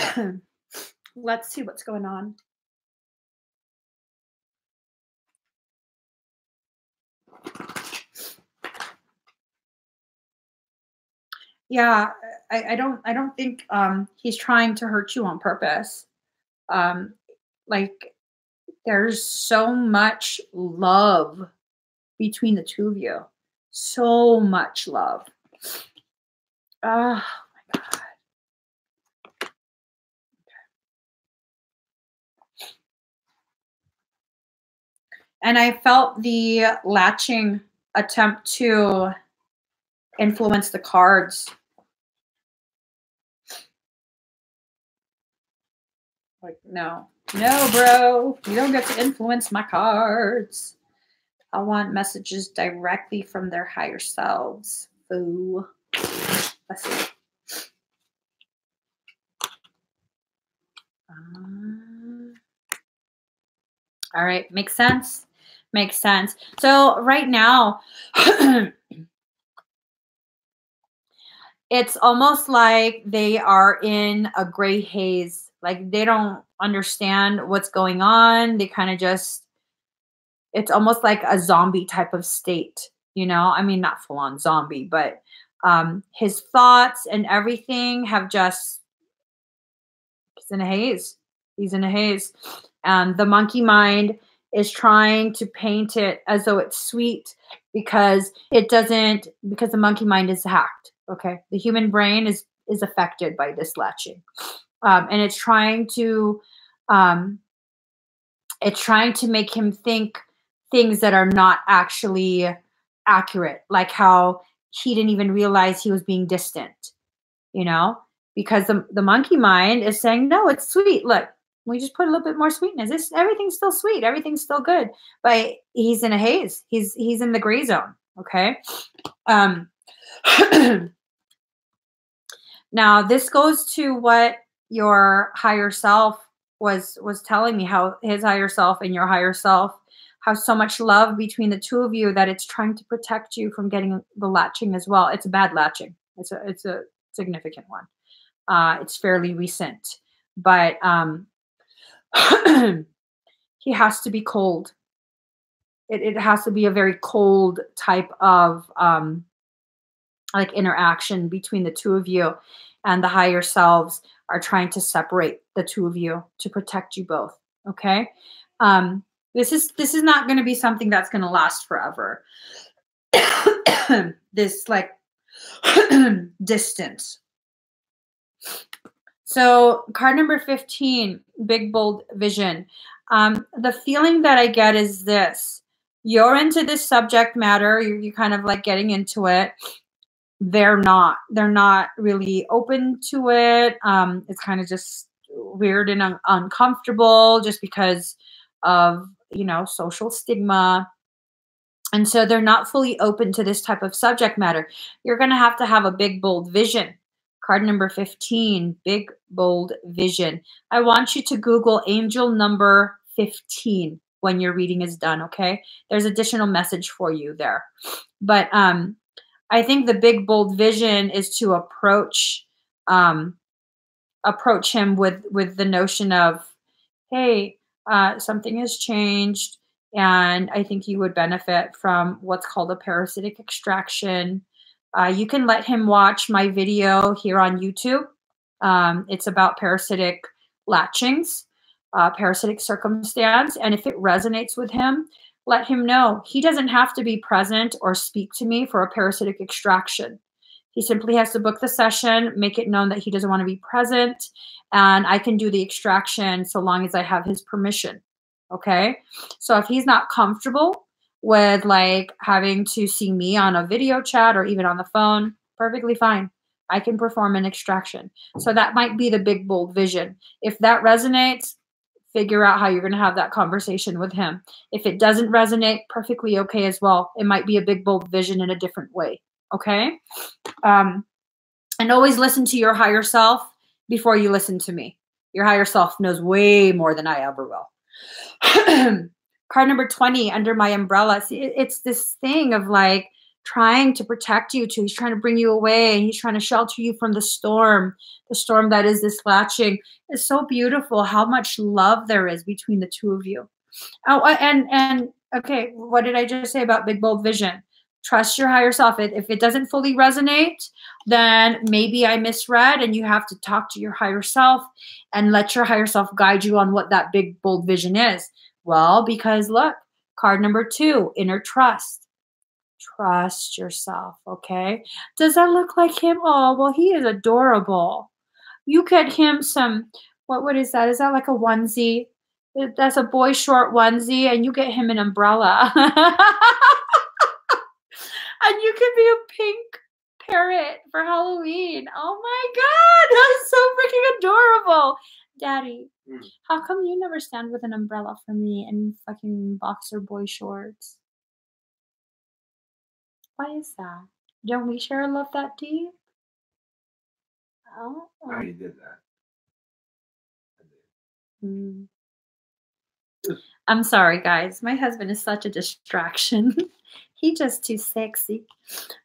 God. Let's see what's going on. Yeah, I don't think he's trying to hurt you on purpose. Like there's so much love between the two of you. So much love. Oh my And I felt the latching attempt to influence the cards. Like, no, bro, you don't get to influence my cards. I want messages directly from their higher selves. Ooh. Let's see. All right, makes sense. Makes sense. So right now, it's almost like they are in a gray haze. Like they don't understand what's going on. They kind of just, it's almost like a zombie type of state, you know? I mean, not full on zombie, but his thoughts and everything have just, he's in a haze. He's in a haze. And the monkey mind is trying to paint it as though it's sweet because it doesn't, because the monkey mind is hacked. Okay. The human brain is affected by this latching. And it's trying to make him think things that are not actually accurate, like how he didn't even realize he was being distant, you know, because the monkey mind is saying, no, it's sweet. Look, we just put a little bit more sweetness. Everything's still sweet. Everything's still good. But he's in a haze. He's in the gray zone. Okay. Now this goes to what your higher self was telling me, how his higher self and your higher self have so much love between the two of you that it's trying to protect you from getting the latching as well. It's a bad latching. It's a significant one. It's fairly recent, but he has to be cold. It has to be a very cold type of like interaction between the two of you, and the higher selves are trying to separate the two of you to protect you both. Okay. This is not going to be something that's going to last forever. This like distance. So card number 15, big, bold vision. The feeling that I get is this: you're into this subject matter. You're kind of like getting into it. They're not really open to it. It's kind of just weird and uncomfortable just because of, you know, social stigma. And so they're not fully open to this type of subject matter. You're going to have a big, bold vision. Card number 15, big, bold vision. I want you to Google angel number 15 when your reading is done, okay? There's additional message for you there. But I think the big, bold vision is to approach him with the notion of, hey, something has changed, and I think you would benefit from what's called a parasitic extraction. You can let him watch my video here on YouTube. It's about parasitic latchings, parasitic circumstance, and if it resonates with him, let him know. He doesn't have to be present or speak to me for a parasitic extraction. He simply has to book the session, make it known that he doesn't want to be present, and I can do the extraction so long as I have his permission. Okay? So if he's not comfortable with like having to see me on a video chat or even on the phone, perfectly fine. I can perform an extraction. So that might be the big, bold vision. If that resonates, figure out how you're going to have that conversation with him. If it doesn't resonate, perfectly okay as well. It might be a big, bold vision in a different way. Okay? And always listen to your higher self before you listen to me. Your higher self knows way more than I ever will. Card number 20, under my umbrella. See, it's this thing of like trying to protect you too. He's trying to bring you away. He's trying to shelter you from the storm that is this latching. It's so beautiful how much love there is between the two of you. Oh, and okay, what did I just say about big, bold vision? Trust your higher self. If it doesn't fully resonate, then maybe I misread, and you have to talk to your higher self and let your higher self guide you on what that big, bold vision is. Well, because look, card number 2, inner trust. Trust yourself, okay? Does that look like him? Oh, well, he is adorable. You get him some, what is that? Is that like a onesie? That's a boy short onesie, and you get him an umbrella. And you could be a pink parrot for Halloween. Oh my God, that's so freaking adorable. Daddy, how come you never stand with an umbrella for me and fucking boxer boy shorts? Why is that? Don't we share a love that deep? Oh. I already did that. Hmm. I'm sorry, guys. My husband is such a distraction. He's just too sexy.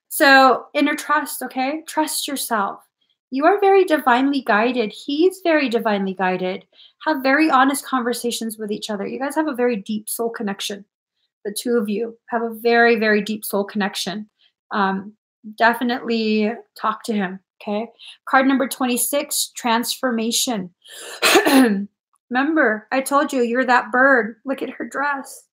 So, inner trust, okay? Trust yourself. You are very divinely guided. He's very divinely guided. Have very honest conversations with each other. You guys have a very deep soul connection. The two of you have a very, very deep soul connection. Definitely talk to him, okay? Card number 26, transformation. Remember, I told you, you're that bird. Look at her dress.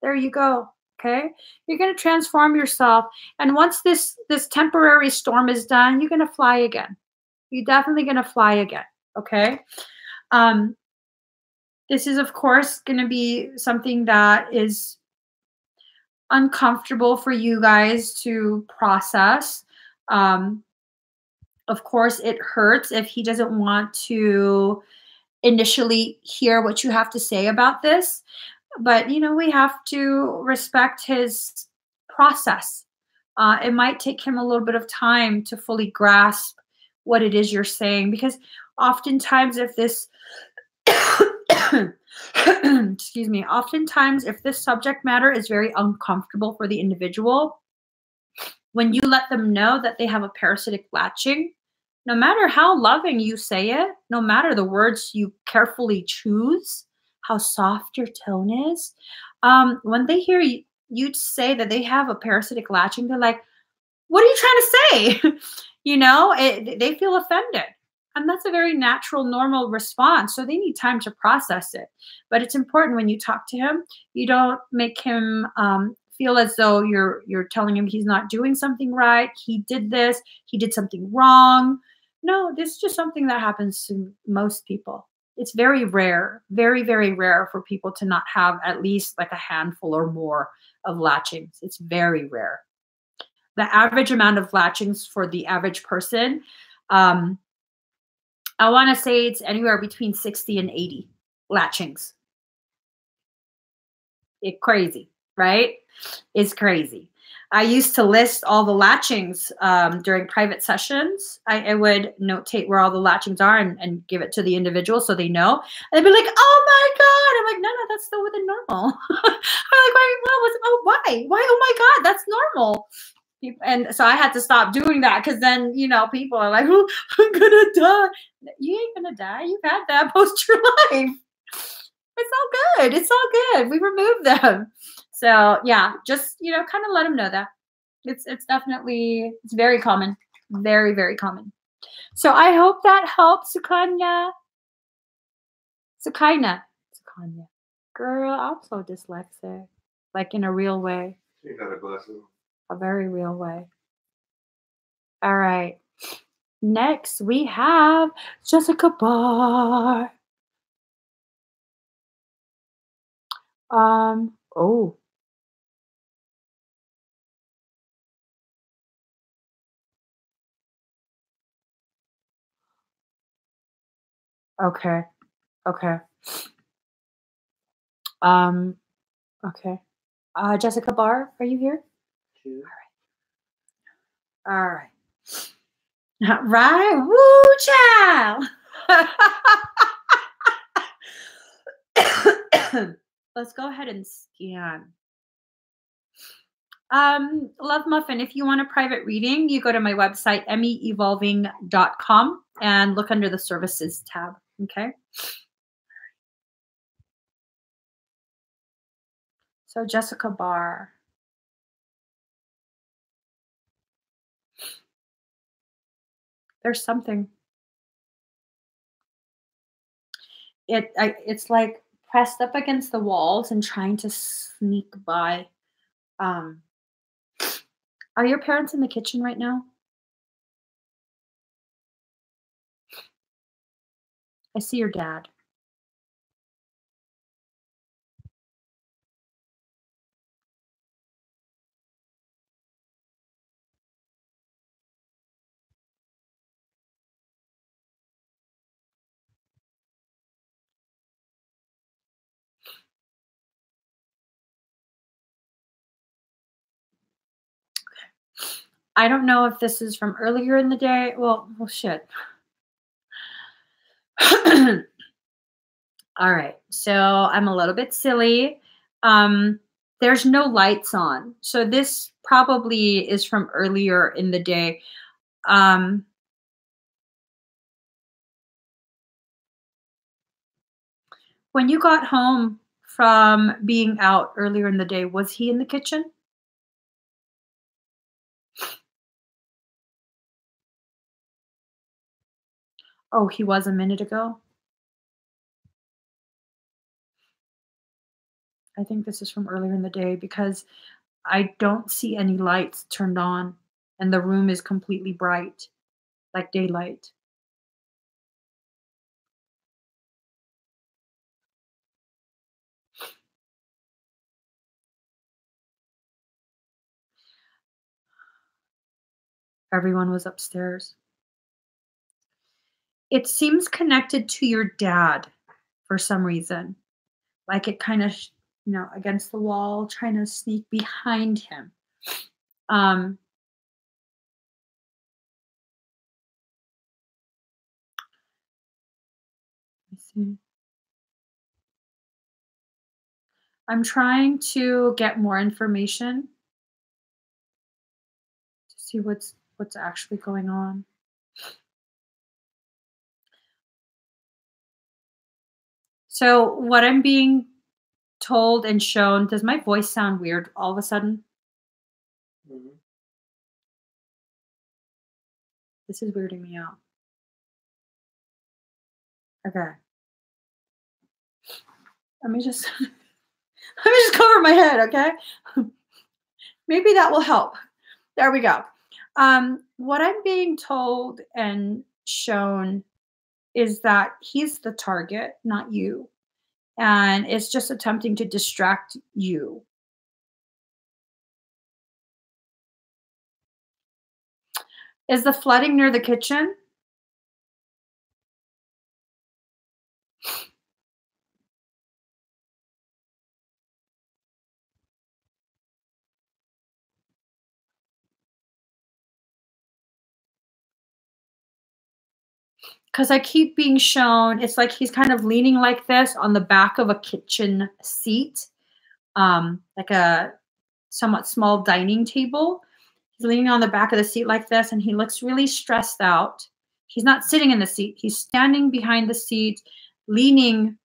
There you go. Okay. You're going to transform yourself. And once this temporary storm is done, you're going to fly again. You're definitely going to fly again. Okay. This is, of course, going to be something that is uncomfortable for you guys to process. Of course, it hurts if he doesn't want to initially hear what you have to say about this. But, you know, we have to respect his process. It might take him a little bit of time to fully grasp what it is you're saying, because oftentimes if this, excuse me, oftentimes if this subject matter is very uncomfortable for the individual, when you let them know that they have a parasitic latching, no matter how loving you say it, no matter the words you carefully choose, how soft your tone is, when they hear you say that they have a parasitic latching, they're like, what are you trying to say? You know, they feel offended. And that's a very natural, normal response. So they need time to process it. But it's important when you talk to him, you don't make him feel as though you're telling him he's not doing something right. He did this. He did something wrong. No, this is just something that happens to most people. It's very rare, very, very rare for people to not have at least like a handful or more of latchings. It's very rare. The average amount of latchings for the average person, I want to say it's anywhere between 60 and 80 latchings. It's crazy, right? It's crazy. I used to list all the latchings during private sessions. I would notate where all the latchings are and give it to the individual so they know. And they'd be like, oh my God. I'm like, no, that's still within normal. I'm like, why? Why? Oh my God, that's normal. And so I had to stop doing that because then, you know, people are like, oh, I'm going to die. You ain't going to die. You've had that most your life. It's all good. It's all good. We removed them. So yeah, just, you know, kind of let them know that it's definitely, it's very common. Very, very common. So I hope that helps, Sukanya. Sukanya. Girl, I'm so dyslexic. Like in a real way. You got a blessing. A very real way. All right. Next, we have Jessica Barr. Oh. Okay. Okay. Okay. Jessica Barr, are you here? Sure. All right. Right. Woo, child. Let's go ahead and scan. Love Muffin, if you want a private reading, you go to my website, meevolving.com, and look under the services tab. Okay. So Jessica Barr. There's something. It's like pressed up against the walls and trying to sneak by. Are your parents in the kitchen right now? I see your dad. I don't know if this is from earlier in the day. Well, shit. All right. So I'm a little bit silly. Um, there's no lights on. So this probably is from earlier in the day. Um, when you got home from being out earlier in the day, was he in the kitchen? Oh, he was a minute ago. I think this is from earlier in the day because I don't see any lights turned on and the room is completely bright, like daylight. Everyone was upstairs. It seems connected to your dad for some reason. Like it kind of, against the wall, trying to sneak behind him. Um, let's see. I'm trying to get more information to see what's actually going on. So what I'm being told and shown, does my voice sound weird all of a sudden? Mhm. This is weirding me out. Okay. Let me just let me just cover my head, okay? Maybe that will help. There we go. What I'm being told and shown is that he's the target, not you. And it's just attempting to distract you. Is the flooding near the kitchen? Because I keep being shown, it's like he's kind of leaning like this on the back of a kitchen seat, like a somewhat small dining table. He's leaning on the back of the seat like this, and he looks really stressed out. He's not sitting in the seat, he's standing behind the seat, leaning.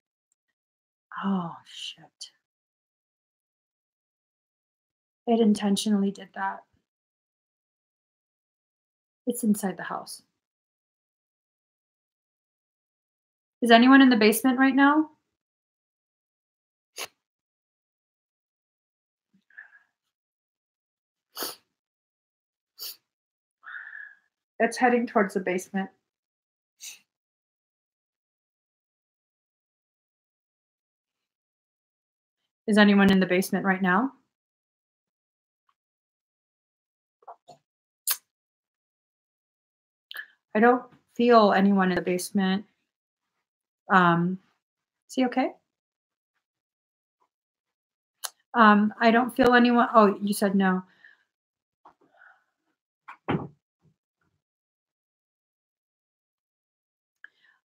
Oh, shit. It intentionally did that. It's inside the house. Is anyone in the basement right now? It's heading towards the basement. Is anyone in the basement right now? I don't feel anyone in the basement. Is he okay? I don't feel anyone. Oh, you said no.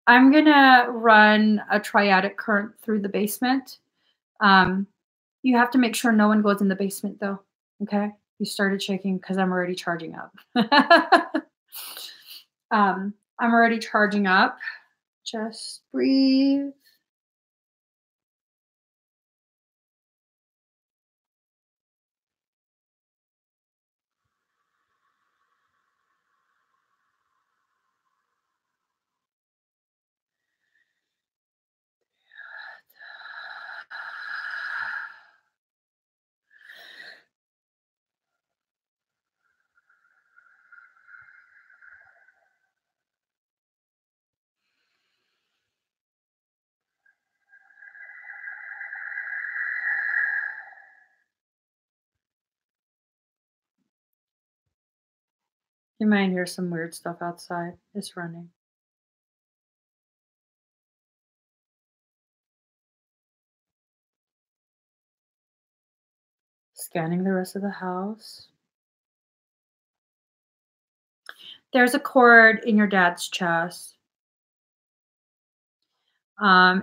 I'm gonna run a triadic current through the basement. Um, you have to make sure no one goes in the basement, though. Okay? You started shaking because I'm already charging up. I'm already charging up. Just breathe. You might hear some weird stuff outside. It's running. Scanning the rest of the house. There's a cord in your dad's chest.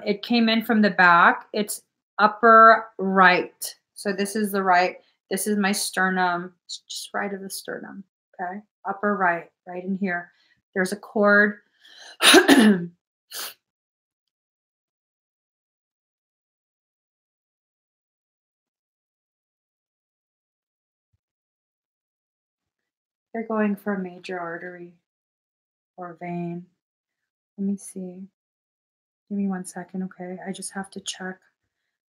It came in from the back. It's upper right. So this is the right. This is my sternum. It's just right of the sternum. Okay. Upper right, right in here. There's a cord. They're going for a major artery or vein. Let me see. Give me 1 second, okay? I just have to check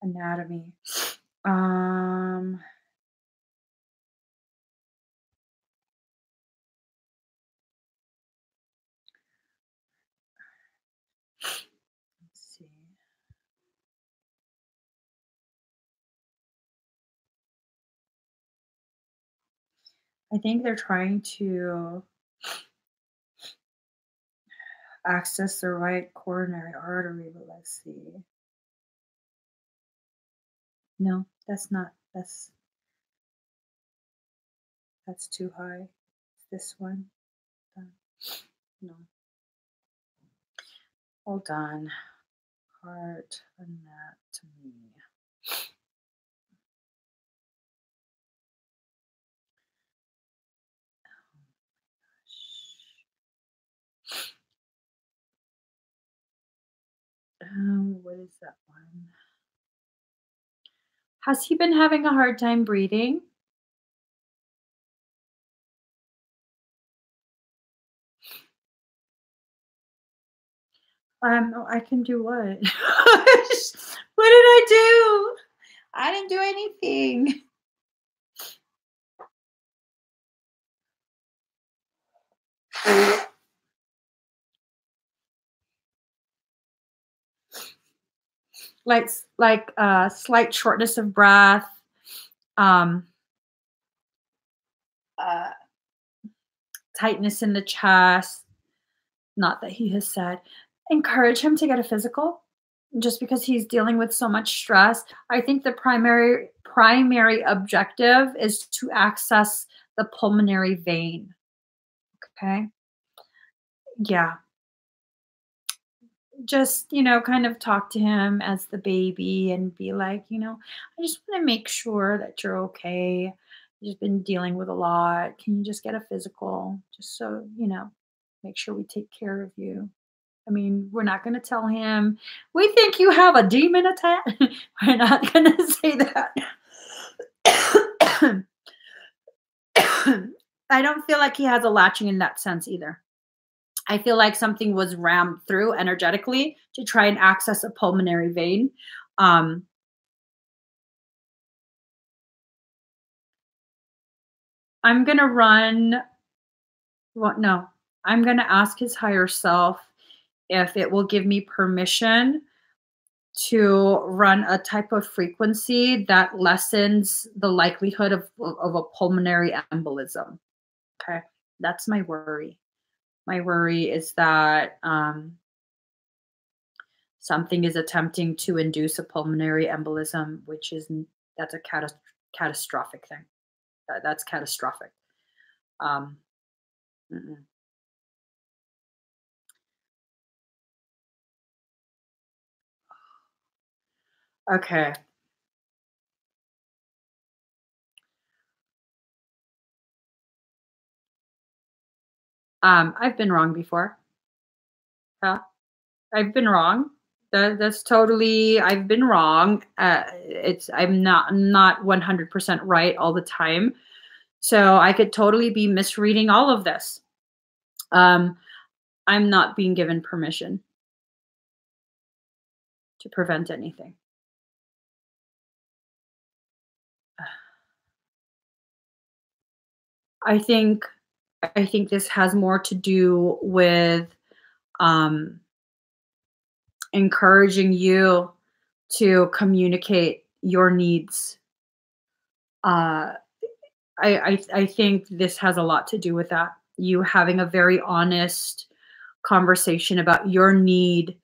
anatomy. Um, let's see. I think they're trying to access the right coronary artery, but let's see. No, that's not. That's too high. This one. No. Hold on. Heart anatomy. What is that one? Has he been having a hard time breathing? I can do what? What did I do? I didn't do anything. Like slight shortness of breath, um, uh, tightness in the chest. Not that he has said. Encourage him to get a physical, just because he's dealing with so much stress. I think the primary objective is to access the pulmonary vein. Okay. Yeah. Just, kind of talk to him as the baby and be like, I just want to make sure that you're okay. You've been dealing with a lot. Can you just get a physical? Just so, make sure we take care of you. I mean, we're not going to tell him, we think you have a demon attack. We're not going to say that. I don't feel like he has a latching in that sense either. I feel like something was rammed through energetically to try and access a pulmonary vein. I'm going to run. Well, no, I'm going to ask his higher self if it will give me permission to run a type of frequency that lessens the likelihood of a pulmonary embolism. Okay. That's my worry. My worry is that something is attempting to induce a pulmonary embolism, that's a catastrophic thing. That's catastrophic. Mm-mm. Okay. I've been wrong before. Yeah, I've been wrong. That's totally. I've been wrong. I'm not 100% right all the time, so I could totally be misreading all of this. I'm not being given permission to prevent anything. I think I think this has more to do with um, encouraging you to communicate your needs. Uh, I think this has a lot to do with that. You having a very honest conversation about your need,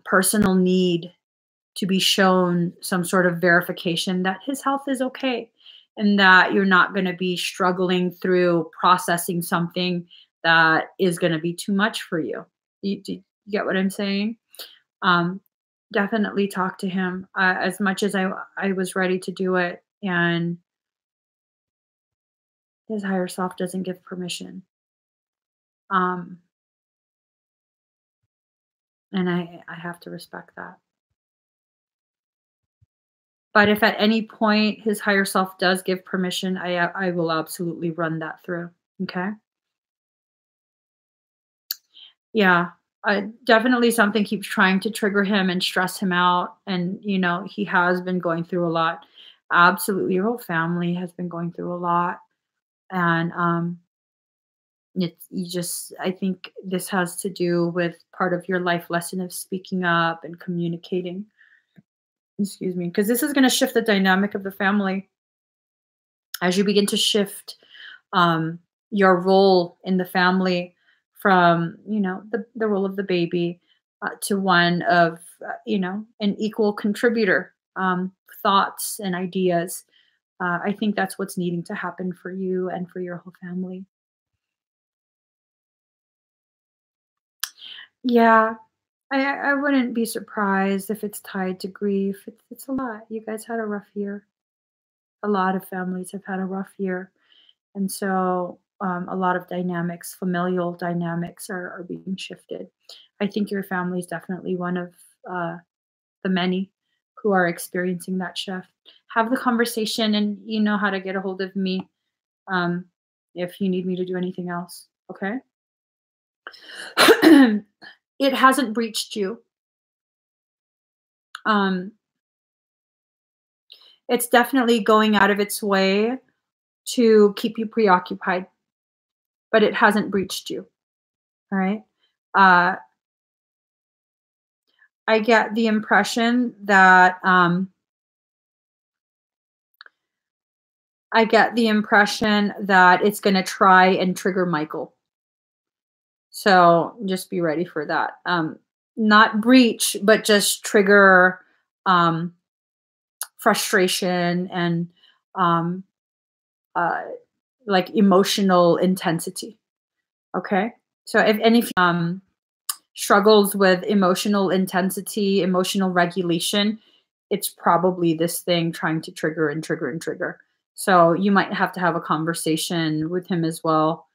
personal need to be shown some sort of verification that his health is okay and that you're not going to be struggling through processing something that is going to be too much for you. Do you get what I'm saying? Um, Definitely talk to him as much as I was ready to do it, and his higher self doesn't give permission. Um, and I have to respect that. But if at any point his higher self does give permission, I will absolutely run that through. Okay. Yeah. Definitely something keeps trying to trigger him and stress him out. And, he has been going through a lot. Absolutely. Your whole family has been going through a lot. And I think this has to do with part of your life lesson of speaking up and communicating. Excuse me. Because this is going to shift the dynamic of the family as you begin to shift your role in the family from the role of the baby to one of an equal contributor, thoughts and ideas. I think that's what's needing to happen for you and for your whole family. Yeah, I wouldn't be surprised if it's tied to grief. It's a lot. You guys had a rough year. A lot of families have had a rough year. And so a lot of dynamics, familial dynamics, are being shifted. I think your family is definitely one of uh, the many who are experiencing that shift. Have the conversation, and you know how to get a hold of me um, if you need me to do anything else. Okay. It hasn't breached you. Um, it's definitely going out of its way to keep you preoccupied, but it hasn't breached you. All right. Uh, I get the impression that it's going to try and trigger Michael. So just be ready for that. Not breach, but just trigger um, frustration and um, uh, like emotional intensity. Okay. So if any struggles with emotional intensity, emotional regulation, it's probably this thing trying to trigger and trigger and trigger. So you might have to have a conversation with him as well.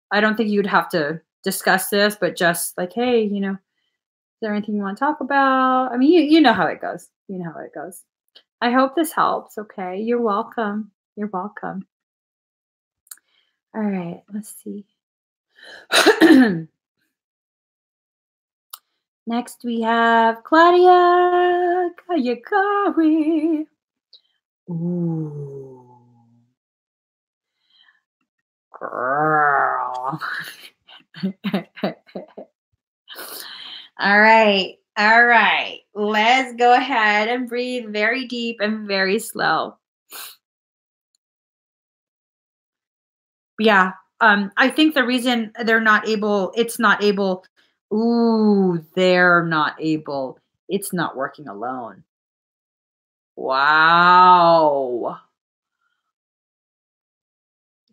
I don't think you'd have to discuss this, but just like, hey, is there anything you want to talk about? I mean, you know how it goes. You know how it goes. I hope this helps. Okay. You're welcome. You're welcome. All right. Let's see. Next, we have Claudia Kayakari. Ooh, girl. All right. All right. Let's go ahead and breathe very deep and very slow. Yeah. I think the reason they're not able, it's not able. Ooh, they're not able. It's not working alone. Wow.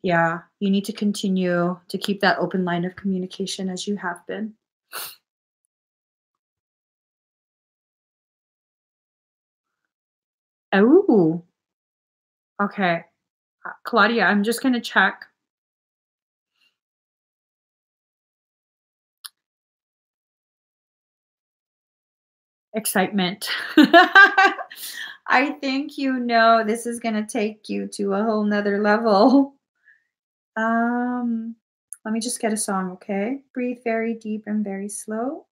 Yeah, you need to continue to keep that open line of communication as you have been. Oh, okay. Claudia, I'm just going to check. Excitement. I think this is going to take you to a whole nother level. Um, Let me just get a song, okay? Breathe very deep and very slow.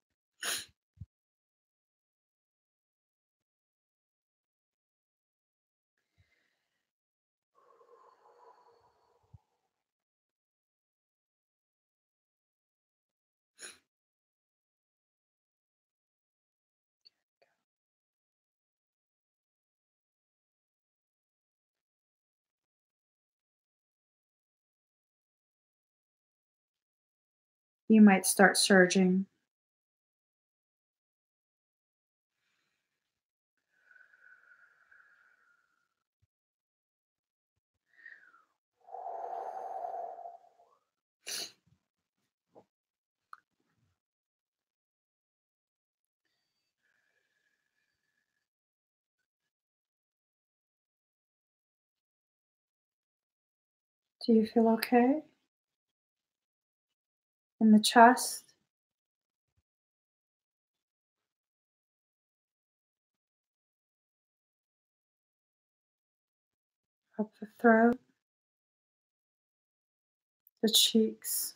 You might start surging. Do you feel okay in the chest, up the throat, the cheeks?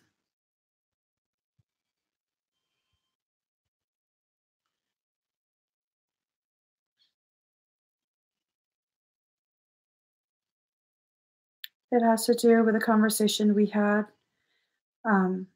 It has to do with a conversation we had. Um,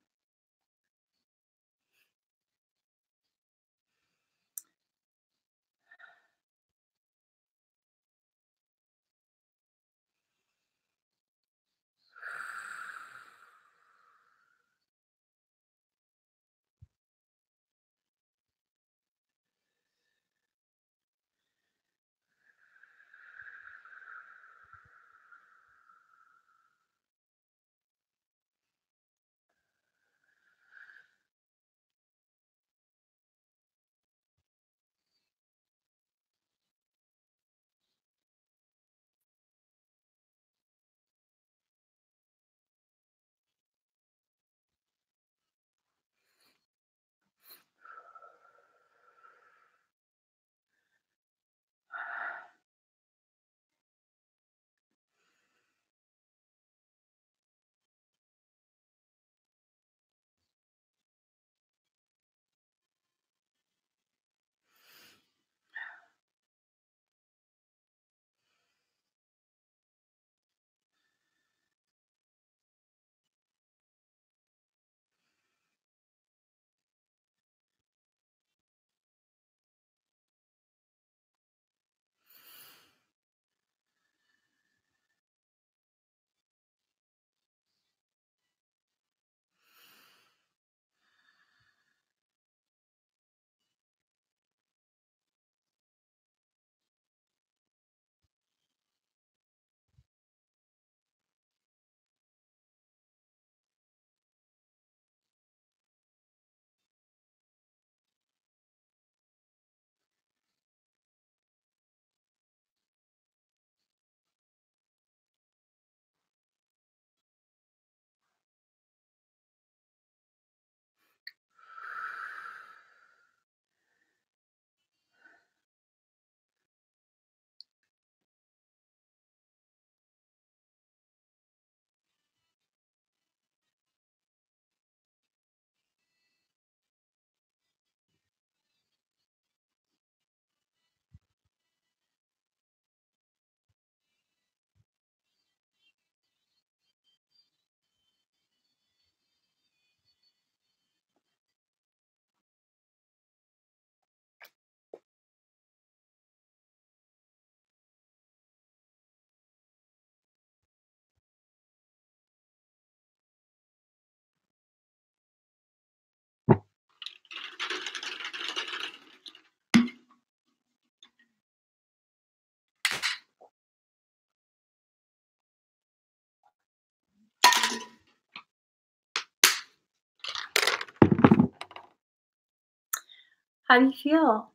how do you feel?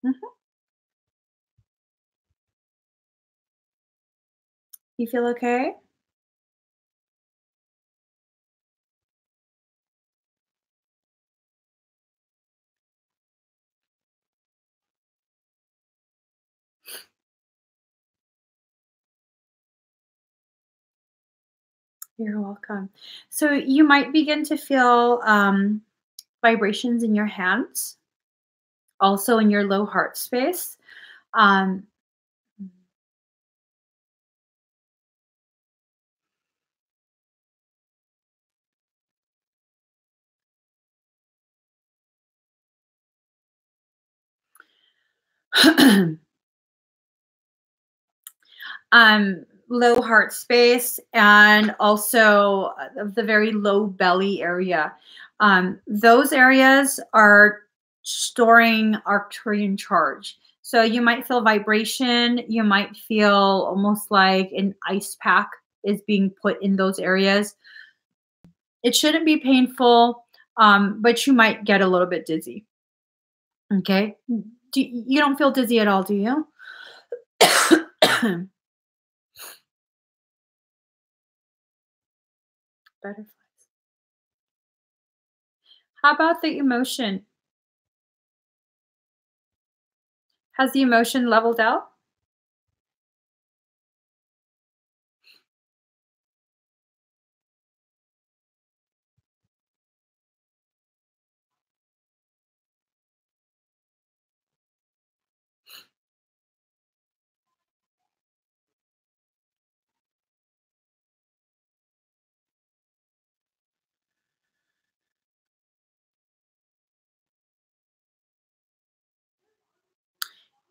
Mhm. You feel okay? You're welcome. So you might begin to feel vibrations in your hands, also in your low heart space. Um, low heart space and also the very low belly area. Those areas are storing Arcturian charge. So you might feel vibration. You might feel almost like an ice pack is being put in those areas. It shouldn't be painful, but you might get a little bit dizzy. Okay. You don't feel dizzy at all, do you? Butterflies. How about the emotion? Has the emotion leveled out?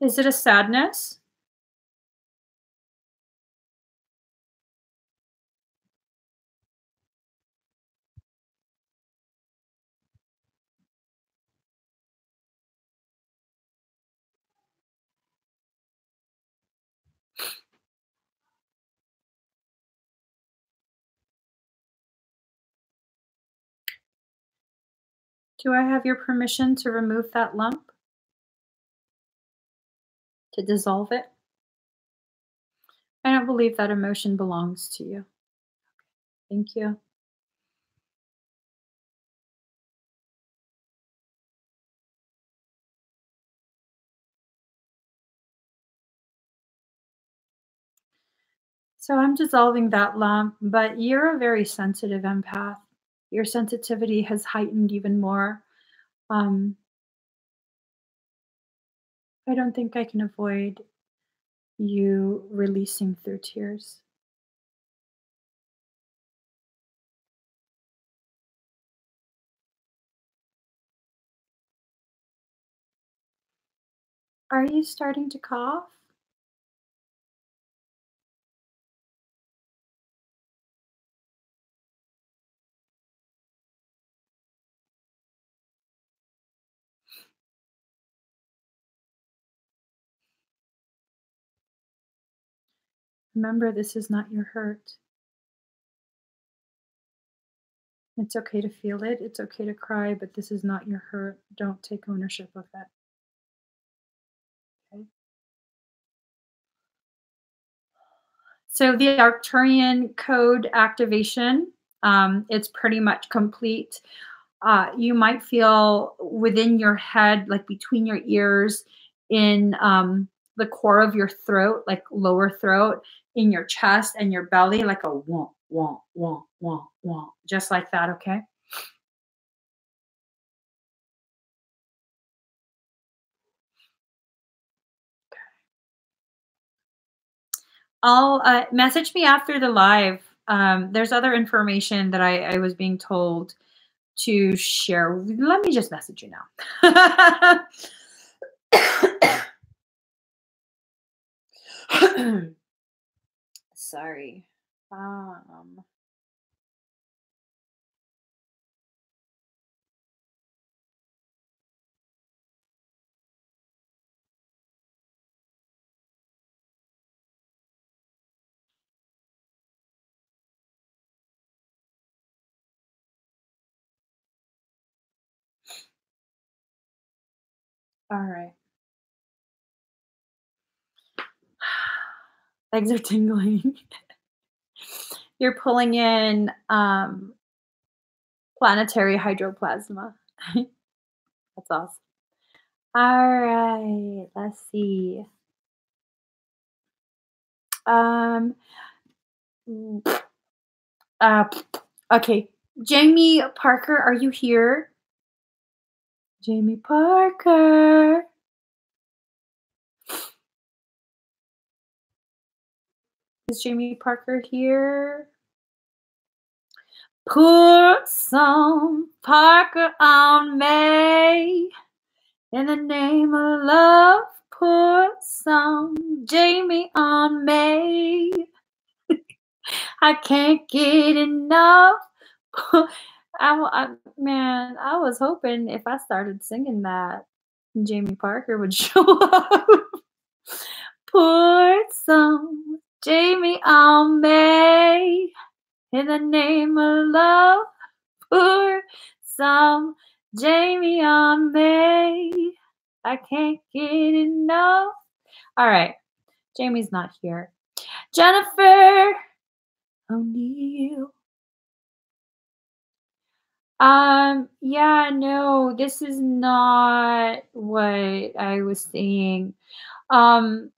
Is it a sadness? Do I have your permission to remove that lump? To dissolve it? I don't believe that emotion belongs to you. Thank you. So I'm dissolving that lump, but you're a very sensitive empath. Your sensitivity has heightened even more. Um, I don't think I can avoid you releasing through tears. Are you starting to cough? Remember, this is not your hurt. It's okay to feel it. It's okay to cry, but this is not your hurt. Don't take ownership of that. Okay? So the Arcturian code activation, it's pretty much complete. You might feel within your head, like between your ears, in the core of your throat, like lower throat, in your chest and your belly, like a womp, womp, womp, womp, womp, just like that. Okay. I'll message me after the live. There's other information that I was being told to share. Let me just message you now. Sorry. All right. Legs are tingling. You're pulling in planetary hydroplasma. That's awesome. All right. Let's see. Um. Uh. Okay. Jamie Parker, are you here? Jamie Parker. Is Jamie Parker here? Put some Parker on me. In the name of love, put some Jamie on me. I can't get enough. Man, I was hoping if I started singing that, Jamie Parker would show up. Put some Jamie on me. In the name of love, pour some Jamie on me. I can't get enough. All right. Jamie's not here. Jennifer O'Neill. Yeah, no, this is not what I was saying. Um,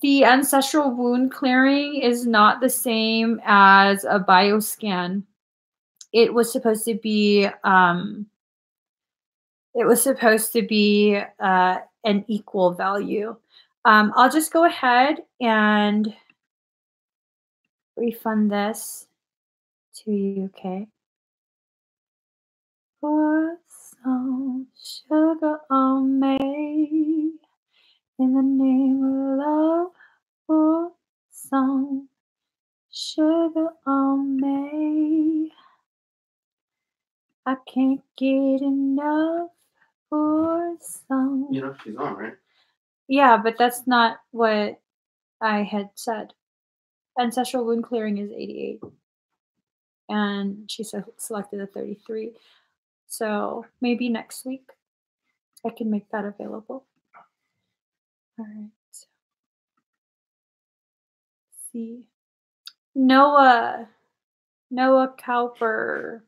the ancestral wound clearing is not the same as a bioscan. It was supposed to be, an equal value. I'll just go ahead and refund this to you, okay? Pour some sugar on me in the name of love. Pour some sugar on me. I can't get enough. Pour some. You know she's on, right? Yeah, but that's not what I had said. Ancestral wound clearing is 88, and she selected a 33. So maybe next week I can make that available. All right. See. Noah Cowper.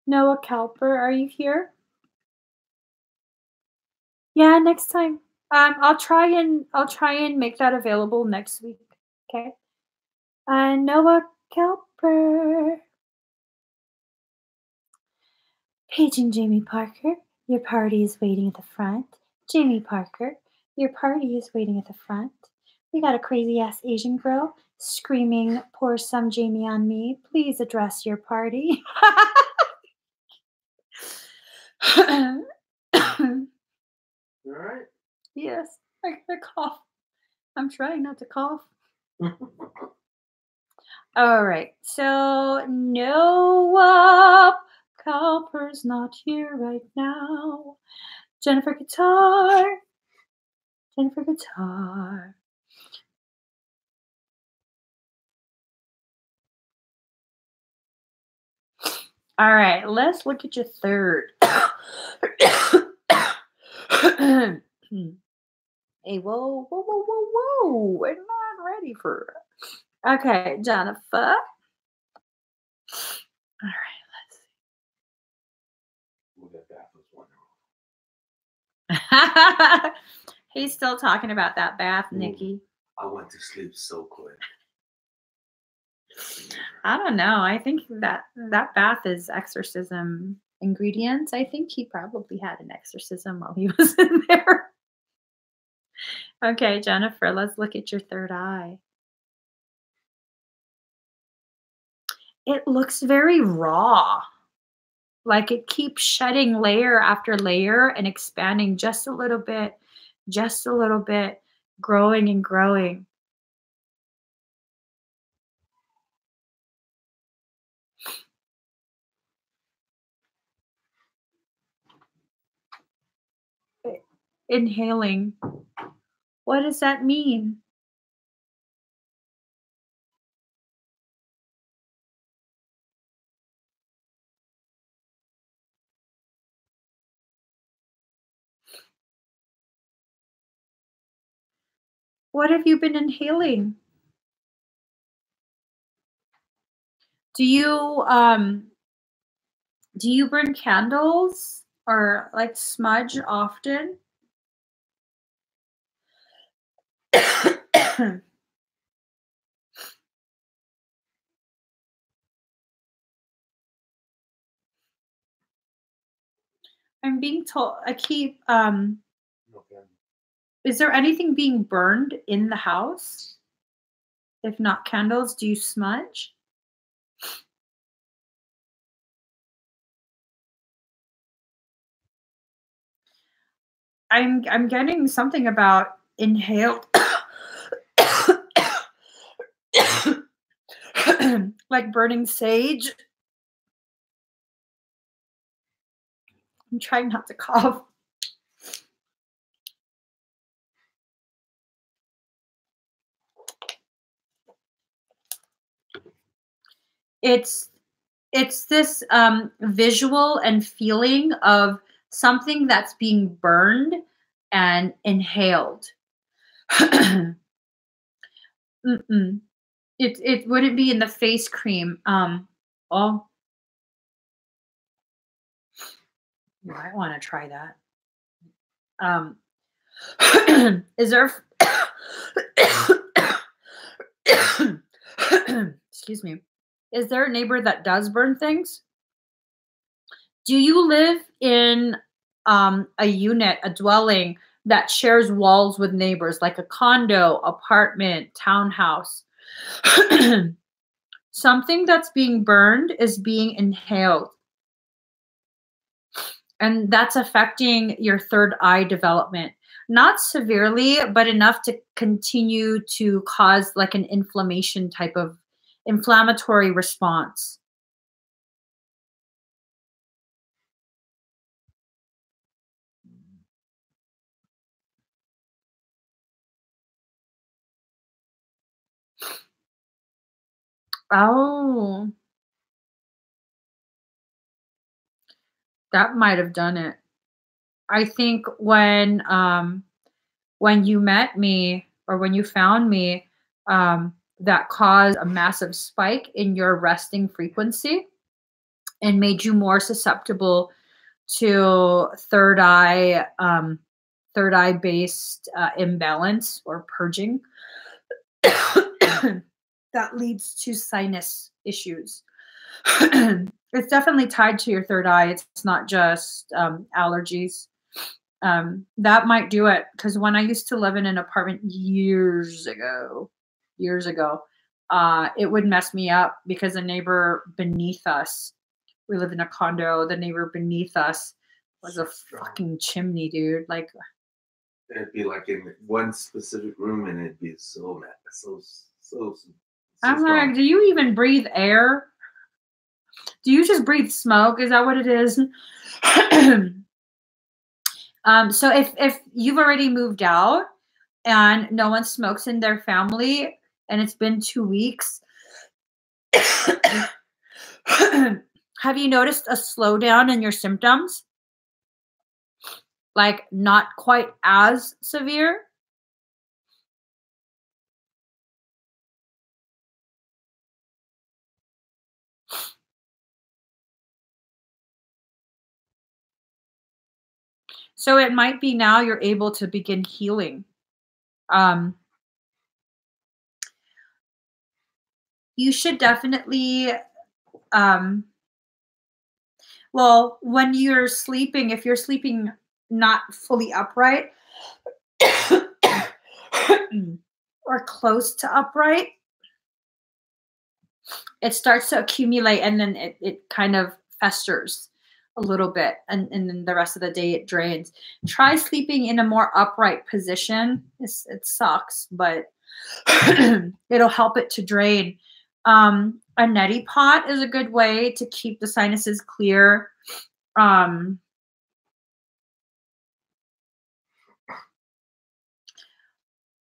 Noah Cowper, are you here? Yeah, next time. I'll try and make that available next week. Okay. Noah Cowper. Paging Jamie Parker. Your party is waiting at the front. Jamie Parker. Your party is waiting at the front. We got a crazy ass Asian girl screaming, pour some Jamie on me. Please address your party. You alright? Yes, I got a cough. I'm trying not to cough. All right, so Noah Cowper's not here right now. Jennifer Guitar. Jennifer Guitar. All right, let's look at your third. Hey, whoa, whoa, whoa, whoa, whoa. I'm not ready for it. Okay, Jennifer. All right, let's see. Well, that bath was wonderful. He's still talking about that bath, Nikki. I went to sleep so quick. I don't know. I think that bath is exorcism ingredients. I think he probably had an exorcism while he was in there. Okay, Jennifer, let's look at your third eye. It looks very raw. Like it keeps shedding layer after layer and expanding just a little bit, growing and growing. Inhaling. What does that mean? What have you been inhaling? Do you burn candles or like smudge often? I'm being told I keep Okay. is there anything being burned in the house? If not candles, do you smudge? I'm getting something about inhaled like burning sage. I'm trying not to cough. It's this visual and feeling of something that's being burned and inhaled. Mm-mm. It wouldn't be in the face cream. Oh, you might want to try that. Um, is there? Excuse me. Is there a neighbor that does burn things? Do you live in a unit, a dwelling that shares walls with neighbors, like a condo, apartment, townhouse? Something that's being burned is being inhaled, and that's affecting your third eye development. Not severely, but enough to continue to cause like an inflammation type of inflammatory response. Oh, that might have done it. I think when you met me or when you found me, that caused a massive spike in your resting frequency and made you more susceptible to third eye based imbalance or purging that leads to sinus issues. It's definitely tied to your third eye. It's not just allergies. That might do it because when I used to live in an apartment years ago, it would mess me up because the neighbor beneath us, we live in a condo, the neighbor beneath us was a Strong. fucking chimney, dude. Like, It'd be like in one specific room, and it'd be so mad, so I'm strong. like, do you even breathe air? Do you just breathe smoke? Is that what it is? So if you've already moved out and no one smokes in their family and it's been 2 weeks, have you noticed a slowdown in your symptoms? Like not quite as severe? So it might be now you're able to begin healing. Um, you should definitely, um, well, when you're sleeping, if you're sleeping not fully upright or close to upright, it starts to accumulate and then it kind of festers a little bit and then the rest of the day it drains. Try sleeping in a more upright position. It sucks, but it'll help it to drain. A neti pot is a good way to keep the sinuses clear. Um,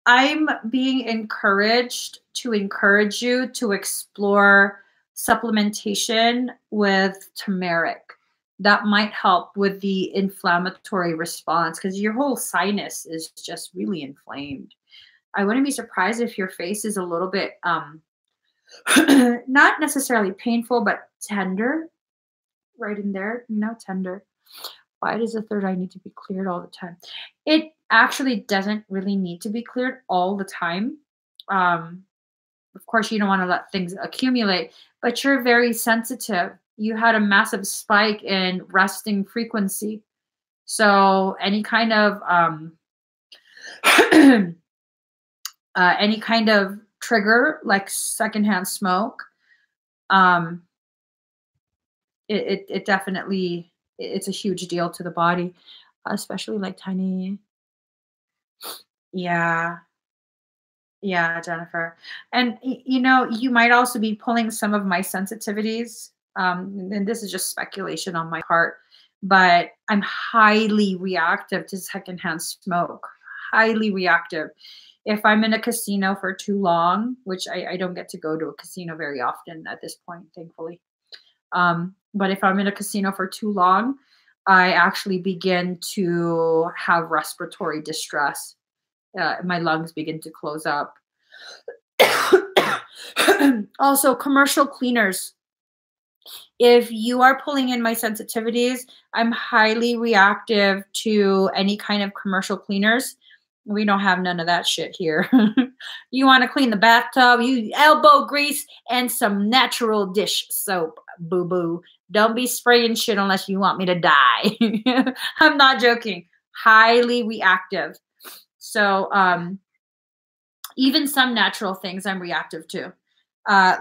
I'm being encouraged to encourage you to explore supplementation with turmeric. That might help with the inflammatory response because your whole sinus is just really inflamed. I wouldn't be surprised if your face is a little bit not necessarily painful, but tender right in there, tender. Why does the third eye need to be cleared all the time? It actually doesn't really need to be cleared all the time. Um, of course, you don't want to let things accumulate, but you're very sensitive. You had a massive spike in resting frequency. So any kind of trigger like secondhand smoke, um, it definitely it's a huge deal to the body, especially like tiny. Yeah, yeah, Jennifer. And you might also be pulling some of my sensitivities. And this is just speculation on my part, but I'm highly reactive to secondhand smoke. Highly reactive. If I'm in a casino for too long, which I don't get to go to a casino very often at this point, thankfully. But if I'm in a casino for too long, I actually begin to have respiratory distress. my lungs begin to close up. Also, commercial cleaners. If you are pulling in my sensitivities, I'm highly reactive to any kind of commercial cleaners. We don't have none of that shit here. You want to clean the bathtub, you elbow grease and some natural dish soap, boo-boo. Don't be spraying shit unless you want me to die. I'm not joking. Highly reactive. So even some natural things I'm reactive to.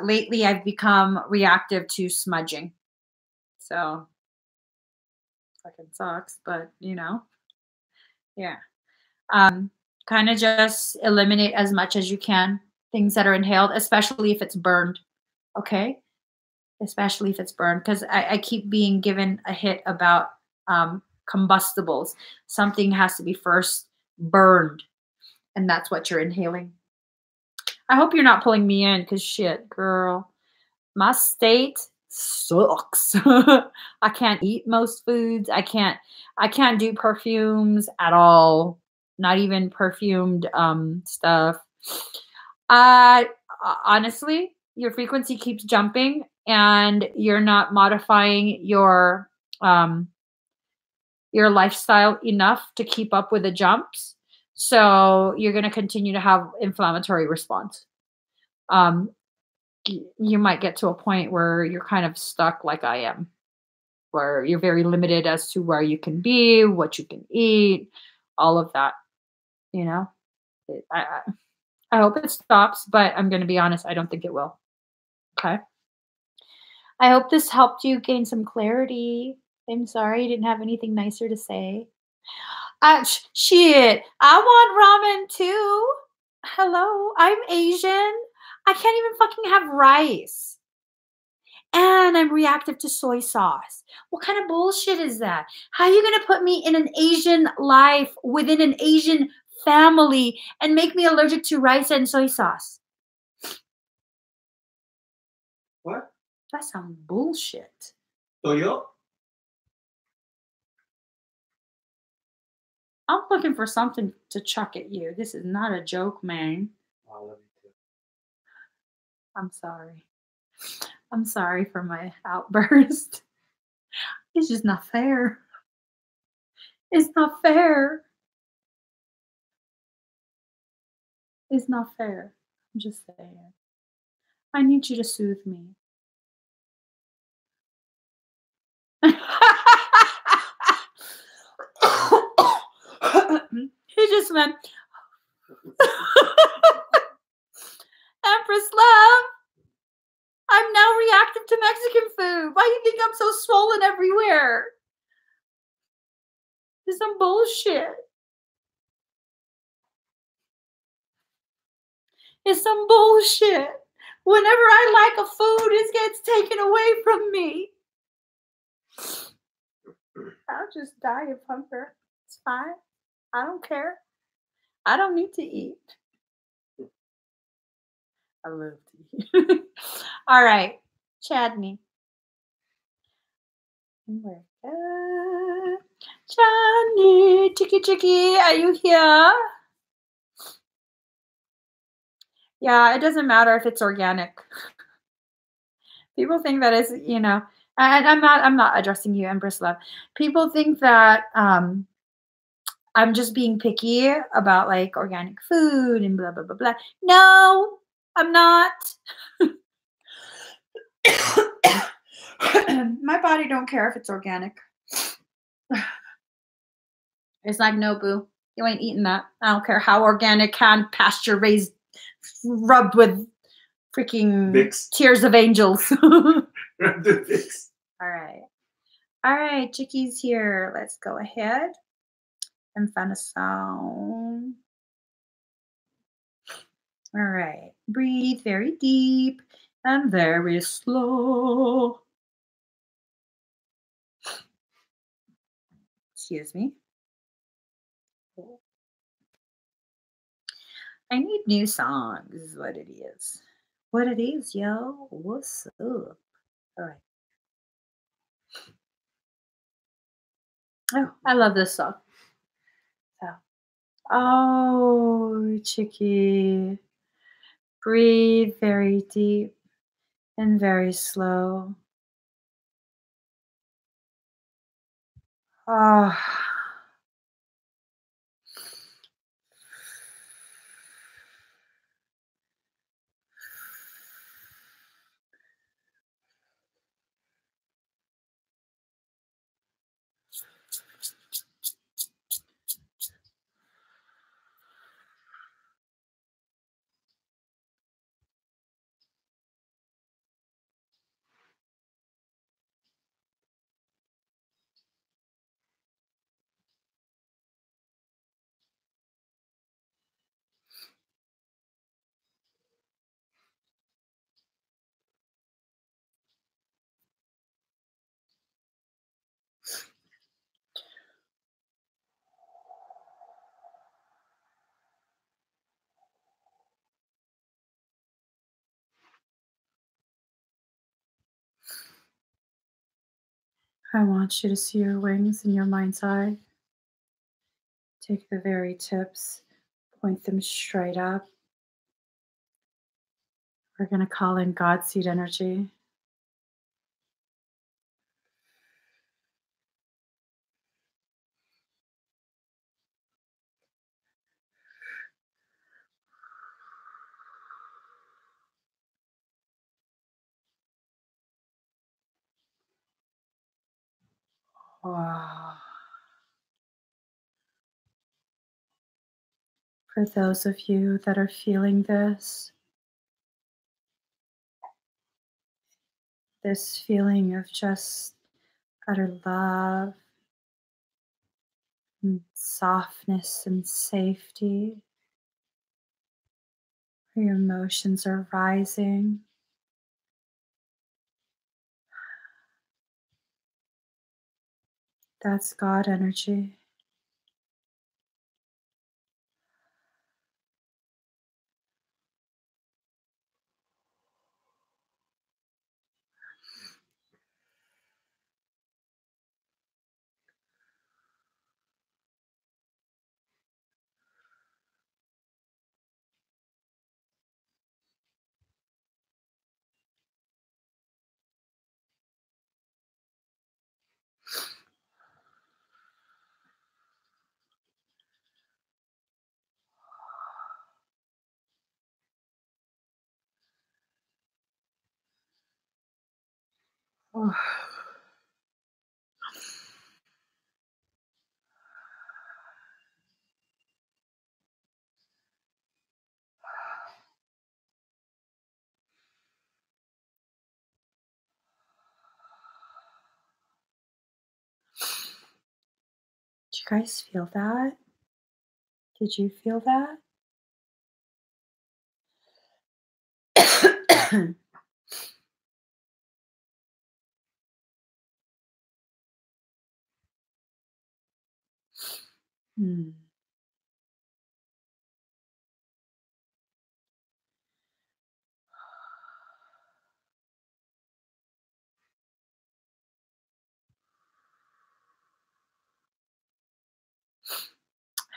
Lately, I've become reactive to smudging. So, fucking sucks, but yeah. Kind of just eliminate as much as you can things that are inhaled, especially if it's burned. Okay? Especially if it's burned, because I keep being given a hit about combustibles. Something has to be first burned, and that's what you're inhaling. I hope you're not pulling me in, because shit, girl, my state sucks. I can't eat most foods. I can't do perfumes at all. Not even perfumed stuff. Honestly, your frequency keeps jumping and you're not modifying your lifestyle enough to keep up with the jumps. So you're going to continue to have inflammatory response. You might get to a point where you're kind of stuck like I am, where you're very limited as to where you can be, what you can eat, all of that. I hope it stops, but I'm going to be honest, I don't think it will. Okay. I hope this helped you gain some clarity. I'm sorry you didn't have anything nicer to say. Shit, I want ramen too. Hello, I'm Asian. I can't even fucking have rice. And I'm reactive to soy sauce. What kind of bullshit is that? How are you going to put me in an Asian life within an Asian family and make me allergic to rice and soy sauce? What? That sounds bullshit. Toyo? I'm looking for something to chuck at you. This is not a joke, man. I love you too. I'm sorry. I'm sorry for my outburst. It's just not fair. It's not fair. It's not fair. I'm just saying. I need you to soothe me. He just went, Empress Love, I'm now reactive to Mexican food. Why do you think I'm so swollen everywhere? It's some bullshit. It's some bullshit. Whenever I like a food, it gets taken away from me. I'll just die of hunger. It's fine. I don't care. I don't need to eat. I love to eat. All right. Chadney. Chadney, Chicky, are you here? Yeah, it doesn't matter if it's organic. People think that is, and I'm not addressing you, Empress Love. People think that I'm just being picky about like organic food and blah, blah, blah, blah. No, I'm not. My body don't care if it's organic. It's like, no, boo, you ain't eating that. I don't care how organic, hand pasture raised, rubbed with freaking Vicks. tears of angels. Vicks. All right, Chicky's here. Let's go ahead and find a song. All right, breathe very deep and very slow. Excuse me. I need new songs, is what it is. What it is, yo. What's up? All right. Oh, I love this song. So, Oh, Chicky. Breathe very deep and very slow. Ah. I want you to see your wings in your mind's eye. Take the very tips, point them straight up. We're going to call in God seed energy. Wow. For those of you that are feeling this feeling of just utter love and softness and safety, where your emotions are rising. That's God energy. Oh. Did you guys feel that? Did you feel that? Hmm.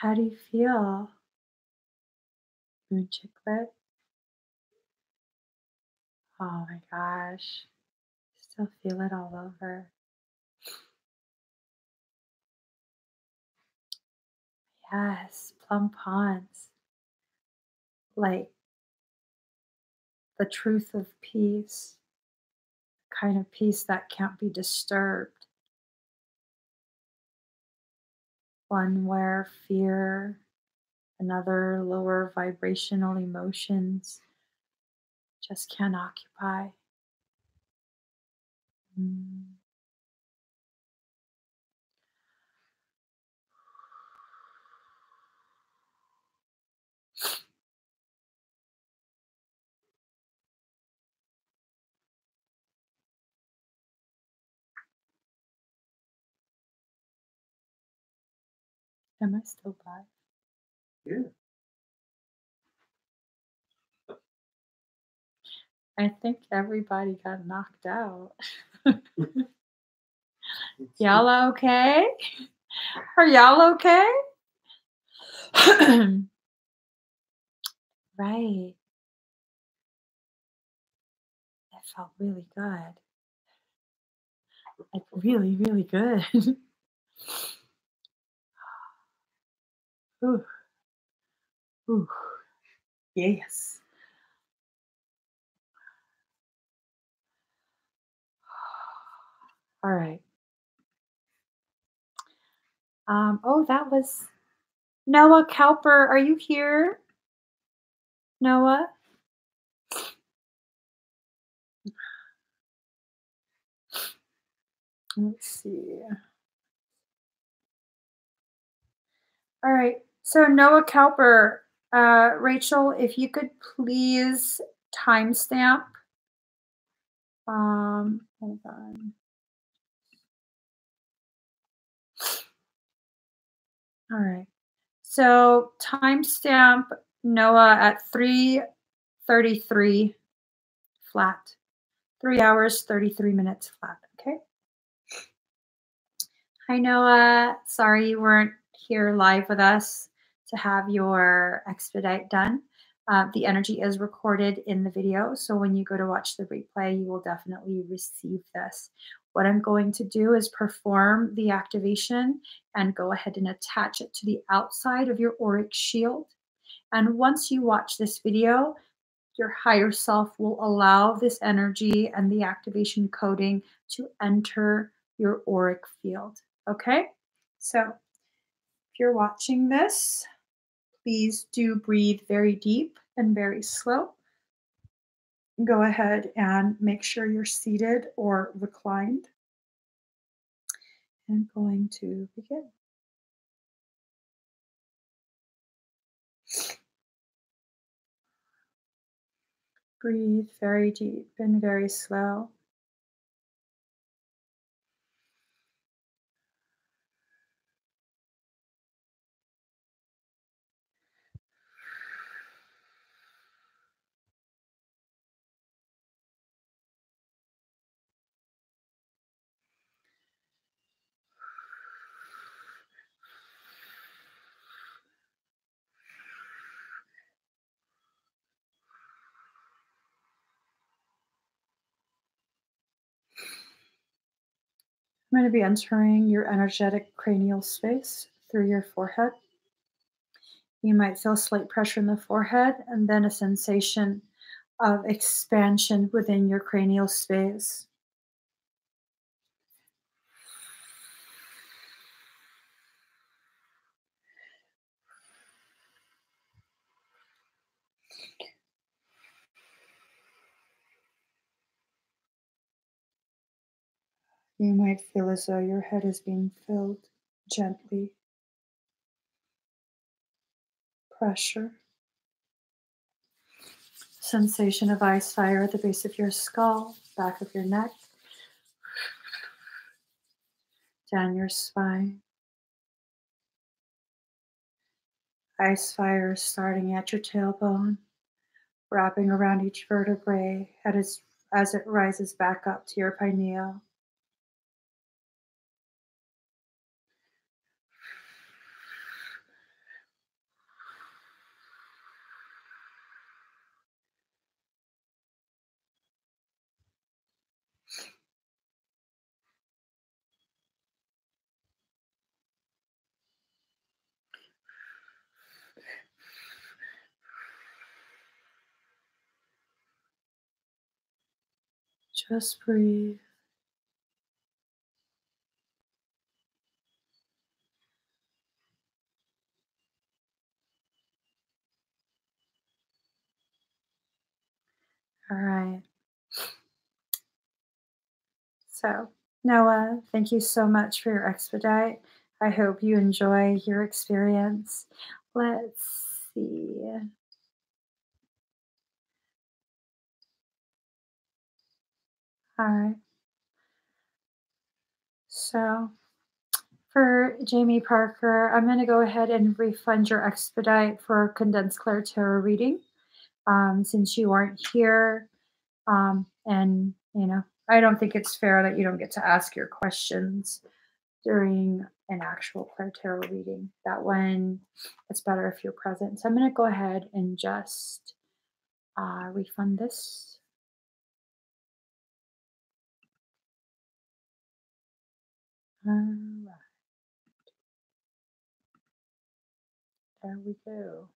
How do you feel, Moon Chicklet? Oh my gosh. Still feel it all over. Yes, Plum Ponds. Like the truth of peace, kind of peace that can't be disturbed. One where fear and other lower vibrational emotions just can't occupy. Mm. Am I still live? Yeah. I think everybody got knocked out. Y'all okay? Are y'all okay? Right. That felt really good. Like really, really good. Ooh, ooh, yes. All right. Oh, that was Noah Cowper. Are you here, Noah? Let's see. All right. So Noah Cowper, Rachel, if you could please timestamp. Hold on. All right. So timestamp Noah at 3:33 flat. 3 hours, 33 minutes flat. Okay. Hi, Noah. Sorry you weren't here live with us to have your expedite done. The energy is recorded in the video, so when you go to watch the replay, you will definitely receive this. What I'm going to do is perform the activation and go ahead and attach it to the outside of your auric shield. And once you watch this video, your higher self will allow this energy and the activation coding to enter your auric field. Okay? So if you're watching this, please do breathe very deep and very slow. Go ahead and make sure you're seated or reclined. I'm going to begin. Breathe very deep and very slow. I'm going to be entering your energetic cranial space through your forehead. You might feel slight pressure in the forehead and then a sensation of expansion within your cranial space. You might feel as though your head is being filled gently. Pressure. Sensation of ice fire at the base of your skull, back of your neck, down your spine. Ice fire starting at your tailbone, wrapping around each vertebrae as it rises back up to your pineal. Just breathe. All right. So, Noah, thank you so much for your expedite. I hope you enjoy your experience. Let's see. All right. So, for Jamie Parker, I'm going to go ahead and refund your expedite for condensed Clair tarot reading since you weren't here. And, I don't think it's fair that you don't get to ask your questions during an actual Claire Tarot reading. That one, it's better if you're present. So I'm going to go ahead and just refund this. All right. There we go.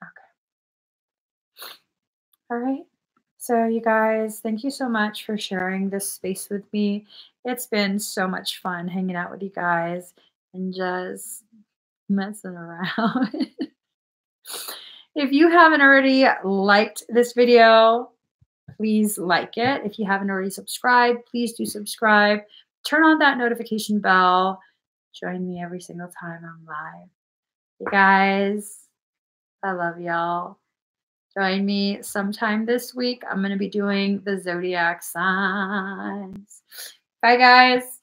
Okay. All right. So, you guys, thank you so much for sharing this space with me. It's been so much fun hanging out with you guys and just messing around. If you haven't already liked this video, please like it. If you haven't already subscribed, please do subscribe. Turn on that notification bell. Join me every single time I'm live. You guys, I love y'all. Join me sometime this week. I'm going to be doing the zodiac signs. Bye, guys.